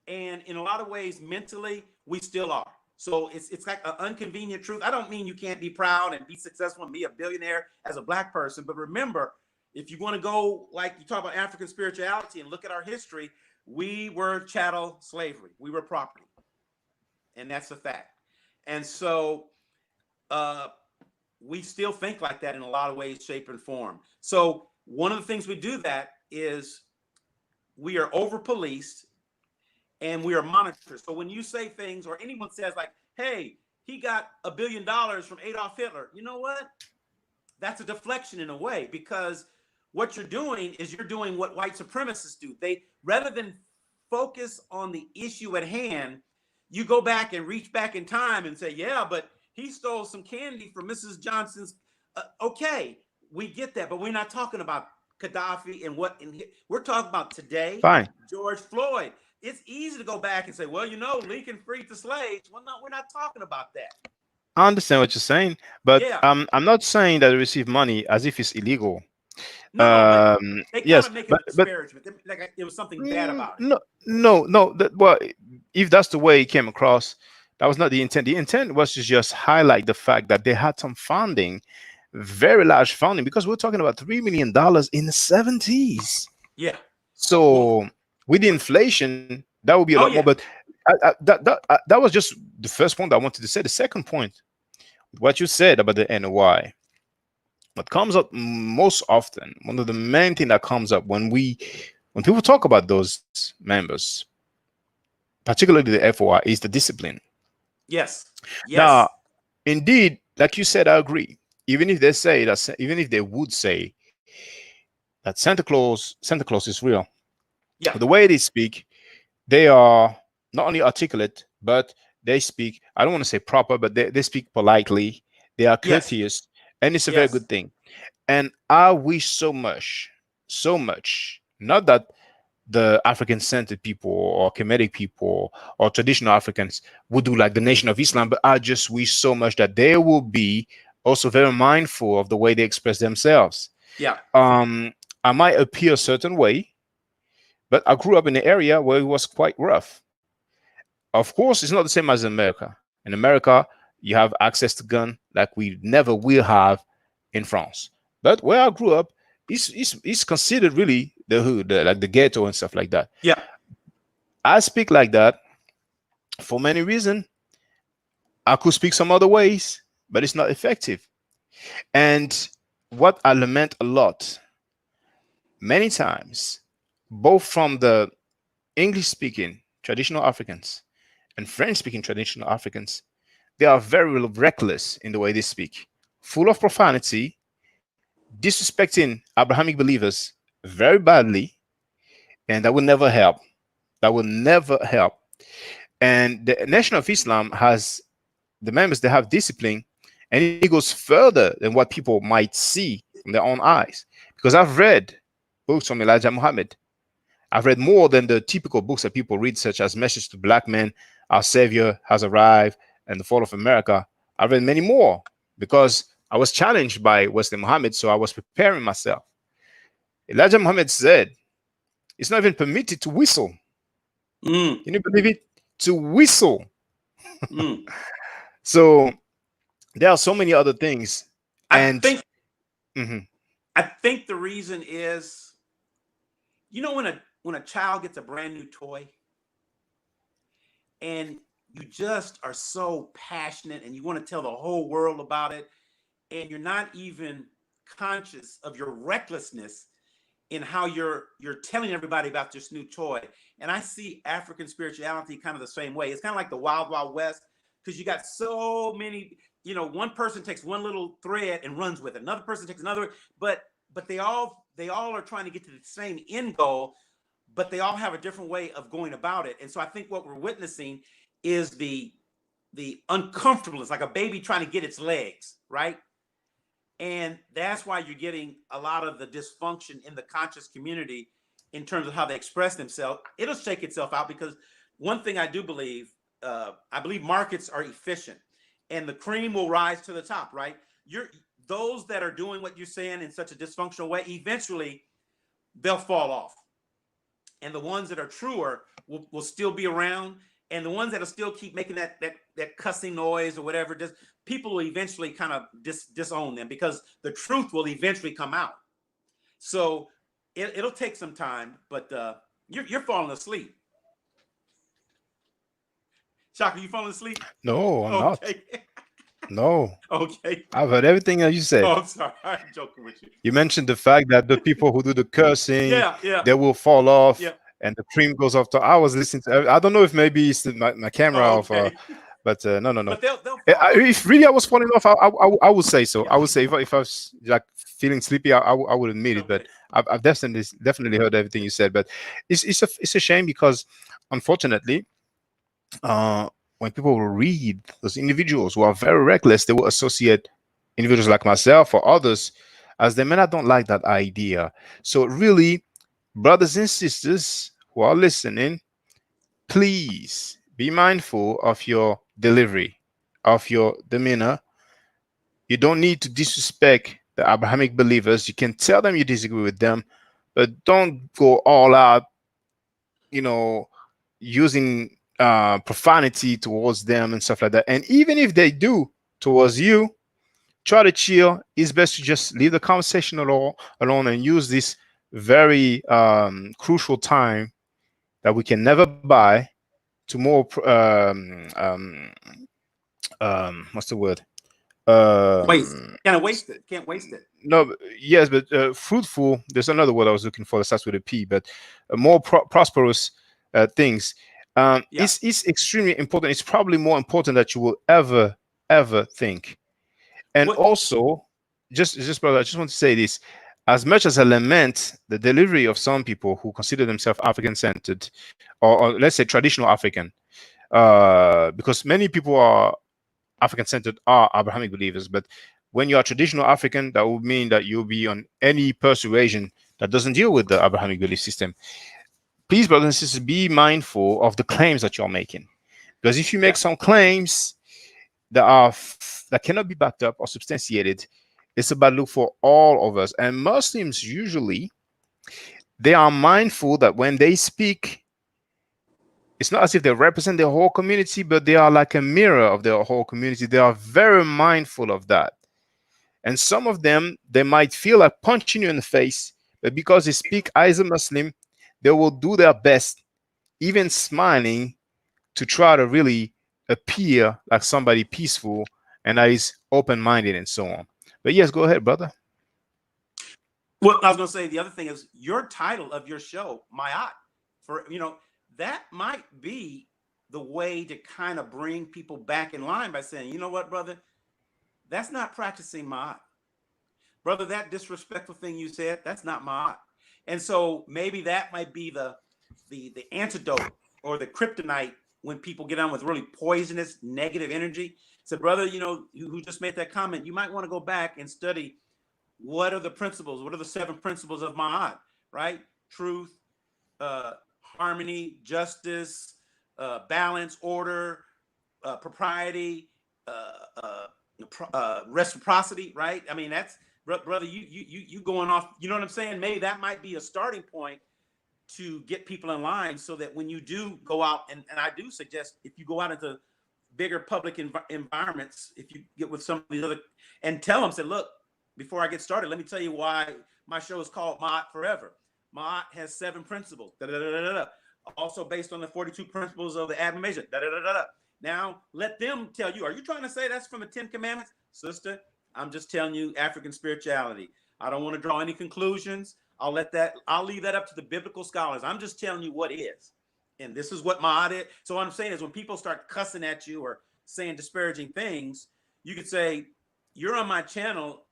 Speaker 7: And in a lot of ways, mentally, we still are. So it's like an inconvenient truth. I don't mean you can't be proud and be successful and be a billionaire as a black person, but remember, if you want to go like you talk about African spirituality and look at our history, we were chattel slavery. We were property, and that's a fact. And so uh, we still think like that in a lot of ways, shape, and form. So one of the things we do that is we are over policed and we are monitored. So when you say things or anyone says like, hey, he got $1 billion from Adolf Hitler, you know what? That's a deflection in a way, because what you're doing is you're doing what white supremacists do. They, rather than focus on the issue at hand, you go back and reach back in time and say, yeah, but he stole some candy from Mrs. Johnson's. Okay, we get that, but we're not talking about Gaddafi and what we're talking about today,
Speaker 4: fine.
Speaker 7: George Floyd. It's easy to go back and say, well, you know, Lincoln freed the slaves. Well, no, we're not talking about that.
Speaker 4: I understand what you're saying, but
Speaker 7: Yeah.
Speaker 4: I'm not saying that they receive money as if it's illegal.
Speaker 7: No, but they kind
Speaker 4: Yes,
Speaker 7: of make it a
Speaker 4: but
Speaker 7: disparagement. Like it was something bad about it.
Speaker 4: no, no. Well, if that's the way it came across, that was not the intent. The intent was to just highlight the fact that they had some funding, very large funding, because we're talking about $3 million in the 70s.
Speaker 7: Yeah. Well,
Speaker 4: So with the inflation, that would be a lot
Speaker 7: oh
Speaker 4: more.
Speaker 7: yeah.
Speaker 4: But that was just the first point I wanted to say. The second point, what you said about the NOI, what comes up most often, one of the main thing that comes up when people talk about those members, particularly the FOI, is the discipline.
Speaker 7: Yes.
Speaker 4: Now,
Speaker 7: Yes.
Speaker 4: indeed, like you said, I agree. Even if they say that, even if they would say that Santa Claus is real,
Speaker 7: Yeah.
Speaker 4: the way they speak, they are not only articulate, but they speak, I don't want to say proper, but they speak politely. They are
Speaker 7: Yes.
Speaker 4: courteous, and it's a very
Speaker 7: Yes.
Speaker 4: good thing. And I wish so much, not that the African centered people or Kemetic people or traditional Africans would do like the Nation of Islam, but I just wish so much that they will be also very mindful of the way they express themselves.
Speaker 7: Yeah.
Speaker 4: I might appear a certain way, but I grew up in an area where it was quite rough. Of course, it's not the same as America. In America, you have access to gun like we never will have in France. But where I grew up, it's considered really the hood, like the ghetto and stuff like that.
Speaker 7: Yeah.
Speaker 4: I speak like that for many reasons. I could speak some other ways, but it's not effective. And what I lament a lot, many times, both from the English speaking traditional Africans and French speaking traditional Africans, they are very reckless in the way they speak, full of profanity, disrespecting Abrahamic believers very badly, and that will never help. That will never help. And the Nation of Islam has the members, they have discipline, and it goes further than what people might see from their own eyes. Because I've read books from Elijah Muhammad. I've read more than the typical books that people read, such as Message to Black Men, Our Savior Has Arrived, and The Fall of America. I've read many more because I was challenged by Wesley Muhammad, so I was preparing myself. Elijah Muhammad said, it's not even permitted to whistle.
Speaker 7: Mm.
Speaker 4: Can you believe it? To whistle.
Speaker 7: Mm.
Speaker 4: So there are so many other things.
Speaker 7: I
Speaker 4: And
Speaker 7: think
Speaker 4: mhm,
Speaker 7: I think the reason is, you know, when a child gets a brand new toy and you just are so passionate and you want to tell the whole world about it, and you're not even conscious of your recklessness in how you're telling everybody about this new toy. And I see African spirituality kind of the same way. It's kind of like the Wild Wild West, because you got so many, you know, one person takes one little thread and runs with it. Another person takes another, but they all are trying to get to the same end goal, but they all have a different way of going about it. And so I think what we're witnessing is the uncomfortableness, like a baby trying to get its legs, right? And that's why you're getting a lot of the dysfunction in the conscious community in terms of how they express themselves. It'll shake itself out, because one thing I do believe, I believe markets are efficient, and the cream will rise to the top, right? Those that are doing what you're saying in such a dysfunctional way, eventually they'll fall off. And the ones that are truer will still be around. And the ones that'll still keep making that cussing noise or whatever, just people will eventually kind of disown them, because the truth will eventually come out. So it'll take some time, but you're falling asleep. Shaka, you falling asleep?
Speaker 4: No, I'm not.
Speaker 7: Okay.
Speaker 4: No.
Speaker 7: Okay.
Speaker 4: I've heard everything that you said.
Speaker 7: Oh, I'm sorry. I'm joking with you.
Speaker 4: You mentioned the fact that the people who do the cursing,
Speaker 7: Yeah.
Speaker 4: they will fall off,
Speaker 7: Yeah.
Speaker 4: and the cream goes off. I was listening to. I don't know if maybe it's my camera off, but no.
Speaker 7: But they'll fall
Speaker 4: If really I was falling off, I would say so.
Speaker 7: Yeah.
Speaker 4: I would say if I was like feeling sleepy, I would admit it. But I've definitely heard everything you said. But it's a shame, because unfortunately, when people read those individuals who are very reckless, they will associate individuals like myself or others as the men that don't like that idea. So really, brothers and sisters who are listening, please be mindful of your delivery, of your demeanor. You don't need to disrespect the Abrahamic believers. You can tell them you disagree with them, but don't go all out, using profanity towards them and stuff like that. And even if they do towards you, try to chill. It's best to just leave the conversation alone and use this very crucial time that we can never buy to more what's the word?
Speaker 7: waste. Can't waste it.
Speaker 4: No, yes, but fruitful. There's another word I was looking for that starts with a P, but more prosperous things.
Speaker 7: Yeah.
Speaker 4: It's extremely important. It's probably more important that you will ever think. And also, just brother, I just want to say this: as much as I lament the delivery of some people who consider themselves African-centered, or let's say traditional African, because many people are African-centered are Abrahamic believers, but when you are traditional African, that would mean that you'll be on any persuasion that doesn't deal with the Abrahamic belief system. Please, brothers and sisters, be mindful of the claims that you're making, because if you make some claims that cannot be backed up or substantiated, it's a bad look for all of us. And Muslims usually, they are mindful that when they speak, it's not as if they represent their whole community, but they are like a mirror of their whole community. They are very mindful of that. And some of them, they might feel like punching you in the face, but because they speak as a Muslim, they will do their best, even smiling, to try to really appear like somebody peaceful and that is open-minded and so on. But yes, go ahead, brother.
Speaker 7: Well, I was going to say, the other thing is your title of your show, Ma'at, that might be the way to kind of bring people back in line by saying, you know what, brother, that's not practicing Ma'at. Brother, that disrespectful thing you said, that's not Ma'at. And so maybe that might be the antidote or the kryptonite when people get on with really poisonous, negative energy. So, brother, who just made that comment, you might want to go back and study what are the principles, what are the 7 principles of Ma'at, right? Truth, harmony, justice, balance, order, propriety, reciprocity, right? I mean, that's, brother, you going off, you know what I'm saying? Maybe that might be a starting point to get people in line, so that when you do go out, and I do suggest, if you go out into bigger public environments, if you get with some of these other, and tell them, say, look, before I get started, let me tell you why my show is called Ma'at Forever. Ma'at has 7 principles, also based on the 42 principles of the admiration. Now, let them tell you, are you trying to say that's from the 10 Commandments? Sister, I'm just telling you African spirituality. I don't want to draw any conclusions. I'll leave that up to the biblical scholars. I'm just telling you what is. And this is what my audit. So what I'm saying is when people start cussing at you or saying disparaging things, you could say, you're on my channel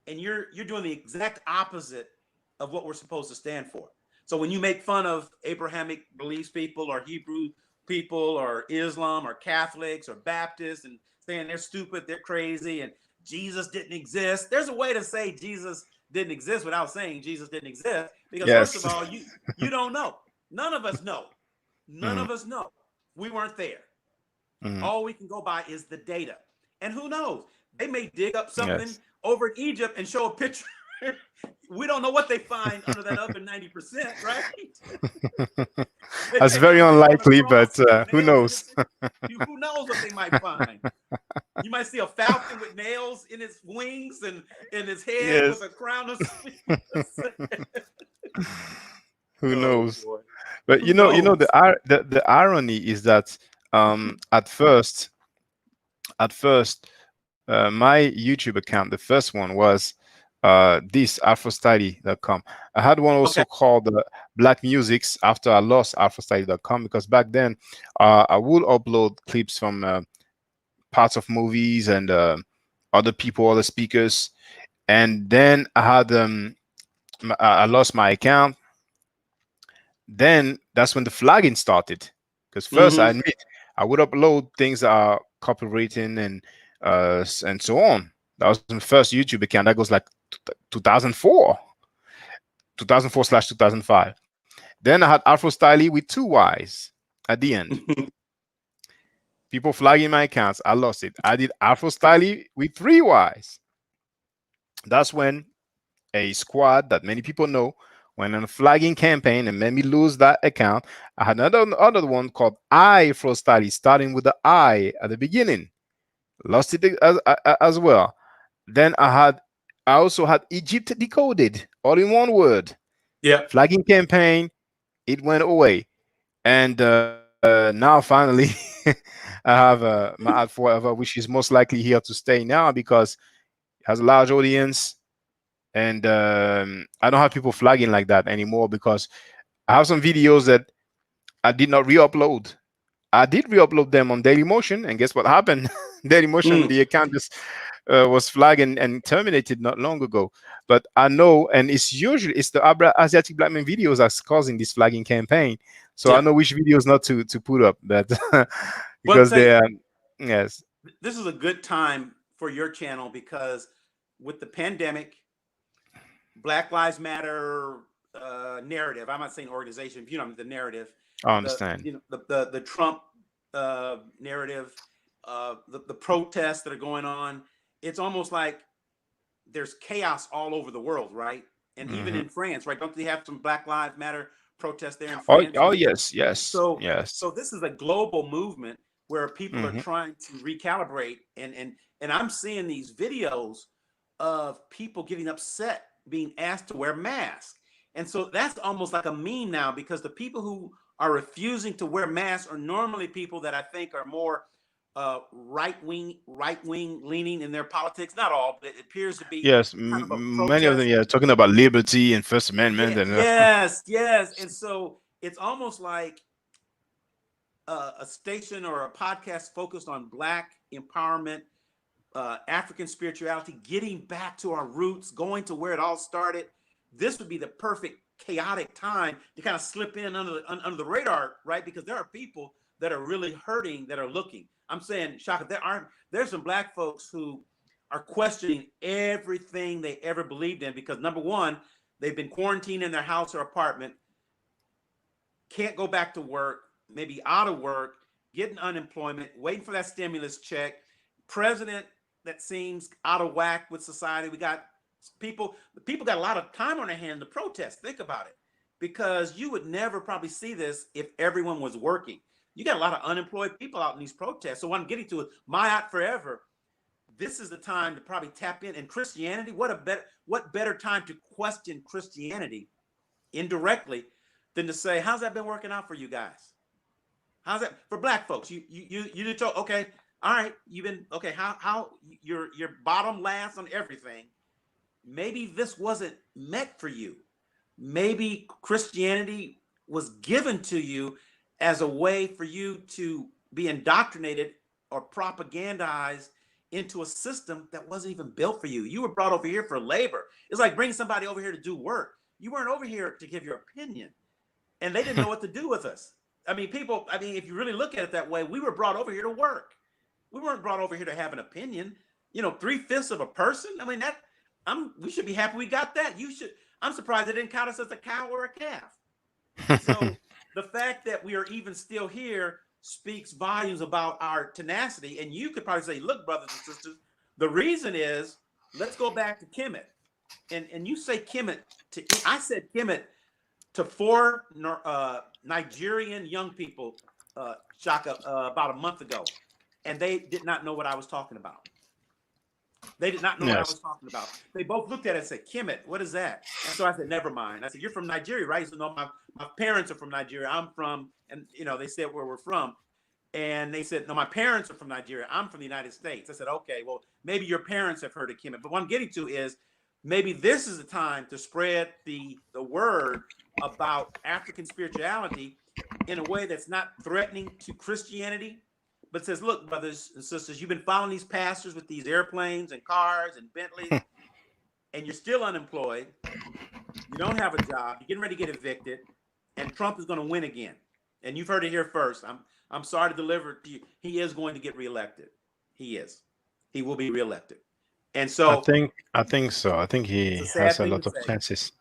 Speaker 7: and you're doing the exact opposite of what we're supposed to stand for. So when you make fun of Abrahamic beliefs people or Hebrew people or Islam or Catholics or Baptists and saying they're stupid, they're crazy, and Jesus didn't exist, there's a way to say Jesus didn't exist without saying Jesus didn't exist. Because
Speaker 4: Yes.
Speaker 7: first of all, you don't know. None of us know. None of us know. We weren't there. All we can go by is the data. And who knows? They may dig up something over in Egypt and show a picture. We don't know what they find under that other 90%, right?
Speaker 4: That's very unlikely, but who knows?
Speaker 7: Who knows what they might find? You might see a falcon with nails in its wings and in its head with a crown of
Speaker 4: Who knows?
Speaker 7: Boy.
Speaker 4: But you know, the irony is that at first, my YouTube account, the first one was this afrostudy.com. I had one also called Black Musics after I lost afrostudy.com, because back then I would upload clips from parts of movies and other people, other speakers, and then I had I lost my account. Then that's when the flagging started, because first I admit I would upload things that are copywritten and so on. That was my first YouTube account. That goes like 2004/2005. Then I had Afro Styly with 2 Y's at the end. People flagging my accounts. I lost it. I did Afro Styly with 3 Y's. That's when a squad that many people know went on a flagging campaign and made me lose that account. I had another one called Afro Styly, starting with the I at the beginning. Lost it as well. Then I also had Egypt Decoded, all in one word.
Speaker 7: Yeah.
Speaker 4: Flagging campaign, it went away. And now finally I have my ad forever, which is most likely here to stay now because it has a large audience. And I don't have people flagging like that anymore, because I have some videos that I did not re-upload. I did re-upload them on Dailymotion, and guess what happened? Dailymotion, the account just was flagged and terminated not long ago. But I know, and it's the Asiatic Black men videos that's causing this flagging campaign. So I know which videos not to put up, but because they are, yes.
Speaker 7: This is a good time for your channel, because with the pandemic, Black Lives Matter narrative, I'm not saying organization, the narrative.
Speaker 4: I understand.
Speaker 7: The Trump narrative, the protests that are going on, it's almost like there's chaos all over the world, right? And even in France, right? Don't they have some Black Lives Matter protests there in France?
Speaker 4: Oh yes.
Speaker 7: So this is a global movement where people are trying to recalibrate, and I'm seeing these videos of people getting upset being asked to wear masks. And so that's almost like a meme now, because the people who are refusing to wear masks are normally people that I think are more right-wing leaning in their politics. Not all, but it appears to be.
Speaker 4: Yes, many of them, talking about liberty and First Amendment.
Speaker 7: Yes. And so it's almost like a station or a podcast focused on Black empowerment, African spirituality, getting back to our roots, going to where it all started. This would be the perfect chaotic time to kind of slip in under the radar, right? Because there are people that are really hurting, that are looking. I'm saying, Shaka, there's some Black folks who are questioning everything they ever believed in, because number one, they've been quarantined in their house or apartment, can't go back to work, maybe out of work, getting unemployment, waiting for that stimulus check, president that seems out of whack with society. We got people got a lot of time on their hands to protest. Think about it, because you would never probably see this if everyone was working. You got a lot of unemployed people out in these protests. So what I'm getting to is Mayat forever. This is the time to probably tap in. And Christianity, what better time to question Christianity indirectly than to say, how's that been working out for you guys? How's that for Black folks? You did talk, all right, you've been okay. How your bottom last on everything. maybe this wasn't meant for you. Maybe Christianity was given to you as a way for you to be indoctrinated or propagandized into a system that wasn't even built for you. You were brought over here for labor. It's like bringing somebody over here to do work. You weren't over here to give your opinion, and they didn't know what to do with us. I mean, if you really look at it that way, we were brought over here to work. We weren't brought over here to have an opinion. 3/5 of a person. I mean, we should be happy we got that. I'm surprised they didn't count us as a cow or a calf. So the fact that we are even still here speaks volumes about our tenacity. And you could probably say, look, brothers and sisters, the reason is, let's go back to Kemet. And you say Kemet I said Kemet to 4 Nigerian young people, Shaka, about a month ago. And they did not know what I was talking about. They did not know what I was talking about. They both looked at it and said, Kemet, what is that? And so I said, never mind. I said, you're from Nigeria, right? So no, my parents are from Nigeria. I'm from, and they said where we're from. And they said, no, my parents are from Nigeria. I'm from the United States. I said, okay, well, maybe your parents have heard of Kemet. But what I'm getting to is, maybe this is the time to spread the word about African spirituality in a way that's not threatening to Christianity, but says, look, brothers and sisters, you've been following these pastors with these airplanes and cars and Bentleys, and you're still unemployed. You don't have a job. You're getting ready to get evicted, and Trump is going to win again. And you've heard it here first. I'm sorry to deliver it to you. He is going to get reelected. He is. He will be reelected. And so
Speaker 4: I think so. I think he has a lot of chances.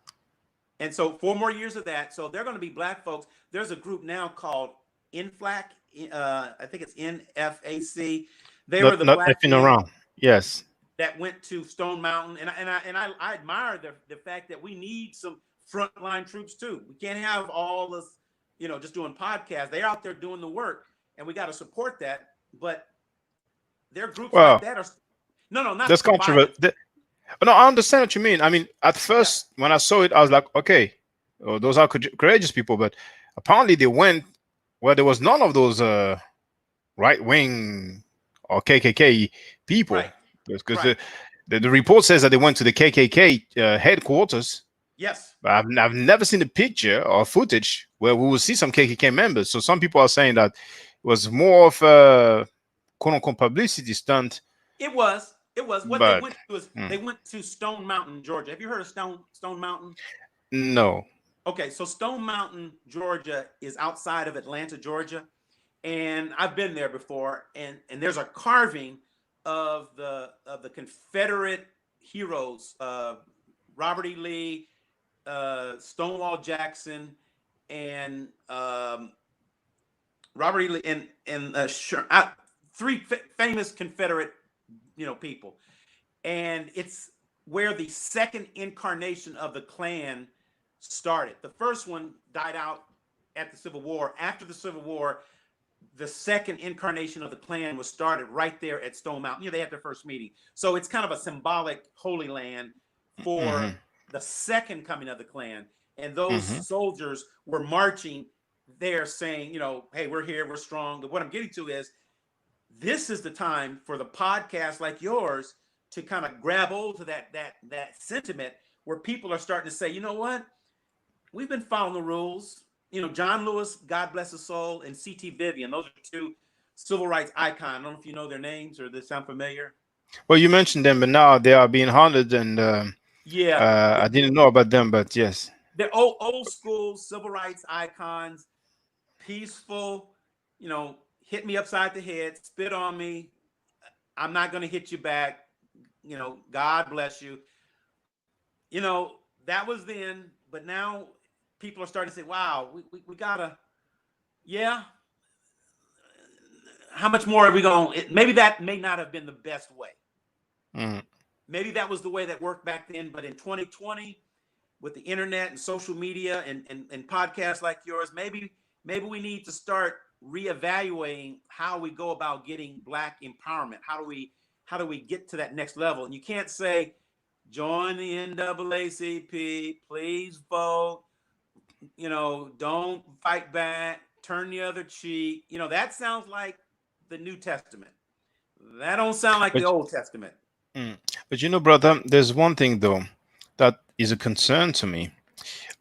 Speaker 7: And so 4 more years of that. So they're going to be black folks. There's a group now called INFLAC. I think it's NFAC. They were the black
Speaker 4: effing around. Yes.
Speaker 7: That went to Stone Mountain, and I admire the fact that we need some frontline troops too. We can't have all this, just doing podcasts. They're out there doing the work, and we got to support that. But there are groups like that are not
Speaker 4: that's controversial. No, I understand what you mean. I mean, at first when I saw it, I was like, okay, those are courageous people, but apparently they went where there was none of those right wing or KKK people.
Speaker 7: Right.
Speaker 4: Because the report says that they went to the KKK headquarters.
Speaker 7: Yes.
Speaker 4: But I've never seen a picture or footage where we will see some KKK members. So some people are saying that it was more of a quote unquote publicity stunt.
Speaker 7: It was. What they went to is they went to Stone Mountain, Georgia. Have you heard of Stone Mountain?
Speaker 4: No.
Speaker 7: Okay, so Stone Mountain, Georgia is outside of Atlanta, Georgia. And I've been there before, and there's a carving of the Confederate heroes, Robert E. Lee, Stonewall Jackson, and Robert E. Lee, and 3 famous Confederate people. And it's where the second incarnation of the Klan started. The first one died out at the Civil War. After the Civil War, the second incarnation of the Klan was started right there at Stone Mountain. They had their first meeting. So it's kind of a symbolic holy land for the second coming of the Klan. And those soldiers were marching there saying, hey, we're here, we're strong. But what I'm getting to is, this is the time for the podcast like yours to kind of grab hold to that sentiment where people are starting to say, you know what? We've been following the rules. John Lewis, God bless his soul, and C.T. Vivian. Those are 2 civil rights icons. I don't know if you know their names or they sound familiar.
Speaker 4: Well, you mentioned them, but now they are being honored, and I didn't know about them, but yes.
Speaker 7: They're old school civil rights icons, peaceful, hit me upside the head, spit on me. I'm not going to hit you back. God bless you. That was then, but now people are starting to say, wow, we gotta, how much more are we going? Maybe that may not have been the best way. Maybe that was the way that worked back then, but in 2020, with the internet and social media and podcasts like yours, maybe we need to start reevaluating how we go about getting Black empowerment. How do we get to that next level? And you can't say, join the NAACP, please vote, don't fight back, turn the other cheek. That sounds like the New Testament. That don't sound like the Old Testament.
Speaker 4: But you know, brother, there's one thing though that is a concern to me.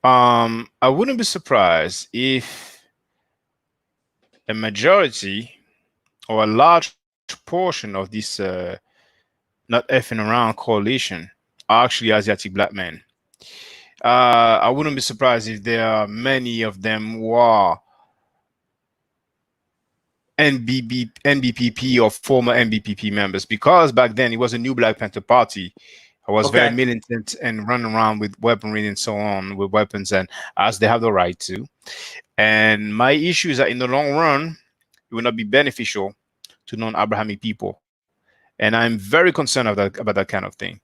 Speaker 4: I wouldn't be surprised if a majority or a large portion of this not effing around coalition are actually Asiatic black men. I wouldn't be surprised if there are many of them who are NBPP or former NBPP members, because back then it was a new Black Panther Party. I was very
Speaker 7: Okay.
Speaker 4: militant and running around with weaponry and so on, with weapons, and as they have the right to. And my issue is that in the long run, it will not be beneficial to non-Abrahamic people. And I'm very concerned about that kind of thing.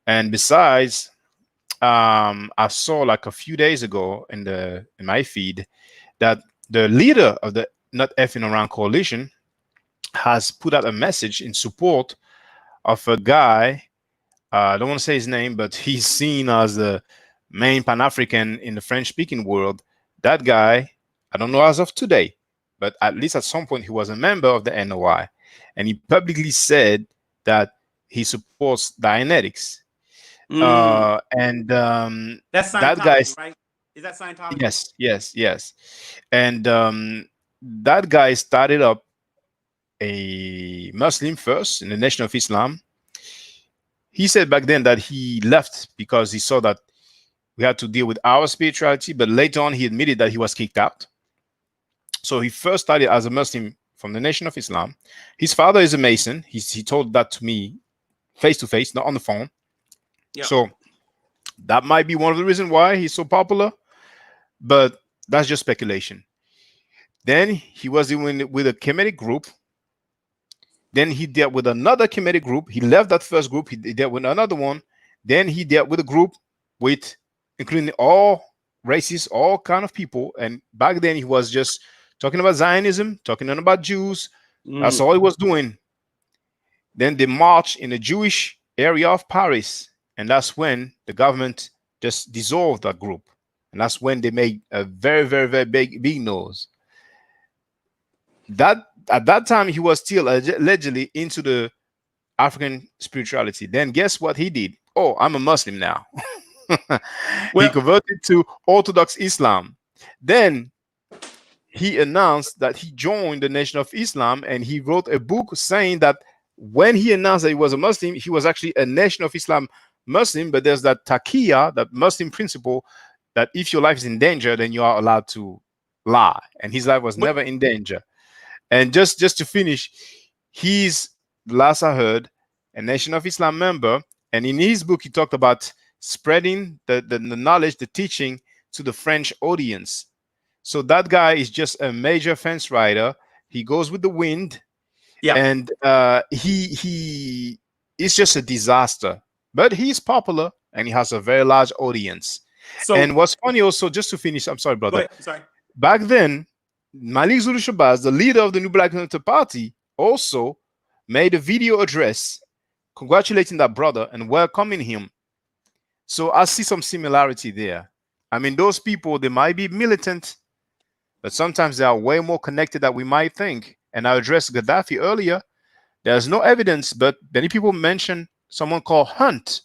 Speaker 4: And besides, I saw like a few days ago in my feed that the leader of the Not Effing Around coalition has put out a message in support of a guy. I don't want to say his name, but he's seen as the main Pan African in the French speaking world. That guy, I don't know as of today, but at least at some point he was a member of the NOI. And he publicly said that he supports Dianetics.
Speaker 7: Mm.
Speaker 4: And
Speaker 7: That's
Speaker 4: that
Speaker 7: Scientology,
Speaker 4: guy's,
Speaker 7: right? Is that Scientology?
Speaker 4: yes. And that guy started up a Muslim first in the Nation of Islam. He said back then that he left because he saw that we had to deal with our spirituality, but later on he admitted that he was kicked out. So he first started as a Muslim from the Nation of Islam. His father is a Mason. He told that to me face to face, not on the phone.
Speaker 7: Yeah.
Speaker 4: So that might be one of the reasons why he's so popular, but that's just speculation. Then he was doing with a Kemetic group. Then he dealt with another Kemetic group. He left that first group. He dealt with another one. Then he dealt with a group with including all races, all kind of people. And back then he was just talking about Zionism, talking about Jews. That's all he was doing. Then they marched in the Jewish area of Paris, and that's when the government just dissolved that group. And that's when they made a very big noise. That at that time he was still allegedly into the African spirituality. Then guess what he did? Oh, I'm a Muslim now. He
Speaker 7: Well,
Speaker 4: converted to Orthodox Islam. Then he announced that he joined the Nation of Islam, and he wrote a book saying that when he announced that he was a Muslim, he was actually a Nation of Islam Muslim. But there's that taqiyya, that Muslim principle, that if your life is in danger, then you are allowed to lie. And his life was
Speaker 7: wh-
Speaker 4: never in danger. And just to finish, he's, last I heard, a Nation of Islam member. And in his book, he talked about spreading the knowledge, the teaching to the French audience. So that guy is just a major fence rider. He goes with the wind,
Speaker 7: yeah.
Speaker 4: and he is just a disaster. But he's popular, and he has a very large audience.
Speaker 7: So
Speaker 4: And what's funny also, just to finish, I'm sorry,
Speaker 7: go
Speaker 4: brother.
Speaker 7: ahead. Sorry.
Speaker 4: Back then, Malik Zulu Shabazz, the leader of the New Black Panther Party, also made a video address congratulating that brother and welcoming him. So I see some similarity there. I mean, those people, they might be militant, but sometimes they are way more connected than we might think. And I addressed Gaddafi earlier. There's no evidence, but many people mention someone called Hunt,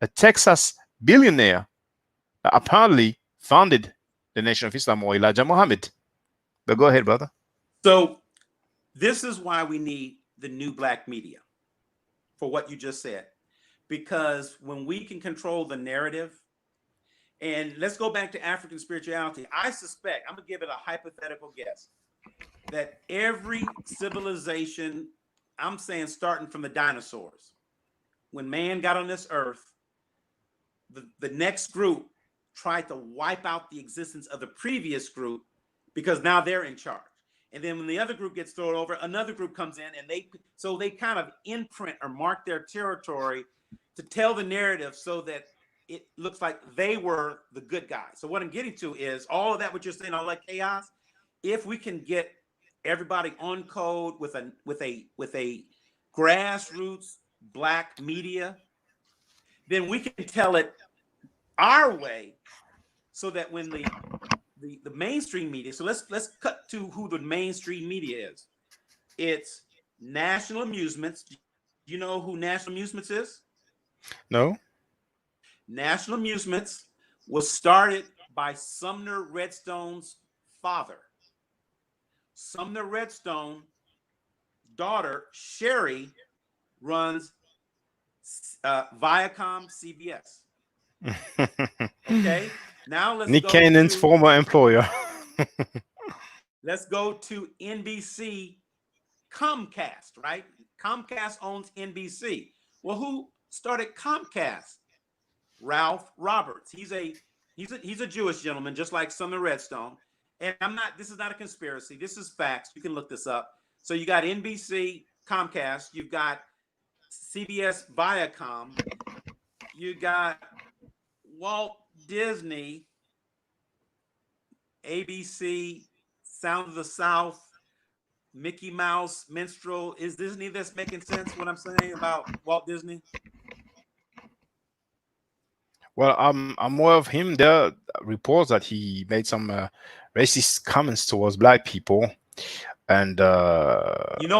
Speaker 4: a Texas billionaire that apparently founded the Nation of Islam, or Elijah Muhammad. But go ahead, brother.
Speaker 7: So this is why we need the new black media for what you just said. Because when we can control the narrative, and let's go back to African spirituality, I suspect, I'm going to give it a hypothetical guess, that every civilization, I'm saying starting from the dinosaurs, when man got on this earth, the next group tried to wipe out the existence of the previous group because now they're in charge. And then when the other group gets thrown over, another group comes in, and they kind of imprint or mark their territory to tell the narrative so that it looks like they were the good guys. So what I'm getting to is all of that, what you're saying, all that chaos, if we can get everybody on code with a grassroots black media, then we can tell it our way so that when the mainstream media, so let's cut to who the mainstream media is. It's National Amusements. You know who National Amusements is?
Speaker 4: No.
Speaker 7: National Amusements was started by Sumner Redstone's father. Sumner Redstone daughter Sherry runs Viacom CBS. Okay, now
Speaker 4: Nick Cannon's former employer.
Speaker 7: let's go to NBC Comcast, right? Comcast owns NBC. Well, who started Comcast? Ralph Roberts. He's a Jewish gentleman, just like Sumner Redstone. And this is not a conspiracy. This is facts. You can look this up. So you got NBC Comcast, you've got CBS Viacom, you got Walt Disney, ABC, Sound of the South, Mickey Mouse, Minstrel. Is Disney this making sense what I'm saying about Walt Disney?
Speaker 4: Well, I'm aware of him. There are reports that he made some racist comments towards black people, and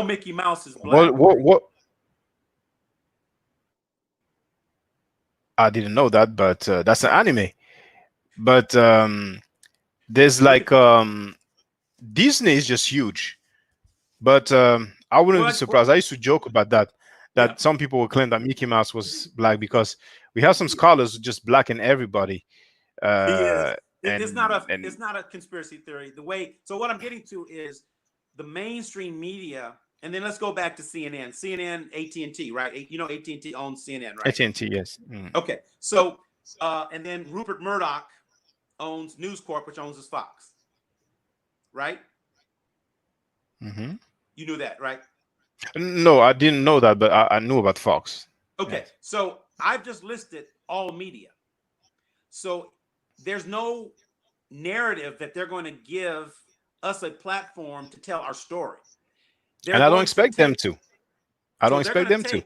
Speaker 7: Mickey Mouse is black.
Speaker 4: What? I didn't know that, but that's an anime. But there's like Disney is just huge. But I wouldn't be surprised. I used to joke about that. That some people will claim that Mickey Mouse was black because we have some scholars who just blacken everybody.
Speaker 7: He is. It's not a conspiracy theory. So what I'm getting to is the mainstream media, and then let's go back to CNN. CNN, AT&T, right? AT&T owns CNN, right?
Speaker 4: AT&T, yes.
Speaker 7: Okay. So and then Rupert Murdoch owns News Corp, which owns Fox, right?
Speaker 4: Mm-hmm.
Speaker 7: You knew that, right?
Speaker 4: No, I didn't know that, but I knew about Fox.
Speaker 7: Okay,
Speaker 4: yes.
Speaker 7: So I've just listed all media. So there's no narrative that they're going to give us a platform to tell our story.
Speaker 4: And I don't expect them to. I don't expect them to.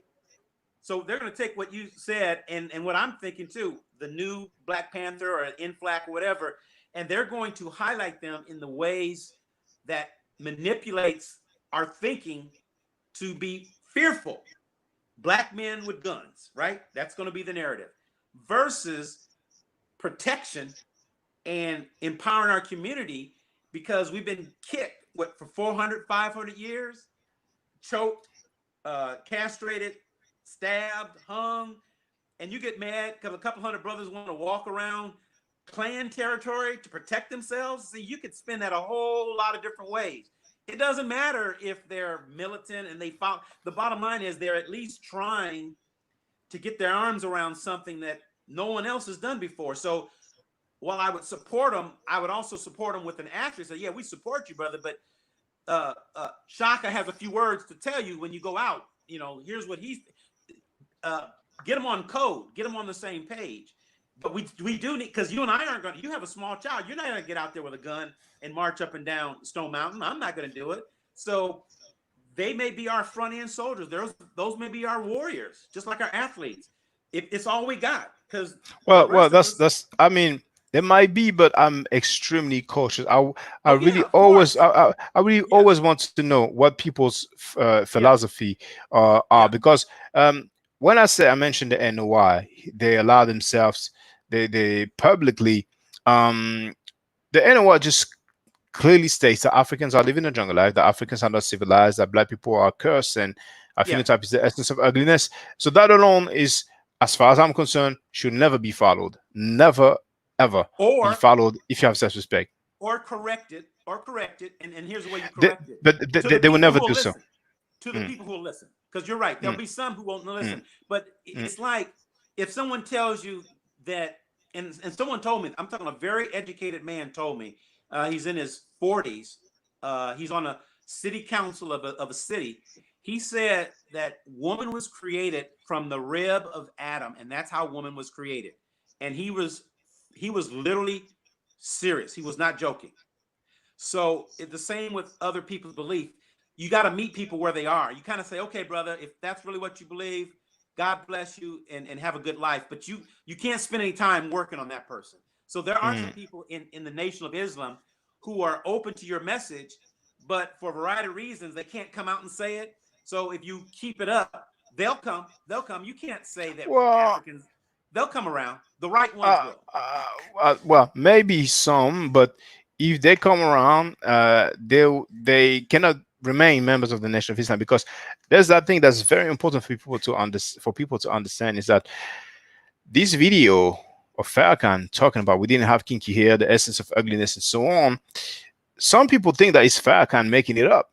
Speaker 7: So they're going to take what you said and what I'm thinking too, the new Black Panther or Inflac or whatever, and they're going to highlight them in the ways that manipulates our thinking to be fearful. Black men with guns, right? That's going to be the narrative versus protection and empowering our community because we've been kicked for 400, 500 years, choked, castrated, stabbed, hung, and you get mad because a couple hundred brothers want to walk around clan territory to protect themselves. See, you could spin that a whole lot of different ways. It doesn't matter if they're militant and they follow. The bottom line is they're at least trying to get their arms around something that no one else has done before. So while I would support them, I would also support them with an asterisk. So yeah, we support you, brother, but Shaka has a few words to tell you when you go out. Here's what he's get them on code, get them on the same page. But we do need, because you and I aren't going to, you have a small child, you're not going to get out there with a gun and march up and down Stone Mountain. I'm not going to do it. So they may be our front end soldiers. Those may be our warriors, just like our athletes. It's all we got. Because
Speaker 4: that's I mean, there might be, but I'm extremely cautious. I really always want to know what people's philosophy are because when I mentioned the NOI, they allow themselves, they publicly, the NOI just clearly states that Africans are living a jungle life, that Africans are not civilized, that black people are cursed, and our phenotype is the essence of ugliness. So that alone is, as far as I'm concerned, should never be followed. Never, ever be followed if you have self-respect.
Speaker 7: Or corrected, and here's the way you correct it.
Speaker 4: But they will never do so.
Speaker 7: To the people who will listen. Because you're right, there'll be some who won't listen. But it's like if someone tells you that, and someone told me, I'm talking a very educated man told me, he's in his 40s, he's on a city council of a city. He said that woman was created from the rib of Adam, and that's how woman was created. And he was literally serious. He was not joking. So it's the same with other people's belief. You got to meet people where they are. You kind of say, okay, brother, if that's really what you believe, God bless you and have a good life. But you can't spend any time working on that person. So there are some people in the Nation of Islam who are open to your message, but for a variety of reasons, they can't come out and say it. So if you keep it up, They'll come. They'll come. You can't say that
Speaker 4: Well,
Speaker 7: Africans. They'll come around. The right ones will.
Speaker 4: well, maybe some, but if they come around, they cannot remain members of the Nation of Islam, because there's that thing that's very important for people to understand, is that this video of Farrakhan talking about we didn't have kinky hair, the essence of ugliness, and so on. Some people think that it's Farrakhan making it up,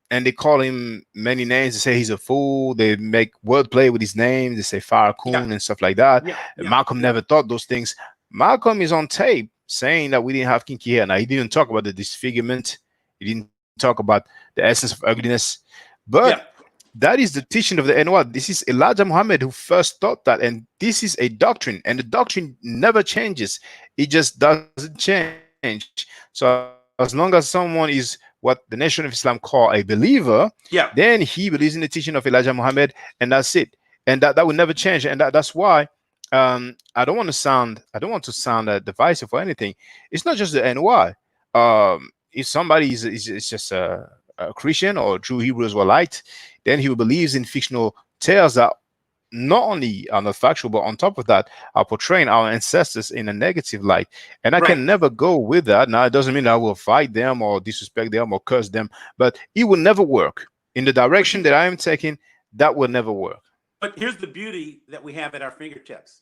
Speaker 4: and they call him many names. They say he's a fool. They make wordplay with his name. They say Farrakhan and stuff like that. Malcolm never thought those things. Malcolm is on tape saying that we didn't have kinky hair. Now, he didn't talk about the disfigurement. He didn't talk about the essence of ugliness. But that is the teaching of the NOI. This is Elijah Muhammad who first taught that. And this is a doctrine. And the doctrine never changes. It just doesn't change. So as long as someone is what the Nation of Islam call a believer, then he believes in the teaching of Elijah Muhammad, and that's it. And that will never change. And that's why I don't want to sound divisive or anything. It's not just the NY. If somebody is just a Christian or true Hebrew Israelite, then he believes in fictional tales that not only are not factual, but on top of that, are portraying our ancestors in a negative light. And I can never go with that. Now, it doesn't mean I will fight them or disrespect them or curse them, but it will never work. In the direction that I am taking, that will never work.
Speaker 7: But here's the beauty that we have at our fingertips.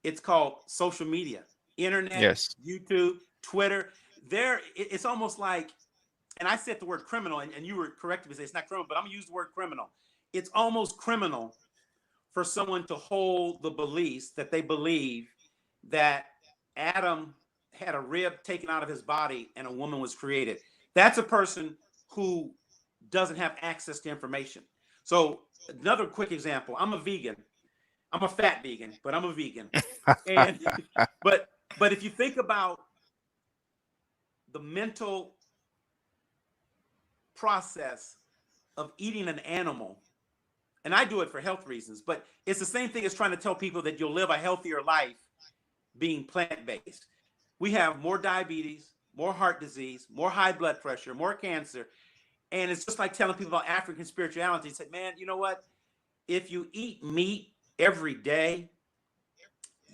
Speaker 7: It's called social media, internet, YouTube, Twitter. It's almost like, and I said the word criminal, and you were correct to say it's not criminal, but I'm gonna use the word criminal. It's almost criminal for someone to hold the beliefs that they believe that Adam had a rib taken out of his body and a woman was created. That's a person who doesn't have access to information. So another quick example, I'm a vegan. I'm a fat vegan, but I'm a vegan. And but if you think about the mental process of eating an animal, and I do it for health reasons, but it's the same thing as trying to tell people that you'll live a healthier life being plant-based. We have more diabetes, more heart disease, more high blood pressure, more cancer. And it's just like telling people about African spirituality. Say, man, you know what? If you eat meat every day,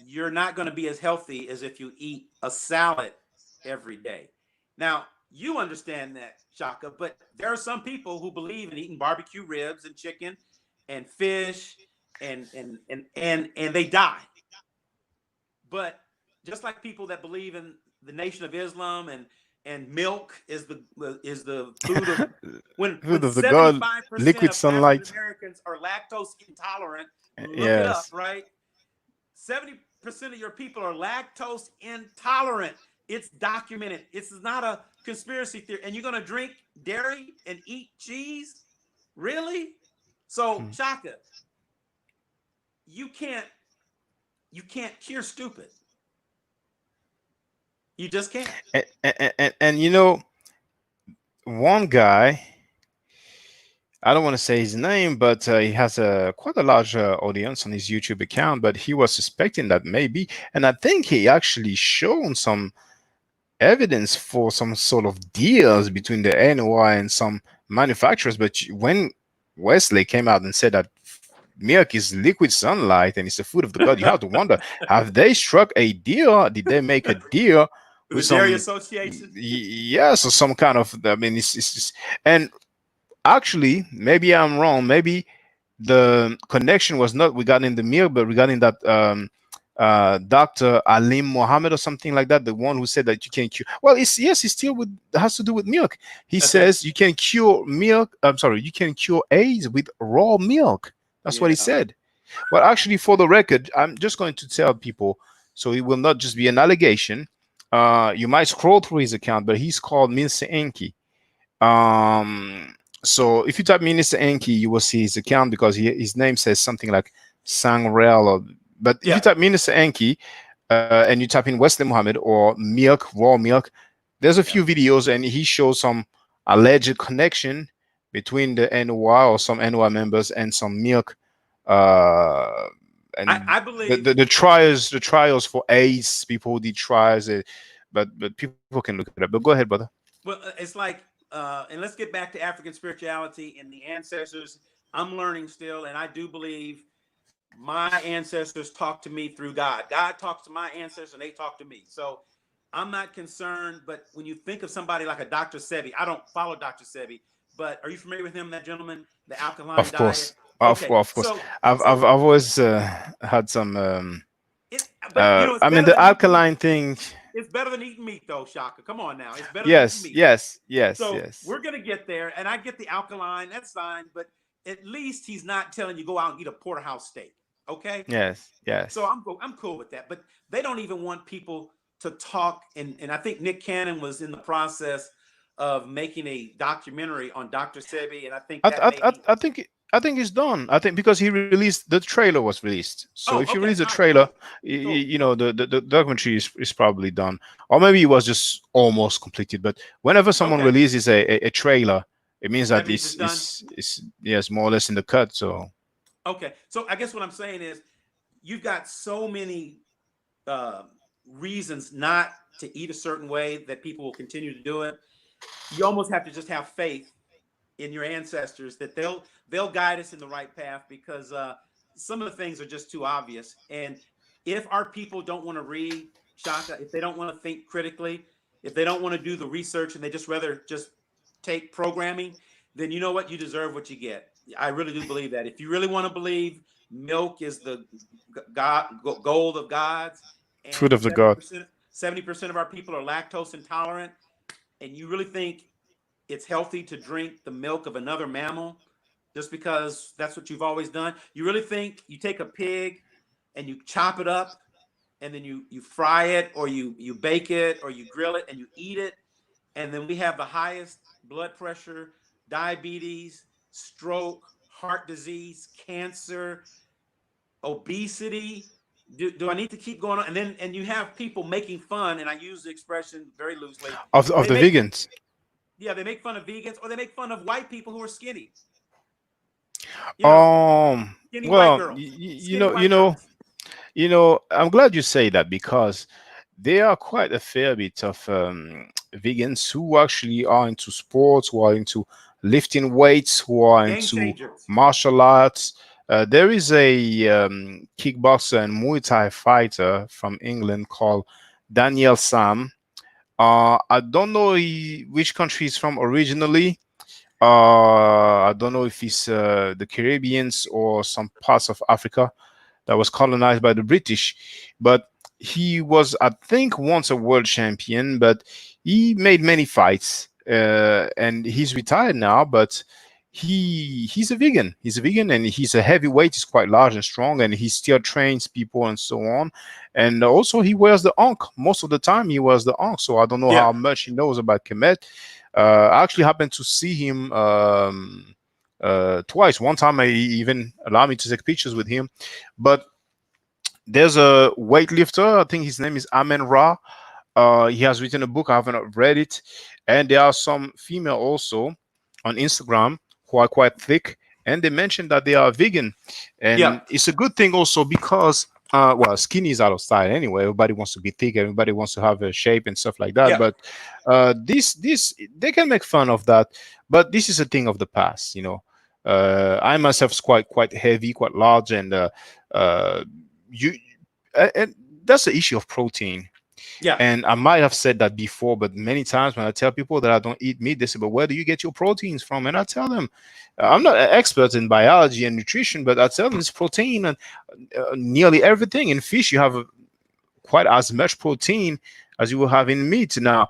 Speaker 7: you're not going to be as healthy as if you eat a salad every day. Now, you understand that, Shaka, but there are some people who believe in eating barbecue ribs and chicken and fish, and they die. But just like people that believe in the Nation of Islam and milk is the food of when 75% of African Americans are lactose intolerant. Look it up, right? 70% of your people are lactose intolerant. It's documented. It's not a conspiracy theory. And you're going to drink dairy and eat cheese? Really? So, Shaka, you can't cure stupid. You just can't.
Speaker 4: And you know, one guy, I don't want to say his name, but he has quite a large audience on his YouTube account. But he was suspecting that maybe, and I think he actually shown some evidence for some sort of deals between the NOI and some manufacturers. But when Wesley came out and said that milk is liquid sunlight and it's the food of the god, you have to wonder, have they struck a deal? Did they make a deal with some
Speaker 7: dairy association?
Speaker 4: Yes, or some kind of, I mean, it's and actually, maybe I'm wrong. Maybe the connection was not regarding the milk, but regarding that Dr. Alim Mohammed or something like that, the one who said that you can cure. Well, it's still has to do with milk. He says you can cure milk. I'm sorry, you can cure AIDS with raw milk. That's what he said. Well, actually, for the record, I'm just going to tell people so it will not just be an allegation. You might scroll through his account, but he's called Mr. Enki. So if you type Minister Enki, you will see his account because his name says something like Sangrel. But if you type Minister Enki and you type in Wesley Muhammad or milk, raw milk, there's a few videos and he shows some alleged connection between the NOI or some NOI members and some milk. And
Speaker 7: I believe
Speaker 4: the trials for AIDS, people who did trials, but people can look it up. But go ahead, brother.
Speaker 7: Well, it's like, and let's get back to African spirituality and the ancestors I'm learning still, and I do believe my ancestors talked to me through God. God talks to my ancestors, and they talk to me. So I'm not concerned. But when you think of somebody like a Dr. Sebi, I don't follow Dr. Sebi, but are you familiar with him, that gentleman, the alkaline
Speaker 4: Of
Speaker 7: diet?
Speaker 4: course, of
Speaker 7: Okay,
Speaker 4: course, of course. I've always had some.
Speaker 7: but you know, it's
Speaker 4: I mean,
Speaker 7: better
Speaker 4: the
Speaker 7: than eating meat.
Speaker 4: alkaline thing.
Speaker 7: It's better than eating meat, though, Shaka. Come on now, it's better than eating
Speaker 4: Yes,
Speaker 7: meat.
Speaker 4: yes, yes,
Speaker 7: So
Speaker 4: yes,
Speaker 7: we're gonna get there, and I get the alkaline. That's fine, but at least he's not telling you go out and eat a porterhouse steak. Okay,
Speaker 4: yes,
Speaker 7: so
Speaker 4: yes.
Speaker 7: I'm cool with that. But they don't even want people to talk. And I think Nick Cannon was in the process of making a documentary on Dr. Sebi, and I think that may be.
Speaker 4: I think it's done. I think because he released the trailer was released. So
Speaker 7: Oh,
Speaker 4: if you
Speaker 7: okay,
Speaker 4: release the
Speaker 7: all right,
Speaker 4: trailer,
Speaker 7: cool, cool.
Speaker 4: you know the documentary is probably done, or maybe it was just almost completed. But whenever someone
Speaker 7: Okay,
Speaker 4: releases a trailer, it means
Speaker 7: that
Speaker 4: that
Speaker 7: means it's done.
Speaker 4: it's yes more or less in the cut. So
Speaker 7: Okay, so I guess what I'm saying is you've got so many uh, reasons not to eat a certain way that people will continue to do it. You almost have to just have faith in your ancestors that they'll guide us in the right path, because some of the things are just too obvious. And if our people don't want to read, Shaka, if they don't want to think critically, if they don't want to do the research, and they just rather just take programming, then you know what? You deserve what you get. I really do believe that. If you really want to believe milk is the gold of gods,
Speaker 4: fruit
Speaker 7: and
Speaker 4: of the god.
Speaker 7: 70% of our people are lactose intolerant, and you really think it's healthy to drink the milk of another mammal just because that's what you've always done? You really think you take a pig and you chop it up, and then you fry it, or you bake it, or you grill it and you eat it, and then we have the highest blood pressure, diabetes, stroke, heart disease, cancer, obesity? Do I need to keep going on? And you have people making fun, and I use the expression very loosely.
Speaker 4: Of
Speaker 7: They
Speaker 4: the
Speaker 7: make
Speaker 4: vegans.
Speaker 7: Yeah, they make fun of vegans, or they make fun of white people who are skinny. You know,
Speaker 4: Um.
Speaker 7: skinny white
Speaker 4: Well,
Speaker 7: girls, skinny white
Speaker 4: know,
Speaker 7: girls.
Speaker 4: I'm glad you say that because there are quite a fair bit of vegans who actually are into sports, who are into lifting weights, who are
Speaker 7: Game
Speaker 4: into
Speaker 7: changers.
Speaker 4: martial arts. There is a kickboxer and Muay Thai fighter from England called Daniel Sam. I don't know which country he's from originally. I don't know if he's the Caribbeans or some parts of Africa that was colonized by the British. But he was, I think, once a world champion, but he made many fights. And he's retired now, but he's a vegan. He's a vegan, and he's a heavyweight. He's quite large and strong, and he still trains people and so on. And also, he wears the ankh. Most of the time, he wears the ankh. So I don't know
Speaker 7: Yeah,
Speaker 4: how much he knows about Kemet. I actually happened to see him twice. One time, I even allowed me to take pictures with him. But there's a weightlifter. I think his name is Amen Ra. He has written a book. I haven't read it. And there are some female also on Instagram who are quite thick, and they mentioned that they are vegan,
Speaker 7: yeah,
Speaker 4: and it's a good thing also because well, skinny is out of style anyway. Everybody wants to be thick. Everybody wants to have a shape and stuff like that.
Speaker 7: yeah,
Speaker 4: But this they can make fun of that. But this is a thing of the past, you know. I myself is quite heavy, quite large, and uh, you and that's the issue of protein.
Speaker 7: yeah,
Speaker 4: And I might have said that before, but many times when I tell people that I don't eat meat, they say, "But where do you get your proteins from?" And I tell them, I'm not an expert in biology and nutrition, but I tell them it's protein and nearly everything. In fish, you have quite as much protein as you will have in meat. Now,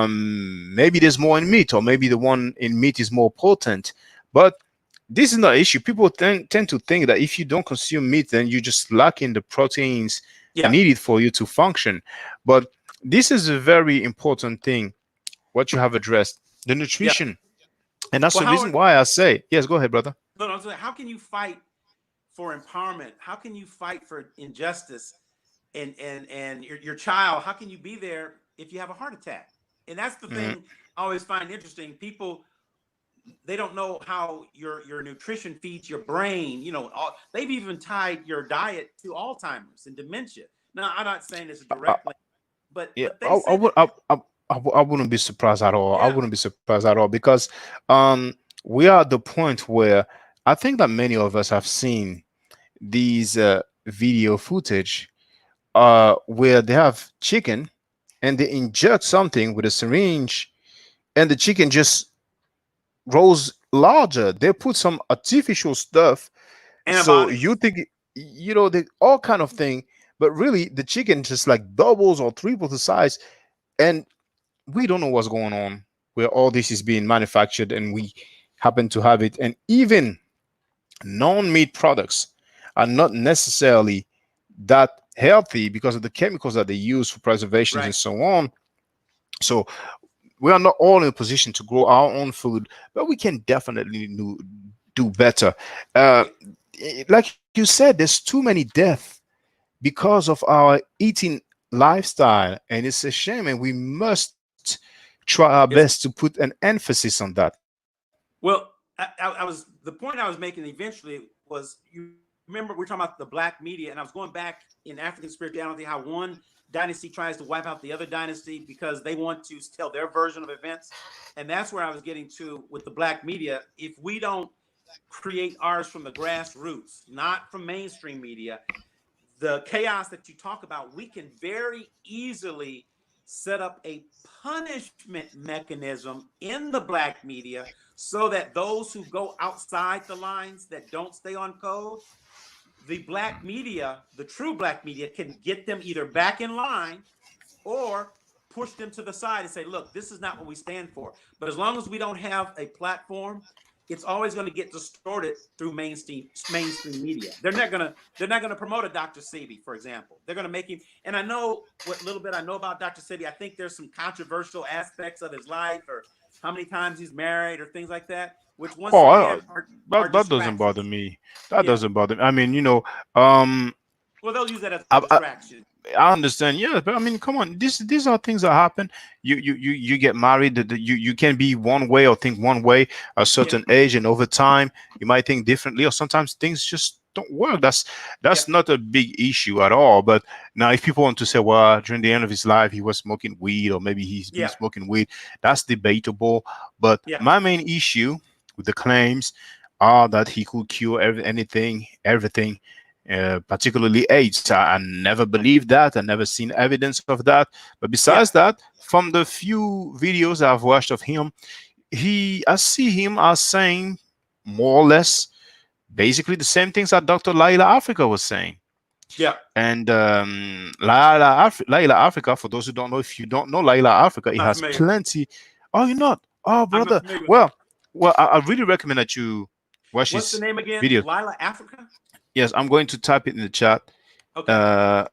Speaker 4: maybe there's more in meat, or maybe the one in meat is more potent, but this is not an issue. People tend to think that if you don't consume meat, then you just lack in the proteins
Speaker 7: yeah,
Speaker 4: needed for you to function. But this is a very important thing, what you have addressed, the
Speaker 7: yeah.
Speaker 4: nutrition. And that's
Speaker 7: Well,
Speaker 4: the reason
Speaker 7: Howard,
Speaker 4: why I say, yes, go ahead, brother.
Speaker 7: no, no. How can you fight for empowerment? How can you fight for injustice? And your child, how can you be there if you have a heart attack? And that's the
Speaker 4: Mm.
Speaker 7: thing I always find interesting. People, they don't know how your nutrition feeds your brain. You know, they've even tied your diet to Alzheimer's and dementia. Now, I'm not saying this
Speaker 4: I,
Speaker 7: directly, but
Speaker 4: yeah,
Speaker 7: they say that.
Speaker 4: I wouldn't be surprised at all. I
Speaker 7: Yeah,
Speaker 4: wouldn't be surprised at all because um, we are at the point where I think that many of us have seen these video footage where they have chicken and they inject something with a syringe and the chicken just grows larger. They put some artificial stuff, so you
Speaker 7: Antibiotics.
Speaker 4: think, they all kind of thing, but really the chicken just like doubles or triples the size, and we don't know what's going on where all this is being manufactured, and we happen to have it. And even non-meat products are not necessarily that healthy because of the chemicals that they use for preservations and
Speaker 7: Right.
Speaker 4: so on. So we are not all in a position to grow our own food, but we can definitely do better. Uh, like you said, there's too many deaths because of our eating lifestyle, and it's a shame, and we must try our best
Speaker 7: It's
Speaker 4: to put an emphasis on that.
Speaker 7: well, I was the point I was making eventually was you remember we're talking about the black media, and I was going back in African spirituality how one dynasty tries to wipe out the other dynasty because they want to tell their version of events, and that's where I was getting to with the black media. If we don't create ours from the grassroots, not from mainstream media, the chaos that you talk about, we can very easily set up a punishment mechanism in the black media so that those who go outside the lines that don't stay on code, the black media, the true black media, can get them either back in line or push them to the side and say, look, this is not what we stand for. But as long as we don't have a platform, it's always going to get distorted through mainstream media. They're not gonna promote a Dr. Sebi, for example. They're going to make him. And I know what little bit I know about Dr. Sebi. I think there's some controversial aspects of his life, or how many times he's married, or things like that, which once
Speaker 4: Oh,
Speaker 7: again are
Speaker 4: that doesn't bother
Speaker 7: distractions.
Speaker 4: me. That
Speaker 7: Yeah.
Speaker 4: doesn't bother me. I mean, um,
Speaker 7: Well, they'll use that as a
Speaker 4: I,
Speaker 7: distraction.
Speaker 4: I understand, yeah, but I mean, come on, these are things that happen. You get married. You can be one way or think one way at a
Speaker 7: Yeah.
Speaker 4: certain age, and over time you might think differently, or sometimes things just don't work. That's
Speaker 7: Yeah.
Speaker 4: not a big issue at all. But now, if people want to say, well, during the end of his life he was smoking weed, or maybe he's been
Speaker 7: Yeah.
Speaker 4: smoking weed, that's debatable. But
Speaker 7: Yeah.
Speaker 4: my main issue with the claims are that he could cure everything, particularly AIDS. I never believed that. I never seen evidence of that. But besides
Speaker 7: Yeah.
Speaker 4: that, from the few videos I've watched of him, I see him as saying more or less basically the same things that Dr. Laila Africa was saying.
Speaker 7: Yeah.
Speaker 4: And Laila Africa, for those who don't know, if you don't know Laila Africa,
Speaker 7: I'm
Speaker 4: it
Speaker 7: not
Speaker 4: has
Speaker 7: familiar.
Speaker 4: plenty. Oh, you're not? Oh,
Speaker 7: I'm not
Speaker 4: brother.
Speaker 7: familiar with her.
Speaker 4: Well, I really recommend that you watch
Speaker 7: What's the
Speaker 4: his
Speaker 7: name again?
Speaker 4: video.
Speaker 7: Lila Africa?
Speaker 4: Yes, I'm going to type it in the chat.
Speaker 7: Okay.
Speaker 4: Uh,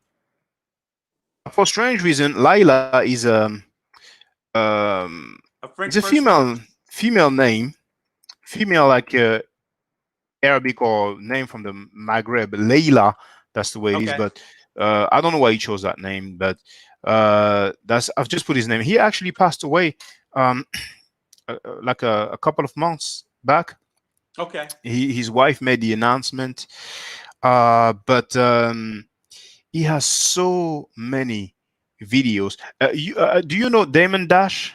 Speaker 4: for strange reason, Laila is
Speaker 7: A
Speaker 4: it's
Speaker 7: French
Speaker 4: a
Speaker 7: person?
Speaker 4: female name, female like Arabic or name from the Maghreb. Leila, that's the way it is.
Speaker 7: Okay.
Speaker 4: But I don't know why he chose that name. But that's I've just put his name. He actually passed away um, like a couple of months back.
Speaker 7: Okay.
Speaker 4: His wife made the announcement, but he has so many videos. Do you know Damon Dash?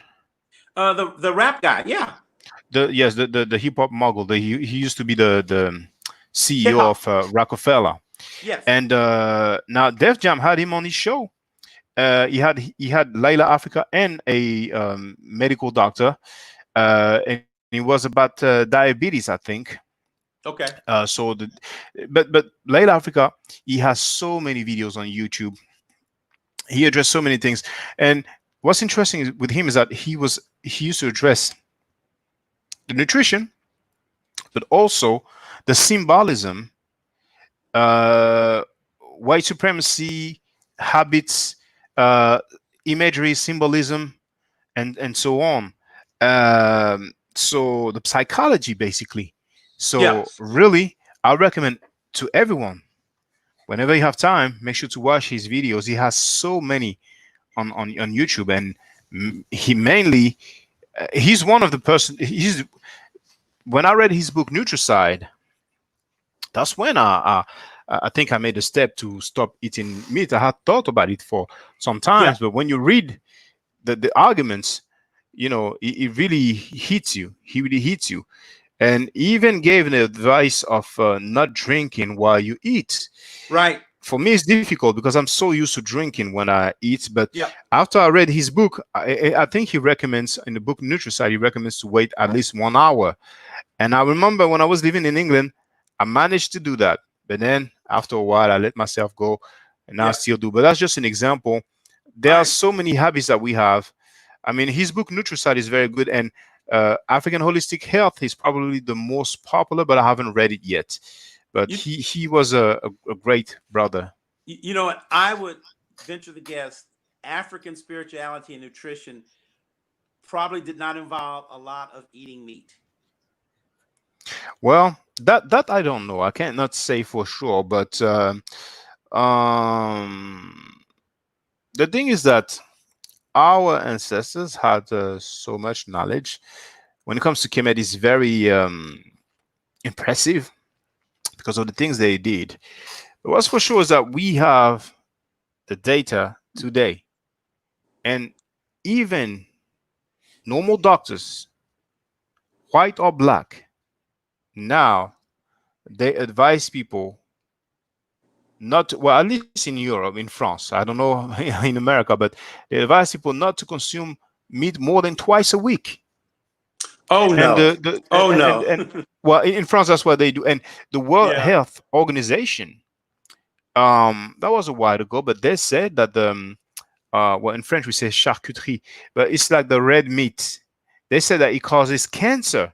Speaker 7: The rap guy. Yeah.
Speaker 4: The hip hop mogul. He used to be the
Speaker 7: Hip
Speaker 4: CEO
Speaker 7: hop.
Speaker 4: of Rockefeller,
Speaker 7: Yes.
Speaker 4: and now Def Jam had him on his show. He had Layla Africa and a medical doctor, and it was about diabetes, I think.
Speaker 7: Okay.
Speaker 4: But Layla Africa, he has so many videos on YouTube. He addressed so many things, and what's interesting with him is that he used to address the nutrition, but also the symbolism, uh, white supremacy, habits, uh, imagery, symbolism, and so on. So the psychology, basically.
Speaker 7: Yeah.
Speaker 4: So really, I recommend to everyone, whenever you have time, make sure to watch his videos. He has so many on YouTube, and he mainly he's one of the person. He's When I read his book Nutricide, that's when I think I made a step to stop eating meat. I had thought about it for some
Speaker 7: Yeah.
Speaker 4: times, but when you read the arguments, it really hits you. He really hits you. and even gave the advice of not drinking while you eat.
Speaker 7: Right.
Speaker 4: For me, it's difficult because I'm so used to drinking when I eat. But
Speaker 7: Yeah.
Speaker 4: after I read his book, I think he recommends in the book Nutricide, he recommends to wait at least 1 hour. And I remember when I was living in England, I managed to do that. But then after a while, I let myself go, and now I
Speaker 7: Yeah.
Speaker 4: still do. But that's just an example. There are
Speaker 7: Right.
Speaker 4: so many habits that we have. I mean, his book Nutricide is very good, and African Holistic Health is probably the most popular, but I haven't read it yet. But
Speaker 7: You,
Speaker 4: he was a great brother.
Speaker 7: you know what? I would venture the guess African spirituality and nutrition probably did not involve a lot of eating meat.
Speaker 4: Well, that I don't know. I cannot say for sure, but um, the thing is that our ancestors had so much knowledge. When it comes to Kemet, it's very impressive because of the things they did. But what's for sure is that we have the data today, and even normal doctors, white or black, now they advise people not to, well, at least in Europe, in France, I don't know in America, but they advise people not to consume meat more than twice a week.
Speaker 7: Oh
Speaker 4: And
Speaker 7: no. Oh no.
Speaker 4: and well, in France, that's what they do. And the World
Speaker 7: Yeah.
Speaker 4: Health Organization, that was a while ago, but they said that well, in French we say charcuterie, but it's like the red meat. They said that it causes cancer.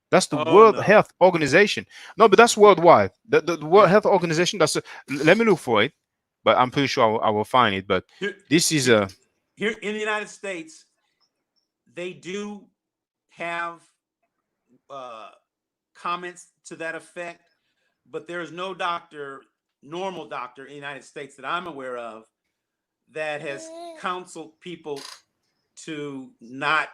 Speaker 4: That's the
Speaker 7: Oh
Speaker 4: World
Speaker 7: no.
Speaker 4: Health Organization. No, but that's worldwide. The World
Speaker 7: Yeah.
Speaker 4: Health Organization. That's let me look for it, but I'm pretty sure I will find it. But
Speaker 7: Here,
Speaker 4: this is
Speaker 7: here,
Speaker 4: a
Speaker 7: here in the United States, they do have uh, comments to that effect, but there is no doctor, normal doctor in the United States that I'm aware of that has counseled people to not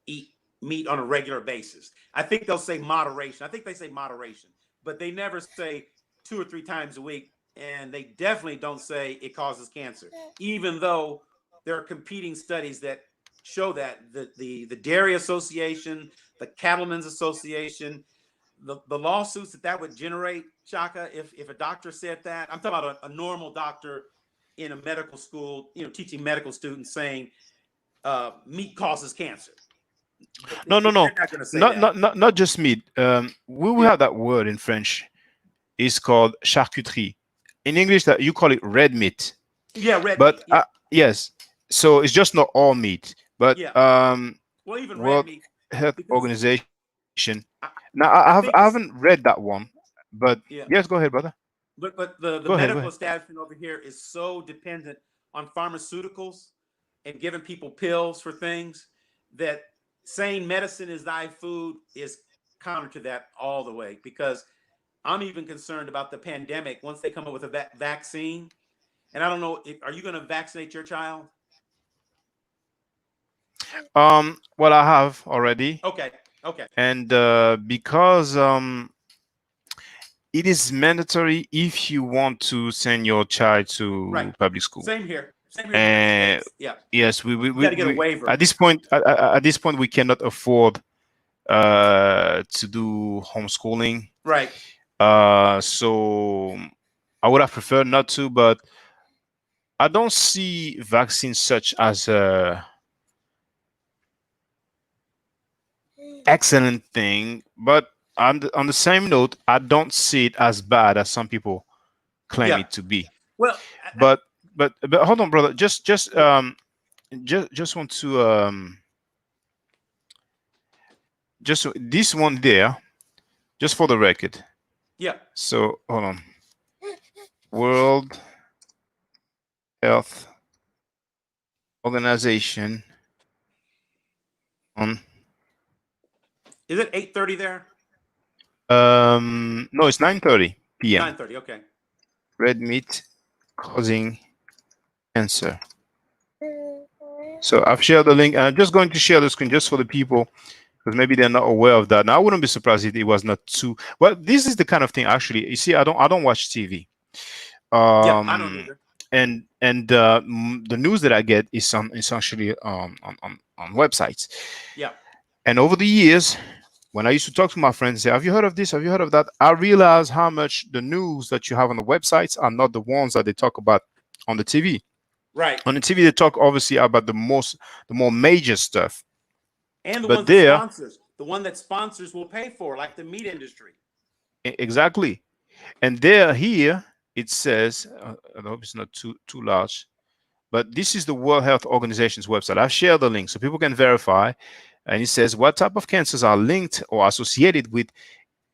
Speaker 7: eat meat on a regular basis. I think they'll say moderation. I think they say moderation, but they never say 2 or 3 times a week. And they definitely don't say it causes cancer, even though there are competing studies that show that the Dairy Association, the Cattlemen's Association, the lawsuits that would generate, Shaka, if a doctor said that. I'm talking about a normal doctor in a medical school, teaching medical students saying meat causes cancer.
Speaker 4: no, no,
Speaker 7: They're
Speaker 4: no,
Speaker 7: not going to say
Speaker 4: not
Speaker 7: that.
Speaker 4: not just meat. We will
Speaker 7: Yeah.
Speaker 4: have that word in French. It's called charcuterie. In English, that you call it red meat.
Speaker 7: Yeah, red meat.
Speaker 4: But
Speaker 7: Yeah.
Speaker 4: yes, so it's just not all meat. But
Speaker 7: Yeah. Well, even red
Speaker 4: World
Speaker 7: meat,
Speaker 4: Health
Speaker 7: because
Speaker 4: Organization.
Speaker 7: I,
Speaker 4: Now
Speaker 7: I
Speaker 4: I
Speaker 7: think it's
Speaker 4: haven't read that one, but
Speaker 7: yeah.
Speaker 4: yes, go ahead, brother.
Speaker 7: But the
Speaker 4: Go ahead, go
Speaker 7: medical
Speaker 4: ahead.
Speaker 7: establishment over here is so dependent on pharmaceuticals and giving people pills for things that saying medicine is thy food is counter to that all the way. Because I'm even concerned about the pandemic once they come up with a vaccine. And I don't know, are you going to vaccinate your child?
Speaker 4: Well, I have already,
Speaker 7: Okay. Okay.
Speaker 4: and because it is mandatory if you want to send your child
Speaker 7: Right.
Speaker 4: to public school.
Speaker 7: Same here. Same here in the United
Speaker 4: And
Speaker 7: States. Yeah.
Speaker 4: yes,
Speaker 7: You got to get a waiver.
Speaker 4: at this point, at this point, we cannot afford to do homeschooling.
Speaker 7: Right.
Speaker 4: So I would have preferred not to, but I don't see vaccines such as a excellent thing. But on the same note, I don't see it as bad as some people claim
Speaker 7: Yeah.
Speaker 4: it to be.
Speaker 7: Well,
Speaker 4: But but hold on, brother.
Speaker 7: yeah.
Speaker 4: Just want to just this one there, just for the record.
Speaker 7: Yeah.
Speaker 4: So hold on. World Health Organization on
Speaker 7: Is it 8:30 there?
Speaker 4: no, it's 9:30 p.m.
Speaker 7: 9:30. Okay.
Speaker 4: Red meat causing cancer. So I've shared the link, and I'm just going to share the screen just for the people because maybe they're not aware of that. Now I wouldn't be surprised if it was not too well. This is the kind of thing actually. You see, I don't watch TV.
Speaker 7: Yeah, I don't either.
Speaker 4: And the news that I get is on essentially on websites.
Speaker 7: Yeah.
Speaker 4: And over the years, when I used to talk to my friends and say, "Have you heard of this? Have you heard of that?" I realize how much the news that you have on the websites are not the ones that they talk about on the TV.
Speaker 7: Right.
Speaker 4: On the TV, they talk obviously about the more major stuff.
Speaker 7: And the
Speaker 4: But
Speaker 7: ones that
Speaker 4: there,
Speaker 7: sponsors, the one that sponsors will pay for, like the meat industry.
Speaker 4: exactly. And there, here, it says, I hope it's not too large, but this is the World Health Organization's website. I've shared the link so people can verify. And it says what type of cancers are linked or associated with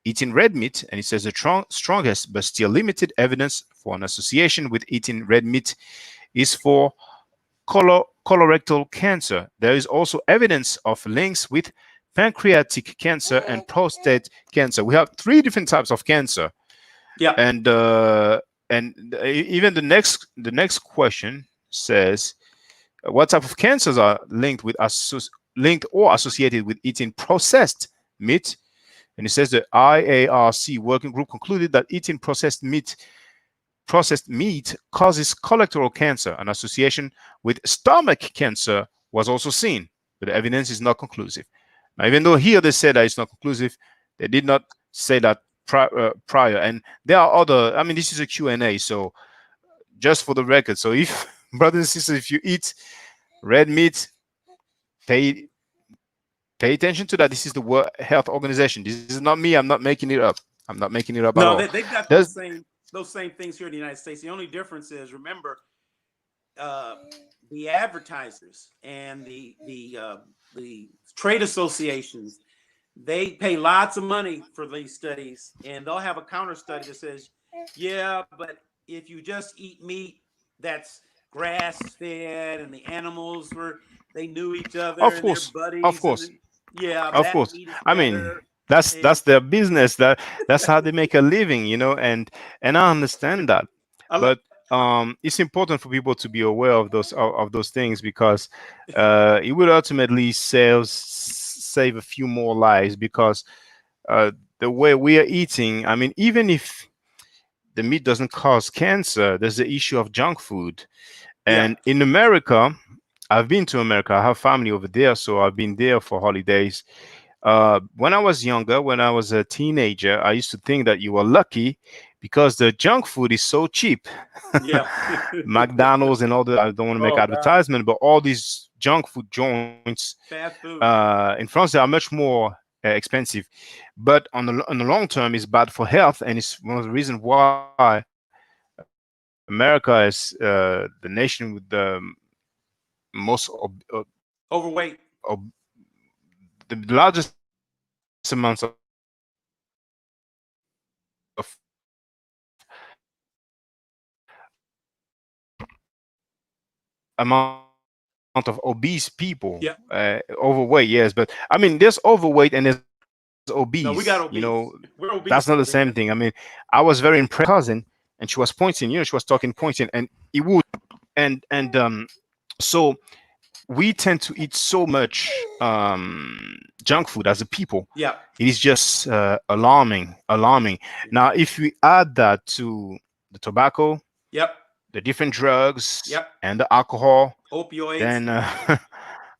Speaker 4: eating red meat. And it says the strongest but still limited evidence for an association with eating red meat is for colorectal cancer. There is also evidence of links with pancreatic cancer and prostate cancer. We have three different types of cancer.
Speaker 7: Yeah.
Speaker 4: And even the next question says what type of cancers are linked or associated with eating processed meat. And it says the IARC working group concluded that eating processed meat causes colorectal cancer. An association with stomach cancer was also seen, but the evidence is not conclusive. Now, even though here they said that it's not conclusive, they did not say that prior. And there are other. I mean, this is a Q&A, so just for the record. So if brothers and sisters, if you eat red meat, pay attention to that. This is the World Health Organization. This is not me. I'm not making it up. I'm not making it up at all.
Speaker 7: No, they've got those same things here in the United States. The only difference is, remember, the advertisers and the trade associations, they pay lots of money for these studies, and they'll have a counter study that says, yeah, but if you just eat meat that's grass fed and the animals they knew each other
Speaker 4: Of
Speaker 7: and
Speaker 4: course,
Speaker 7: they're buddies,
Speaker 4: of course,
Speaker 7: yeah,
Speaker 4: of
Speaker 7: that
Speaker 4: course.
Speaker 7: meat is
Speaker 4: I mean,
Speaker 7: better.
Speaker 4: that's their business. That's how they make a living, and I understand that. But it's important for people to be aware of those things because it will ultimately save a few more lives because the way we are eating. I mean, even if the meat doesn't cause cancer, there's the issue of junk food. And in America, I've been to America. I have family over there, so I've been there for holidays. When I was younger, when I was a teenager, I used to think that you were lucky because the junk food is so cheap.
Speaker 7: Yeah.
Speaker 4: McDonald's and all the, I don't want to make advertisement, but all these junk food joints
Speaker 7: Fast food.
Speaker 4: in France, they are much more expensive. But on the long term, it's bad for health. And it's one of the reasons why America is the nation with the most
Speaker 7: overweight,
Speaker 4: the largest amounts of amount of obese people.
Speaker 7: Yeah.
Speaker 4: Overweight, yes, but I mean, there's overweight and there's obese.
Speaker 7: No, we got obese. We're obese.
Speaker 4: That's not the same thing. I mean, I was very impressed. Cousin, and she was pointing. She was talking, pointing, and it would, and so we tend to eat so much junk food as a people.
Speaker 7: Yeah,
Speaker 4: it is just alarming. Now, if we add that to the tobacco,
Speaker 7: yep,
Speaker 4: the different drugs,
Speaker 7: yep,
Speaker 4: and the alcohol,
Speaker 7: opioids,
Speaker 4: then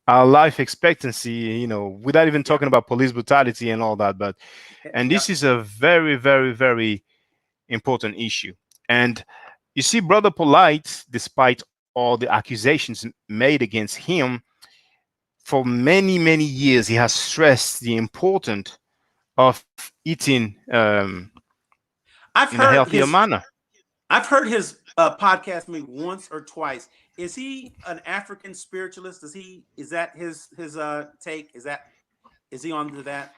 Speaker 4: our life expectancy, without even talking about police brutality and all that, and this is a very, very, very important issue. And you see, Brother Polite, despite all the accusations made against him, for many, many years, he has stressed the importance of eating in a healthier manner.
Speaker 7: I've heard his podcast maybe once or twice. Is he an African spiritualist? Is that his take? Is he onto that?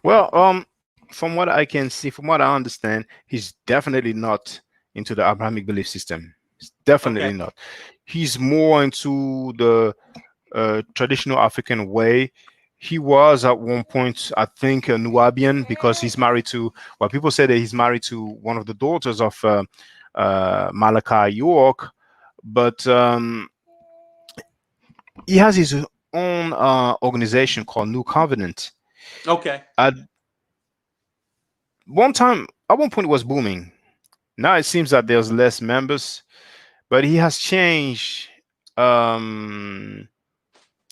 Speaker 4: Well, from what I can see, from what I understand, he's definitely not into the Abrahamic belief system. He's definitely not. He's more into the traditional African way. He was at one point, I think, a Nubian because he's married to, well, people say that he's married to one of the daughters of Malachi York, but he has his own organization called New Covenant.
Speaker 7: Okay.
Speaker 4: At one point, it was booming. Now it seems that there's less members, but he has changed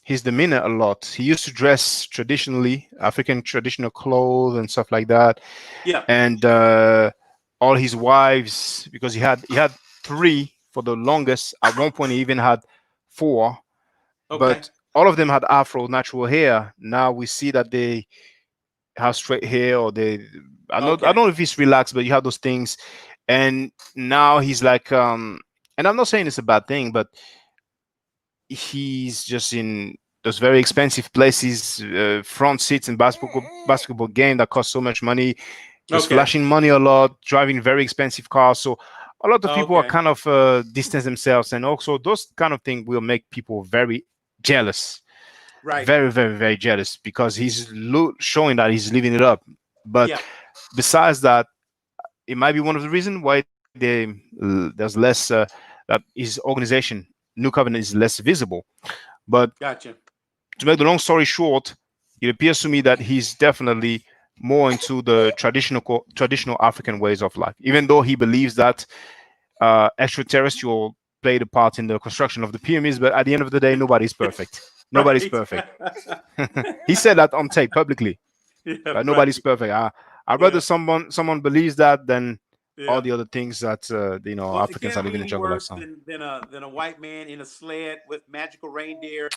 Speaker 4: his demeanor a lot. He used to dress traditionally, African traditional clothes and stuff like that.
Speaker 7: Yeah.
Speaker 4: And all his wives, because he had three for the longest. At one point, he even had four,
Speaker 7: Okay.
Speaker 4: but all of them had afro natural hair. Now we see that they have straight hair, or they. I don't know if he's relaxed, but you have those things. And now he's like, and I'm not saying it's a bad thing, but he's just in those very expensive places, front seats in basketball game that cost so much money, just
Speaker 7: Okay.
Speaker 4: flashing money a lot, driving very expensive cars. So a lot of people are
Speaker 7: Okay.
Speaker 4: kind of distance themselves, and also those kind of things will make people very jealous,
Speaker 7: Right.
Speaker 4: very, very, very jealous, because he's showing that he's living it up. But
Speaker 7: Yeah.
Speaker 4: besides that, it might be one of the reasons why there's less that his organization, New Covenant, is less visible. But
Speaker 7: Gotcha.
Speaker 4: to make the long story short, it appears to me that he's definitely more into the traditional African ways of life, even though he believes that extraterrestrial played a part in the construction of the pyramids. But at the end of the day, nobody's perfect. Nobody's
Speaker 7: Right.
Speaker 4: perfect. He said that on tape publicly.
Speaker 7: Yeah.
Speaker 4: But
Speaker 7: Right.
Speaker 4: nobody's perfect. I'd rather
Speaker 7: Yeah.
Speaker 4: someone believes that than all
Speaker 7: Yeah.
Speaker 4: the other things that
Speaker 7: Well, it
Speaker 4: Africans are
Speaker 7: can't be
Speaker 4: living in
Speaker 7: any
Speaker 4: jungle
Speaker 7: worse
Speaker 4: lifestyle.
Speaker 7: than a white man in a sled with magical reindeer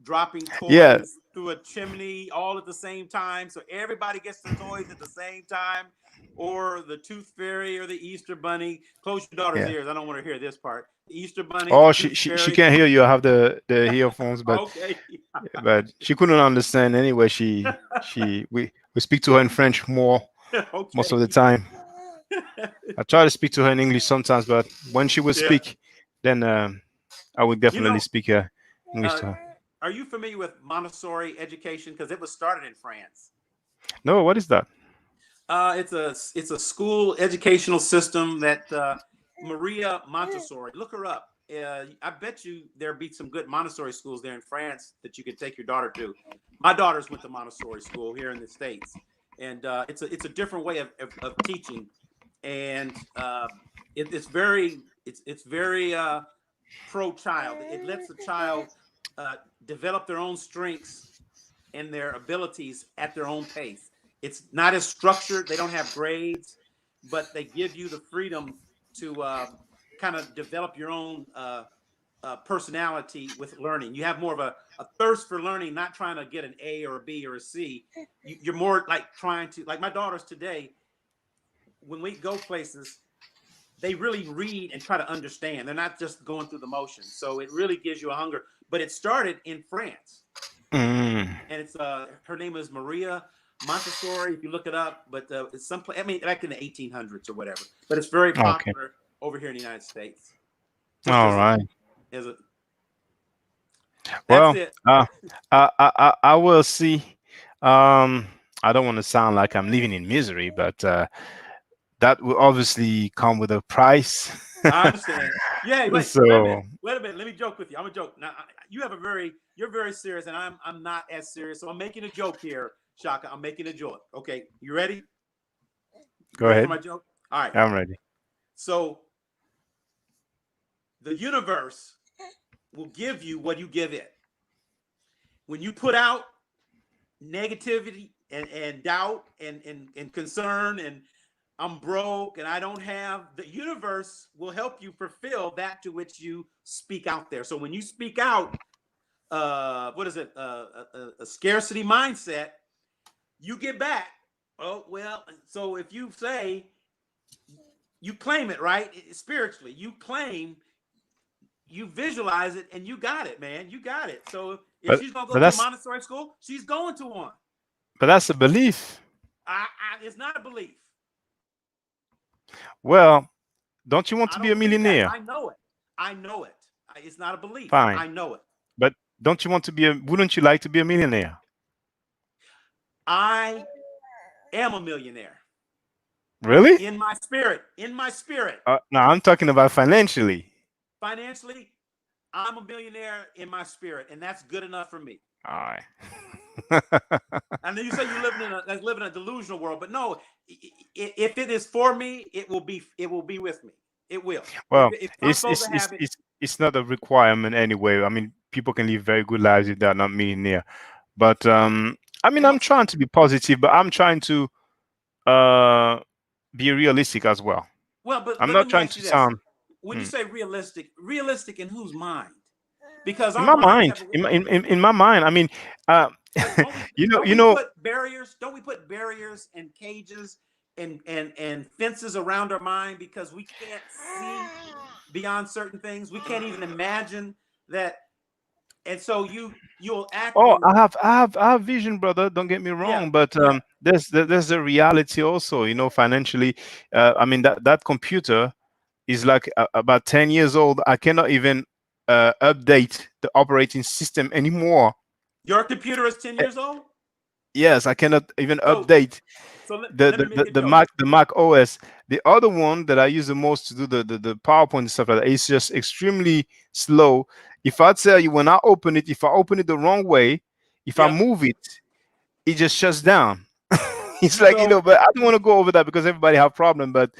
Speaker 7: dropping
Speaker 4: Yeah,
Speaker 7: toys through a chimney all at the same time, so everybody gets the toys at the same time, or the tooth fairy or the Easter bunny. Close your daughter's
Speaker 4: yeah.
Speaker 7: ears. I don't want to hear this part. The Easter bunny, the
Speaker 4: Oh,
Speaker 7: tooth
Speaker 4: she
Speaker 7: fairy.
Speaker 4: can't hear you. I have the earphones,
Speaker 7: Okay.
Speaker 4: but she couldn't understand anyway. We speak to her in French most
Speaker 7: Okay.
Speaker 4: of the time. I try to speak to her in English sometimes, but when she would
Speaker 7: Yeah.
Speaker 4: speak, then I would
Speaker 7: You
Speaker 4: definitely
Speaker 7: know,
Speaker 4: speak English
Speaker 7: uh,
Speaker 4: to her.
Speaker 7: are you familiar with Montessori education? Because it was started in France.
Speaker 4: No, what is that?
Speaker 7: It's a school educational system that Maria Montessori. Look her up. I bet you there'll be some good Montessori schools there in France that you could take your daughter to. My daughters went to Montessori school here in the States, and it's a different way of teaching, and it's very pro child. It lets the child uh, develop their own strengths and their abilities at their own pace. It's not as structured. They don't have grades, but they give you the freedom to kind of develop your own personality with learning. You have more of a thirst for learning, not trying to get an A or a B or a C. You're more like trying to, like my daughters today, when we go places, they really read and try to understand. They're not just going through the motions. So it really gives you a hunger. But it started in France,
Speaker 4: Mm,
Speaker 7: and it's her name is Maria Montessori. If you look it up, but it's some I mean, back in the 1800s or whatever. But it's very
Speaker 4: okay.
Speaker 7: popular over here in the United States. Just
Speaker 4: All right.
Speaker 7: as a that's
Speaker 4: Well,
Speaker 7: it.
Speaker 4: I will see. Um, I don't want to sound like I'm living in misery, but that will obviously come with a price.
Speaker 7: I understand. Yeah, wait a minute.
Speaker 4: So,
Speaker 7: Wait a minute. Let me joke with you. I'm a joke. Now you're very serious, and I'm not as serious. So I'm making a joke here, Shaka. I'm making a joke. Okay, you ready?
Speaker 4: go
Speaker 7: Ready for
Speaker 4: ahead.
Speaker 7: my joke? All right.
Speaker 4: I'm ready.
Speaker 7: So the universe will give you what you give it. When you put out negativity and doubt and concern and I'm broke and I don't have, the universe will help you fulfill that to which you speak out there. So when you speak out, what is it? A scarcity mindset, you get back. Oh, well, so if you say you claim it, right? Spiritually, you claim, you visualize it, and you got it, man. You got it. So if
Speaker 4: But
Speaker 7: she's gonna go
Speaker 4: but
Speaker 7: to a
Speaker 4: that's
Speaker 7: Montessori school, she's going to one.
Speaker 4: but that's a belief.
Speaker 7: It's not a belief.
Speaker 4: Well, don't you want
Speaker 7: I
Speaker 4: to be a
Speaker 7: don't believe that.
Speaker 4: millionaire?
Speaker 7: I know it. I know it. It's not a belief.
Speaker 4: Fine.
Speaker 7: I know it.
Speaker 4: But don't you want to be a? Wouldn't you like to be a millionaire?
Speaker 7: I am a millionaire
Speaker 4: Really?
Speaker 7: in my spirit. In my spirit.
Speaker 4: No, I'm talking about financially.
Speaker 7: Financially, I'm a millionaire in my spirit, and that's good enough for me.
Speaker 4: All right.
Speaker 7: And then you say you live in a delusional world, but no, if it is for me, it will be with me. It will.
Speaker 4: Well,
Speaker 7: If I'm
Speaker 4: it's
Speaker 7: supposed
Speaker 4: it's
Speaker 7: to
Speaker 4: it's
Speaker 7: have it,
Speaker 4: it's it's not a requirement anyway. I mean, people can live very good lives if they're not millionaire. But I mean, I'm trying to be positive, but I'm trying to be realistic as well.
Speaker 7: Well, but
Speaker 4: I'm
Speaker 7: let
Speaker 4: not
Speaker 7: me
Speaker 4: trying
Speaker 7: ask
Speaker 4: to
Speaker 7: you this:
Speaker 4: sound
Speaker 7: when you say realistic in whose mind? Because
Speaker 4: in
Speaker 7: our
Speaker 4: my
Speaker 7: minds
Speaker 4: mind.
Speaker 7: have.
Speaker 4: In my mind, I mean, uh,
Speaker 7: But don't
Speaker 4: you
Speaker 7: we
Speaker 4: know.
Speaker 7: put barriers? Don't we put barriers and cages and fences around our mind because we can't see beyond certain things? We can't even imagine that, and so you'll act
Speaker 4: Oh,
Speaker 7: in.
Speaker 4: I have vision, brother. Don't get me
Speaker 7: Yeah,
Speaker 4: wrong, but
Speaker 7: yeah.
Speaker 4: there's a reality also. You know, financially. I mean, that computer is like about 10 years old. I cannot even update the operating system anymore.
Speaker 7: Your computer is 10
Speaker 4: Eh,
Speaker 7: years old.
Speaker 4: Yes, I cannot even
Speaker 7: So
Speaker 4: update
Speaker 7: let me make it
Speaker 4: the
Speaker 7: tell you.
Speaker 4: Mac OS. The other one that I use the most to do the PowerPoint and stuff like that is just extremely slow. If I tell you when I open it, if I open it the wrong way, if I
Speaker 7: Yeah.
Speaker 4: move it, it just shuts down. It's like, you know,
Speaker 7: So
Speaker 4: but I don't want to go over that because everybody have problem. But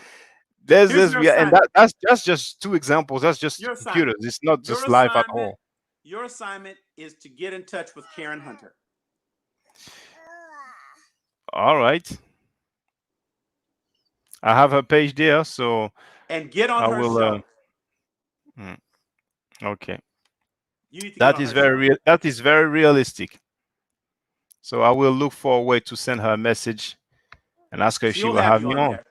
Speaker 7: here's your
Speaker 4: and
Speaker 7: assignment.
Speaker 4: that's just two examples. That's just
Speaker 7: Your
Speaker 4: computers.
Speaker 7: assignment.
Speaker 4: It's not
Speaker 7: Your
Speaker 4: just life at
Speaker 7: assignment.
Speaker 4: all.
Speaker 7: Your assignment is to get in touch with Karen Hunter.
Speaker 4: All right. I have her page there, so
Speaker 7: And get on
Speaker 4: I
Speaker 7: her
Speaker 4: will.
Speaker 7: show.
Speaker 4: Mm, okay,
Speaker 7: You need to get on her show.
Speaker 4: that is very realistic. So I will look for a way to send her a message and ask her if she
Speaker 7: She'll
Speaker 4: will
Speaker 7: have
Speaker 4: have
Speaker 7: you
Speaker 4: me
Speaker 7: on
Speaker 4: on.
Speaker 7: there.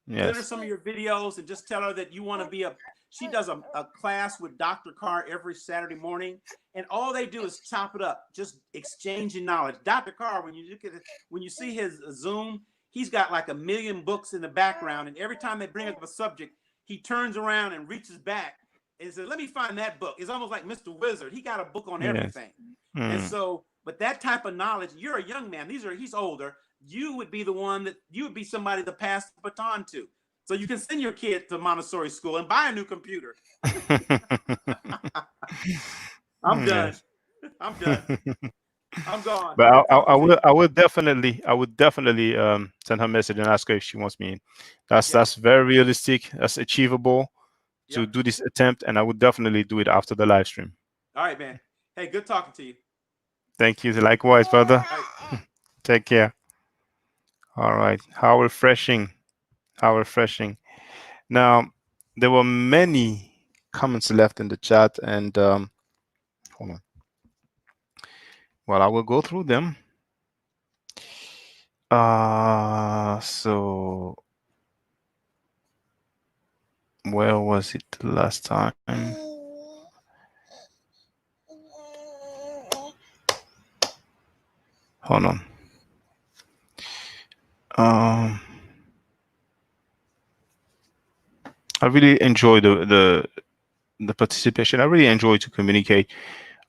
Speaker 7: Send her
Speaker 4: Yes.
Speaker 7: some of your videos and just tell her that you want to be she does a class with Dr. Carr every Saturday morning. And all they do is chop it up, just exchanging knowledge. Dr. Carr, when you look at it, when you see his Zoom, he's got like 1,000,000 books in the background. And every time they bring up a subject, he turns around and reaches back and says, let me find that book. It's almost like Mr. Wizard. He got a book on
Speaker 4: Yes.
Speaker 7: everything. And
Speaker 4: Mm.
Speaker 7: so, but that type of knowledge, you're a young man. He's older. You would be the one that you would be somebody to pass the baton to. So you can send your kid to Montessori school and buy a new computer. I'm done.
Speaker 4: Yes.
Speaker 7: I'm done. I'm gone.
Speaker 4: But
Speaker 7: Good talking to you.
Speaker 4: I would definitely send her a message and ask her if she wants me in.
Speaker 7: Yep.
Speaker 4: That's very realistic. That's achievable to
Speaker 7: Yep.
Speaker 4: do this attempt, and I would definitely do it after the live stream.
Speaker 7: All right, man. Hey, good talking to you.
Speaker 4: Thank you. Likewise, brother.
Speaker 7: All right.
Speaker 4: Take care. All right. How refreshing. How refreshing. Now, there were many comments left in the chat, and hold on. Well, I will go through them. So where was it the last time? Hold on. I really enjoy the participation. I really enjoy to communicate.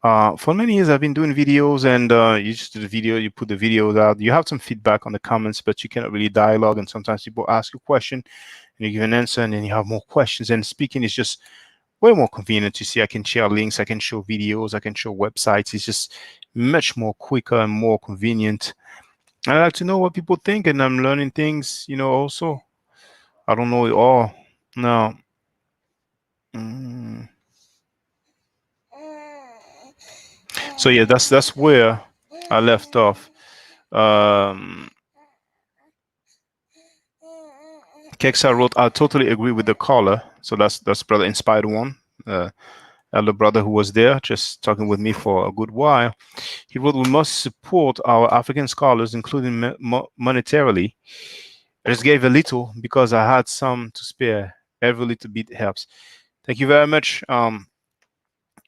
Speaker 4: For many years, I've been doing videos, and you just do the video, you put the videos out. You have some feedback on the comments, but you cannot really dialogue. And sometimes people ask you a question, and you give an answer, and then you have more questions. And speaking is just way more convenient to see. I can share links, I can show videos, I can show websites. It's just much more quicker and more convenient. I like to know what people think, and I'm learning things, also. I don't know it all. No. Mm. So yeah, that's where I left off. Kexa wrote, I totally agree with the caller. So that's brother Inspired One, elder brother who was there, just talking with me for a good while. He wrote, we must support our African scholars, including monetarily. I just gave a little because I had some to spare. Every little bit helps. Thank you very much. I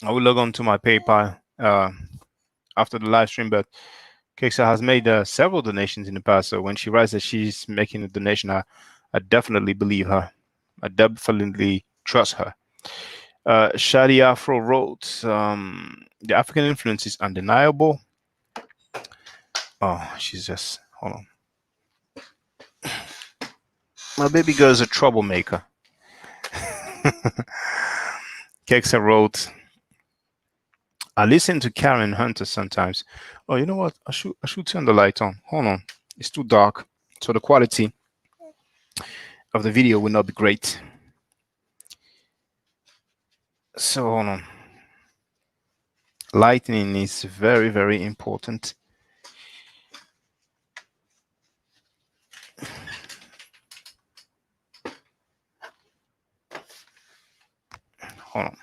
Speaker 4: will log on to my PayPal after the live stream, but Kexa has made several donations in the past. So when she writes that she's making a donation, I definitely believe her. I definitely trust her. Shadi Afro wrote, the African influence is undeniable. Oh, she's just, hold on. My baby girl is a troublemaker. Kexa wrote, I listen to Karen Hunter sometimes. Oh, you know what? I should turn the light on. Hold on. It's too dark. So the quality of the video will not be great. So hold on. Lightning is very, very important. Hold on.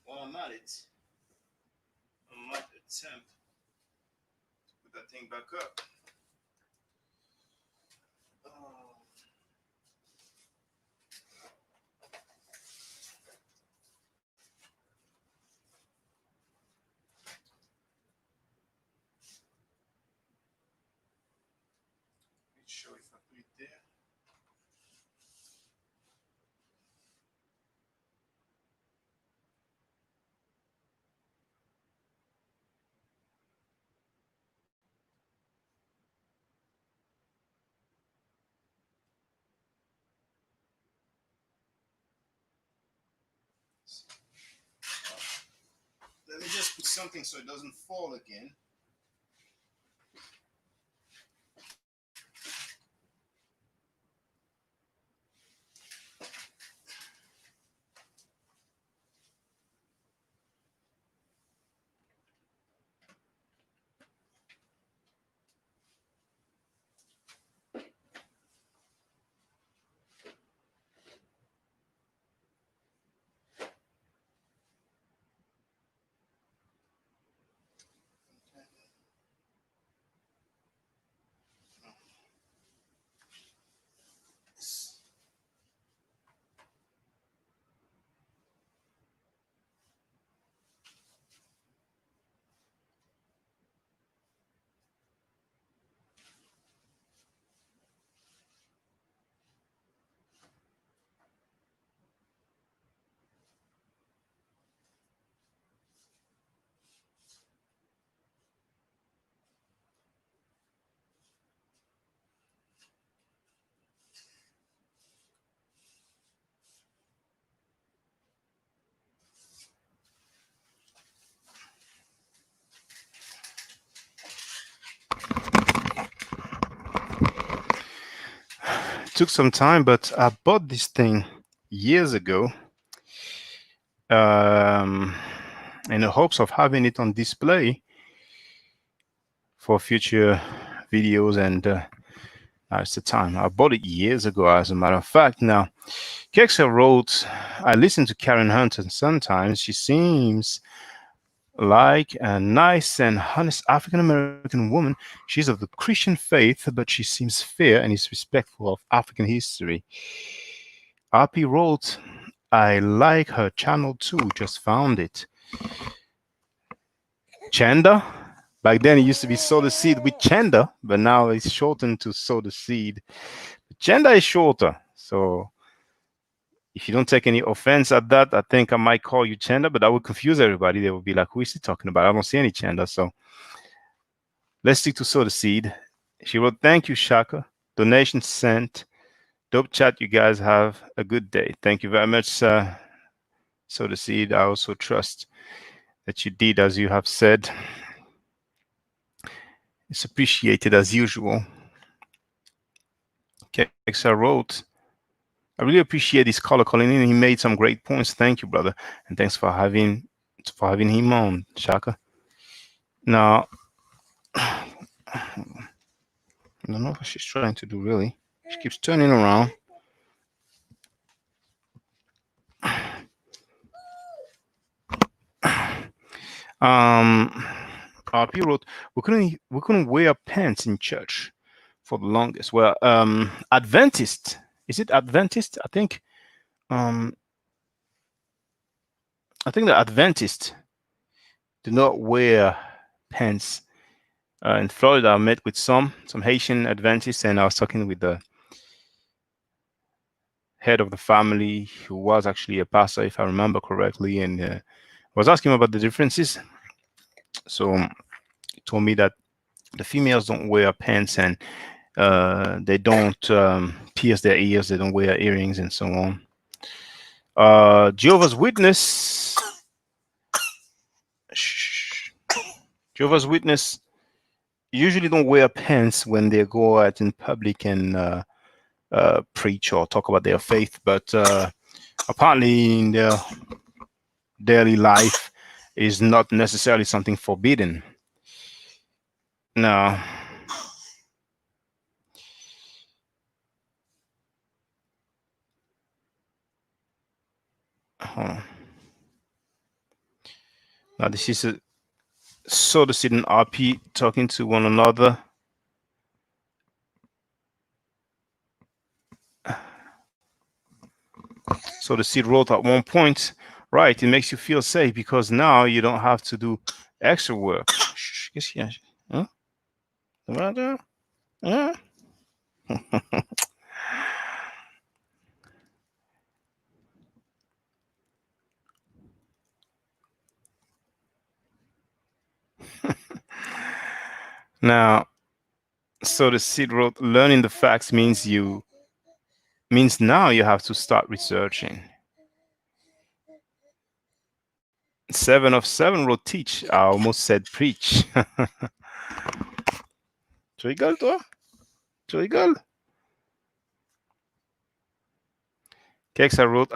Speaker 4: While I'm at it, I might attempt to put that thing back up. Not sure if I put it there. Let me just put something so it doesn't fall again. Took some time, but I bought this thing years ago in the hopes of having it on display for future videos, and now it's the time. I bought it years ago, as a matter of fact. Now, Kexa wrote, I listen to Karen Hunter sometimes. She seems like a nice and honest African-American woman. She's of the Christian faith, but she seems fair and is respectful of African history. RP wrote, I like her channel too, just found it. Chanda? Back then it used to be Sow the Seed with Chanda, but now it's shortened to Sow the Seed. Chanda is shorter, so if you don't take any offense at that, I think I might call you Chanda, but that would confuse everybody. They would be like, who is he talking about? I don't see any Chanda. So let's stick to Sow the Seed. She wrote, thank you, Shaka. Donation sent. Dope chat. You guys have a good day. Thank you very much, Sow the Seed. I also trust that you did as you have said. It's appreciated as usual. Kexa wrote, I really appreciate this caller calling in. He made some great points. Thank you, brother. And thanks for having him on, Shaka. Now, I don't know what she's trying to do, really. She keeps turning around. RP wrote, we couldn't wear pants in church for the longest. Well, Adventist, is it Adventist? I think the Adventists do not wear pants. In Florida, I met with some Haitian Adventists, and I was talking with the head of the family, who was actually a pastor, if I remember correctly, and was asking about the differences. So he told me that the females don't wear pants, and They don't pierce their ears. They don't wear earrings and so on. Jehovah's Witness. Jehovah's Witness usually don't wear pants when they go out in public and preach or talk about their faith, but apparently in their daily life is not necessarily something forbidden. Now, hold on. Now this is a sow the seed and RP talking to one another. So the seed wrote at one point, right, it makes you feel safe because now you don't have to do extra work. Huh? Huh? Now, so the seed wrote, learning the facts means now you have to start researching. 7 of 7 wrote teach. I almost said preach. Tu rigoles, toi? Tu rigoles? Kexa wrote,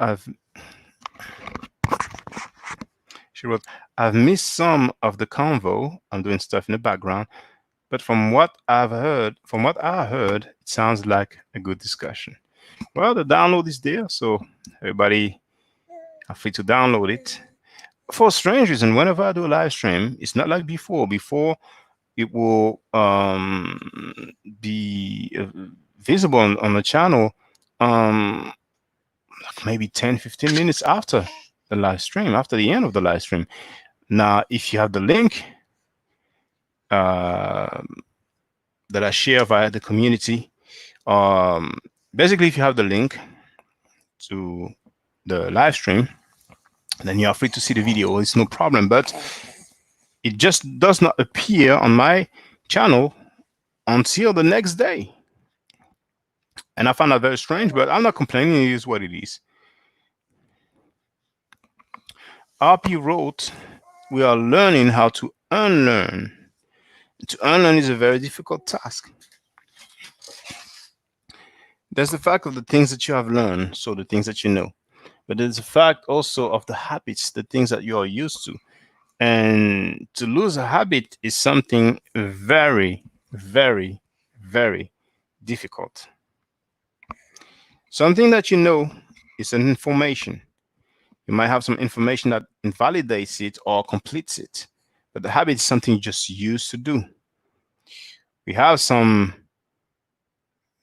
Speaker 4: she wrote, I've missed some of the convo. I'm doing stuff in the background. But from what I heard, it sounds like a good discussion. Well, the download is there, so everybody are free to download it. For strange reason, whenever I do a live stream, it's not like before. Before, it will be visible on the channel maybe 10-15 minutes after the live stream, after the end of the live stream. Now, if you have the link that I share via the community, basically, if you have the link to the live stream, then you are free to see the video. It's no problem, but it just does not appear on my channel until the next day. And I found that very strange, but I'm not complaining. It is what it is. RP wrote, we are learning how to unlearn. To unlearn is a very difficult task. There's the fact of the things that you have learned, so the things that you know. But there's the fact also of the habits, the things that you are used to. And to lose a habit is something very, very, very difficult. Something that you know is an information. You might have some information that invalidates it or completes it, but the habit is something you just used to do. We have some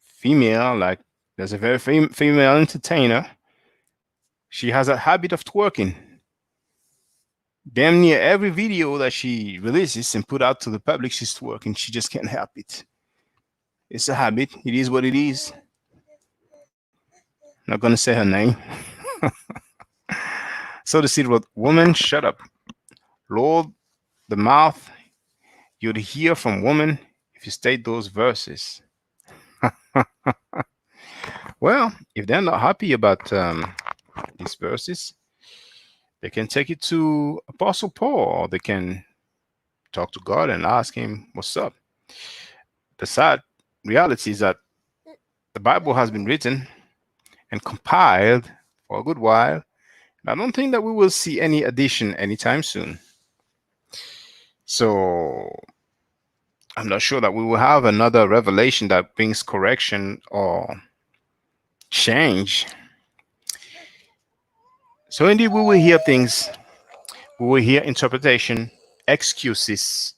Speaker 4: female, like there's a very female entertainer. She has a habit of twerking. Damn near every video that she releases and put out to the public, she's twerking. She just can't help it. It's a habit. It is what it is. Not gonna say her name. So the seed wrote, woman, shut up. Lord, the mouth, you'd hear from woman if you state those verses. Well, if they're not happy about these verses, they can take it to Apostle Paul, or they can talk to God and ask him, what's up? The sad reality is that the Bible has been written and compiled for a good while. I don't think that we will see any addition anytime soon. So I'm not sure that we will have another revelation that brings correction or change. So indeed, we will hear things. We will hear interpretation, excuses,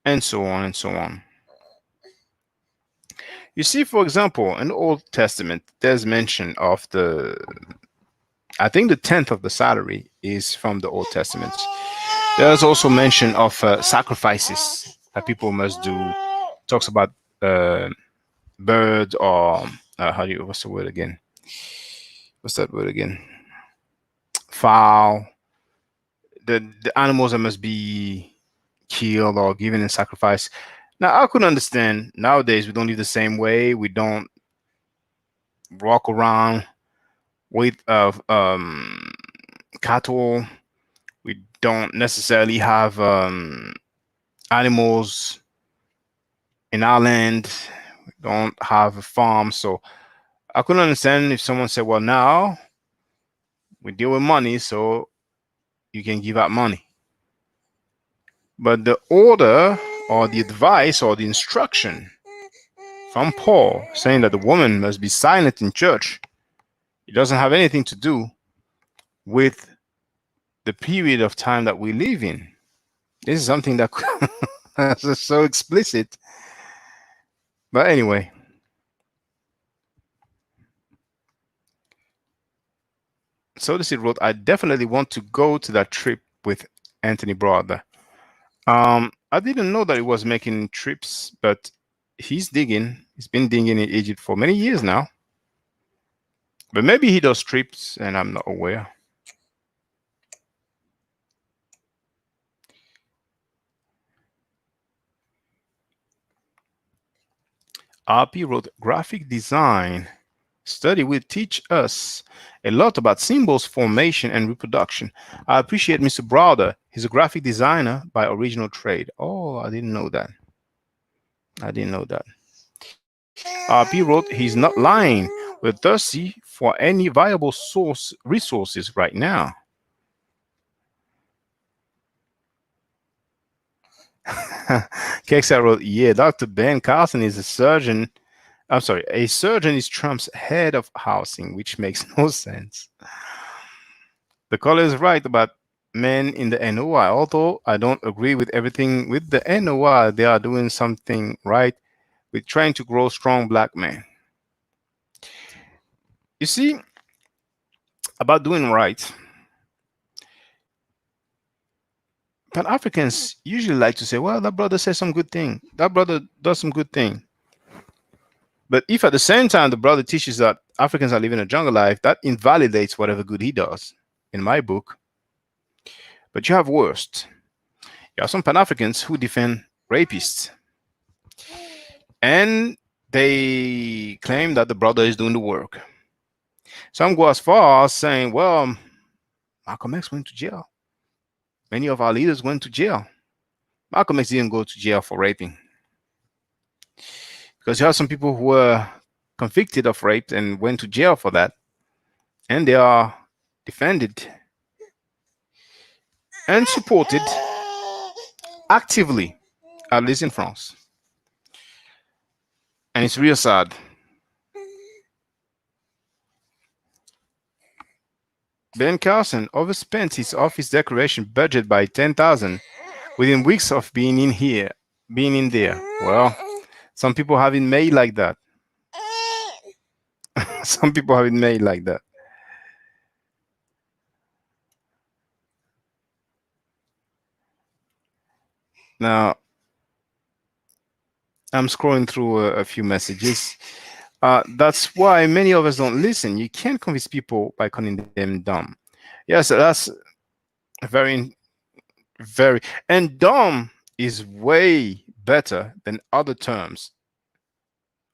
Speaker 4: and so on and so on. You see, for example, in the Old Testament, there's mention of I think the 10th of the salary is from the Old Testament. There's also mention of sacrifices that people must do. Talks about bird or what's the word again? What's that word again? Fowl. The animals that must be killed or given in sacrifice. Now, I could understand nowadays we don't live the same way. We don't walk around with cattle. We don't necessarily have animals in our land. We don't have a farm. So I could understand if someone said, well, now we deal with money, so you can give out money. But the order or the advice or the instruction from Paul saying that the woman must be silent in church, it doesn't have anything to do with the period of time that we live in. This is something that is so explicit. But anyway, so this wrote, I definitely want to go to that trip with Anthony Brother. I didn't know that he was making trips, but he's digging. He's been digging in Egypt for many years now. But maybe he does trips and I'm not aware. RP wrote, graphic design study will teach us a lot about symbols, formation, and reproduction. I appreciate Mr. Browder. He's a graphic designer by original trade. Oh, I didn't know that. I didn't know that. RP wrote, he's not lying. We're thirsty for any viable source resources right now. Kexa wrote, yeah, Dr. Ben Carson is a surgeon. I'm sorry, a surgeon is Trump's head of housing, which makes no sense. The caller is right about men in the NOI. Although I don't agree with everything with the NOI, they are doing something right with trying to grow strong black men. You see, about doing right, Pan Africans usually like to say, well, that brother says some good thing. That brother does some good thing. But if at the same time the brother teaches that Africans are living a jungle life, that invalidates whatever good he does, in my book. But you have worst. You have some Pan Africans who defend rapists. And they claim that the brother is doing the work. Some go as far as saying, well, Malcolm X went to jail. Many of our leaders went to jail. Malcolm X didn't go to jail for raping. Because you have some people who were convicted of rape and went to jail for that. And they are defended and supported actively, at least in France. And it's real sad. Ben Carson overspent his office decoration budget by 10,000 within weeks of being in there. Well, some people have it made like that. Some people have it made like that. Now, I'm scrolling through a few messages. That's why many of us don't listen. You can't convince people by calling them dumb. Yes, that's very, very, and dumb is way better than other terms,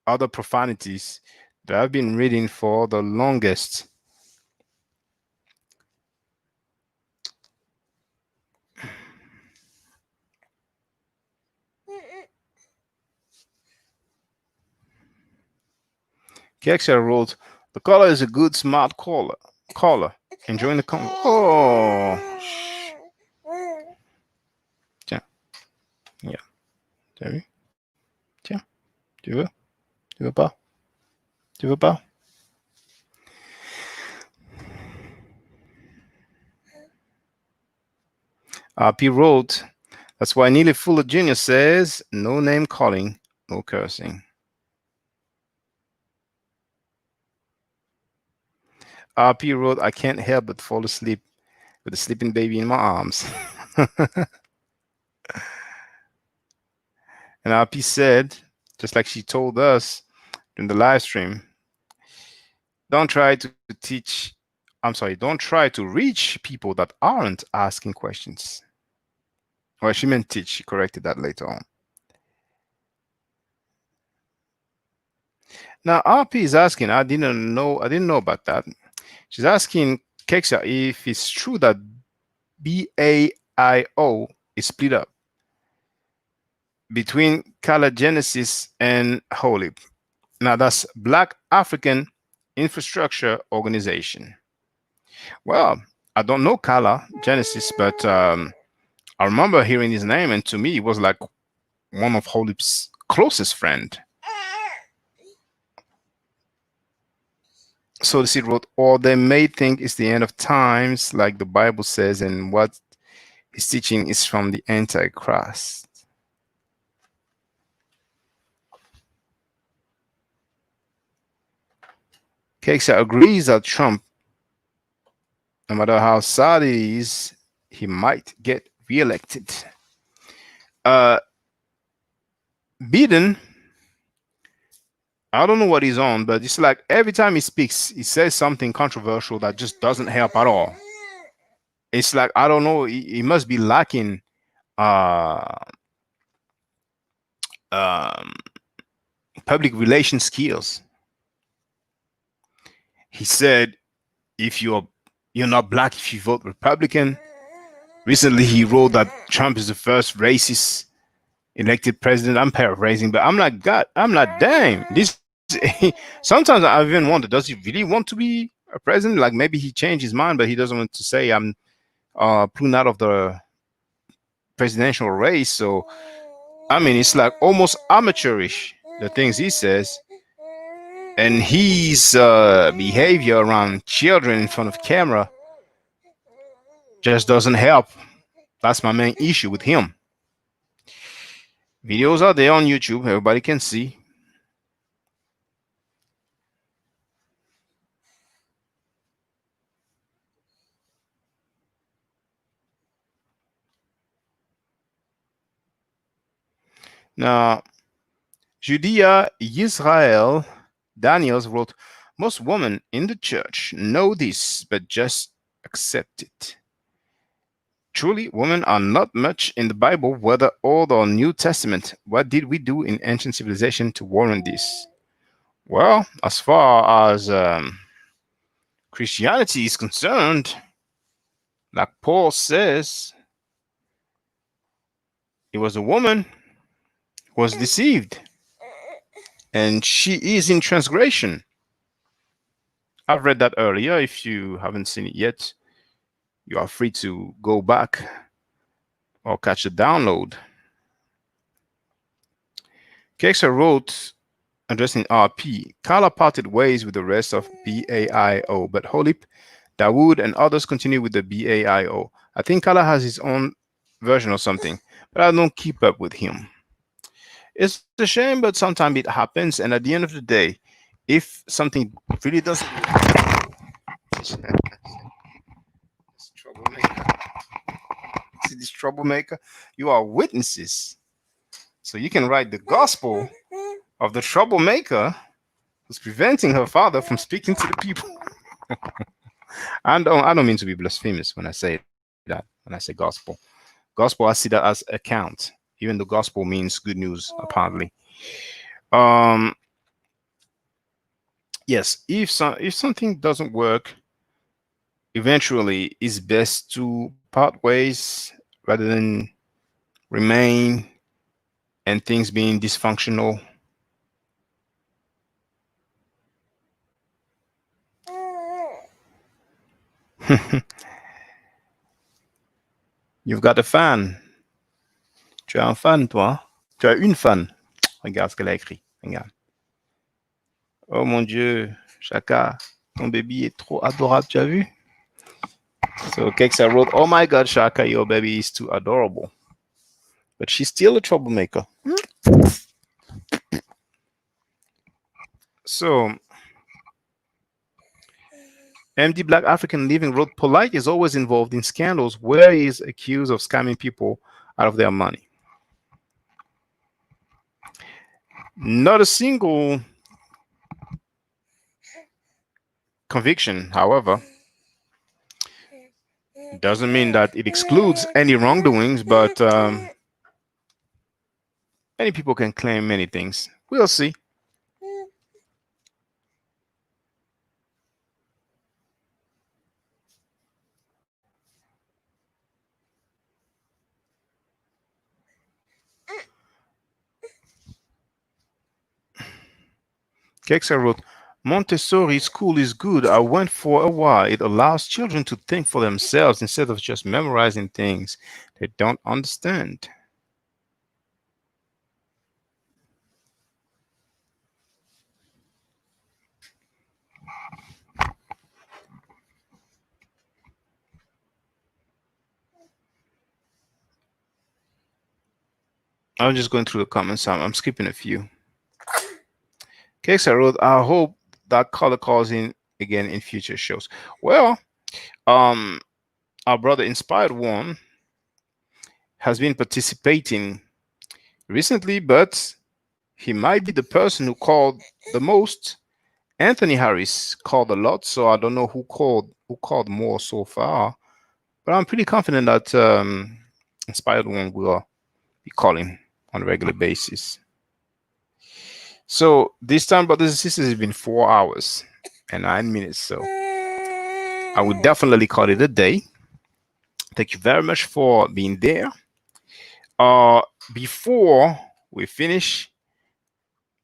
Speaker 4: other profanities that I've been reading for the longest. Keksha wrote, the caller is a good, smart caller. Enjoying the convo. Oh. Tiens. Yeah. T'as vu? Tiens. Tu veux? Tu veux pas? Tu veux pas? RP wrote, that's why Neely Fuller Jr. says, no name calling, no cursing. RP wrote, I can't help but fall asleep with a sleeping baby in my arms. And RP said, just like she told us in the live stream, don't try to reach people that aren't asking questions. Well, she meant teach. She corrected that later on. Now RP is asking, I didn't know about that. She's asking Kexa if it's true that BAIO is split up between Kala Genesis and Holy. Now that's Black African Infrastructure Organization. Well, I don't know Kala Genesis, but I remember hearing his name, and to me, it was like one of Holy's closest friend. So the seed wrote, or they may think it's the end of times, like the Bible says, and what his teaching is from the Antichrist. Kexa agrees that Trump, no matter how sad it is, he might get reelected. Biden, I don't know what he's on, but it's like every time he speaks, he says something controversial that just doesn't help at all. It's like, I don't know, he must be lacking uh, um, public relations skills. He said, if you're not black if you vote Republican. Recently, he wrote that Trump is the first racist elected president. I'm paraphrasing, but I'm like, God, I'm like, damn. This sometimes I even wonder, does he really want to be a president? Like maybe he changed his mind, but he doesn't want to say I'm pulling out of the presidential race. So I mean, it's like almost amateurish the things he says, and his behavior around children in front of camera just doesn't help. That's my main issue with him. Videos are there on YouTube, everybody can see. Now, Judea Israel Daniels wrote, most women in the church know this, but just accept it. Truly, women are not much in the Bible, whether Old or New Testament. What did we do in ancient civilization to warrant this? Well, as far as Christianity is concerned, like Paul says, it was a woman who was deceived, and she is in transgression. I've read that earlier. If you haven't seen it yet, you are free to go back or catch a download. Kexa wrote, addressing RP, Kala parted ways with the rest of BAIO, but Holip, Dawood, and others continue with the BAIO. I think Kala has his own version or something, but I don't keep up with him. It's a shame, but sometimes it happens, and at the end of the day, if something really doesn't... troublemaker. See this troublemaker? You are witnesses. So you can write the gospel of the troublemaker who's preventing her father from speaking to the people. I don't mean to be blasphemous when I say that, when I say gospel. Gospel, I see that as account. Even the gospel means good news, apparently. Yes, if something doesn't work, eventually it's best to part ways rather than remain and things being dysfunctional. You've got a fan. Tu as un fan, toi. Tu as une fan. Regarde ce qu'elle a écrit. Regarde. Oh mon Dieu, Shaka, ton baby est trop adorable, tu as vu? So Kexa wrote, oh my God, Shaka, your baby is too adorable. But she's still a troublemaker. So, MD Black African Living wrote, Polite is always involved in scandals where he is accused of scamming people out of their money. Not a single conviction, however, doesn't mean that it excludes any wrongdoings, but many people can claim many things. We'll see. Kexa wrote, Montessori school is good. I went for a while. It allows children to think for themselves instead of just memorizing things they don't understand. I'm just going through the comments. I'm skipping a few. Kexa wrote, I hope that color calls in again in future shows. Well, our brother Inspired One has been participating recently, but he might be the person who called the most. Anthony Harris called a lot, so I don't know who called more so far. But I'm pretty confident that Inspired One will be calling on a regular basis. So this time, brothers and sisters, it's been 4 hours and 9 minutes. So I would definitely call it a day. Thank you very much for being there. Before we finish,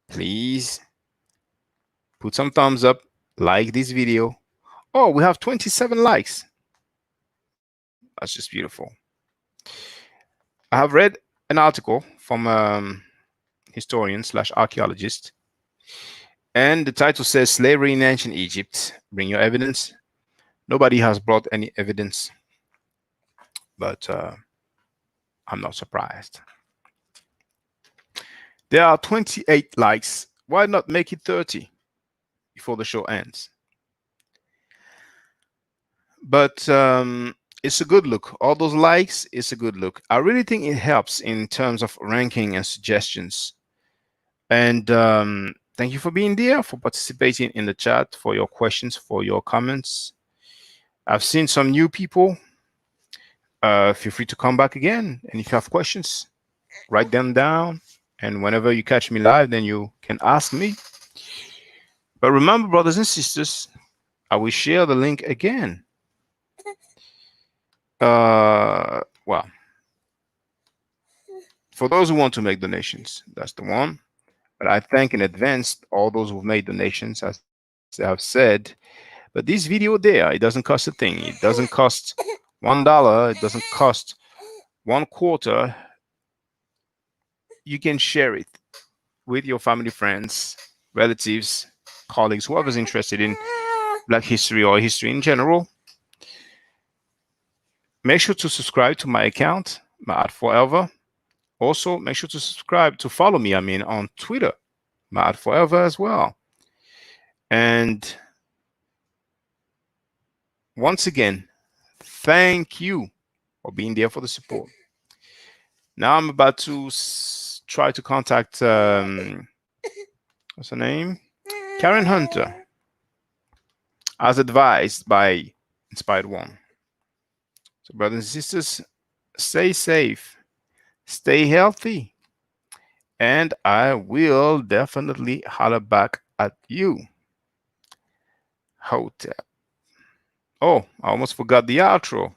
Speaker 4: please put some thumbs up, like this video. Oh, we have 27 likes. That's just beautiful. I have read an article from historian / archaeologist, and the title says Slavery in Ancient Egypt. Bring your evidence. Nobody has brought any evidence, but I'm not surprised. There are 28 likes. Why not make it 30 before the show ends? But it's a good look. All those likes, it's a good look. I really think it helps in terms of ranking and suggestions. And thank you for being there, for participating in the chat, for your questions, for your comments. I've seen some new people. Feel free to come back again. And if you have questions, write them down. And whenever you catch me live, then you can ask me. But remember, brothers and sisters, I will share the link again. Well, for those who want to make donations, that's the one. But I thank in advance all those who've made donations, as I have said. But this video there, it doesn't cost a thing. It doesn't cost $1. It doesn't cost 1/4. You can share it with your family, friends, relatives, colleagues, whoever's interested in Black history or history in general. Make sure to subscribe to my account, Ma'at Forever. Also, make sure to subscribe to follow me, on Twitter, Ma'at Forever as well. And once again, thank you for being there for the support. Now I'm about to try to contact, what's her name? Karen Hunter, as advised by Inspired One. So brothers and sisters, stay safe, stay healthy, and I will definitely holler back at you. Hotep. Oh, I almost forgot the outro.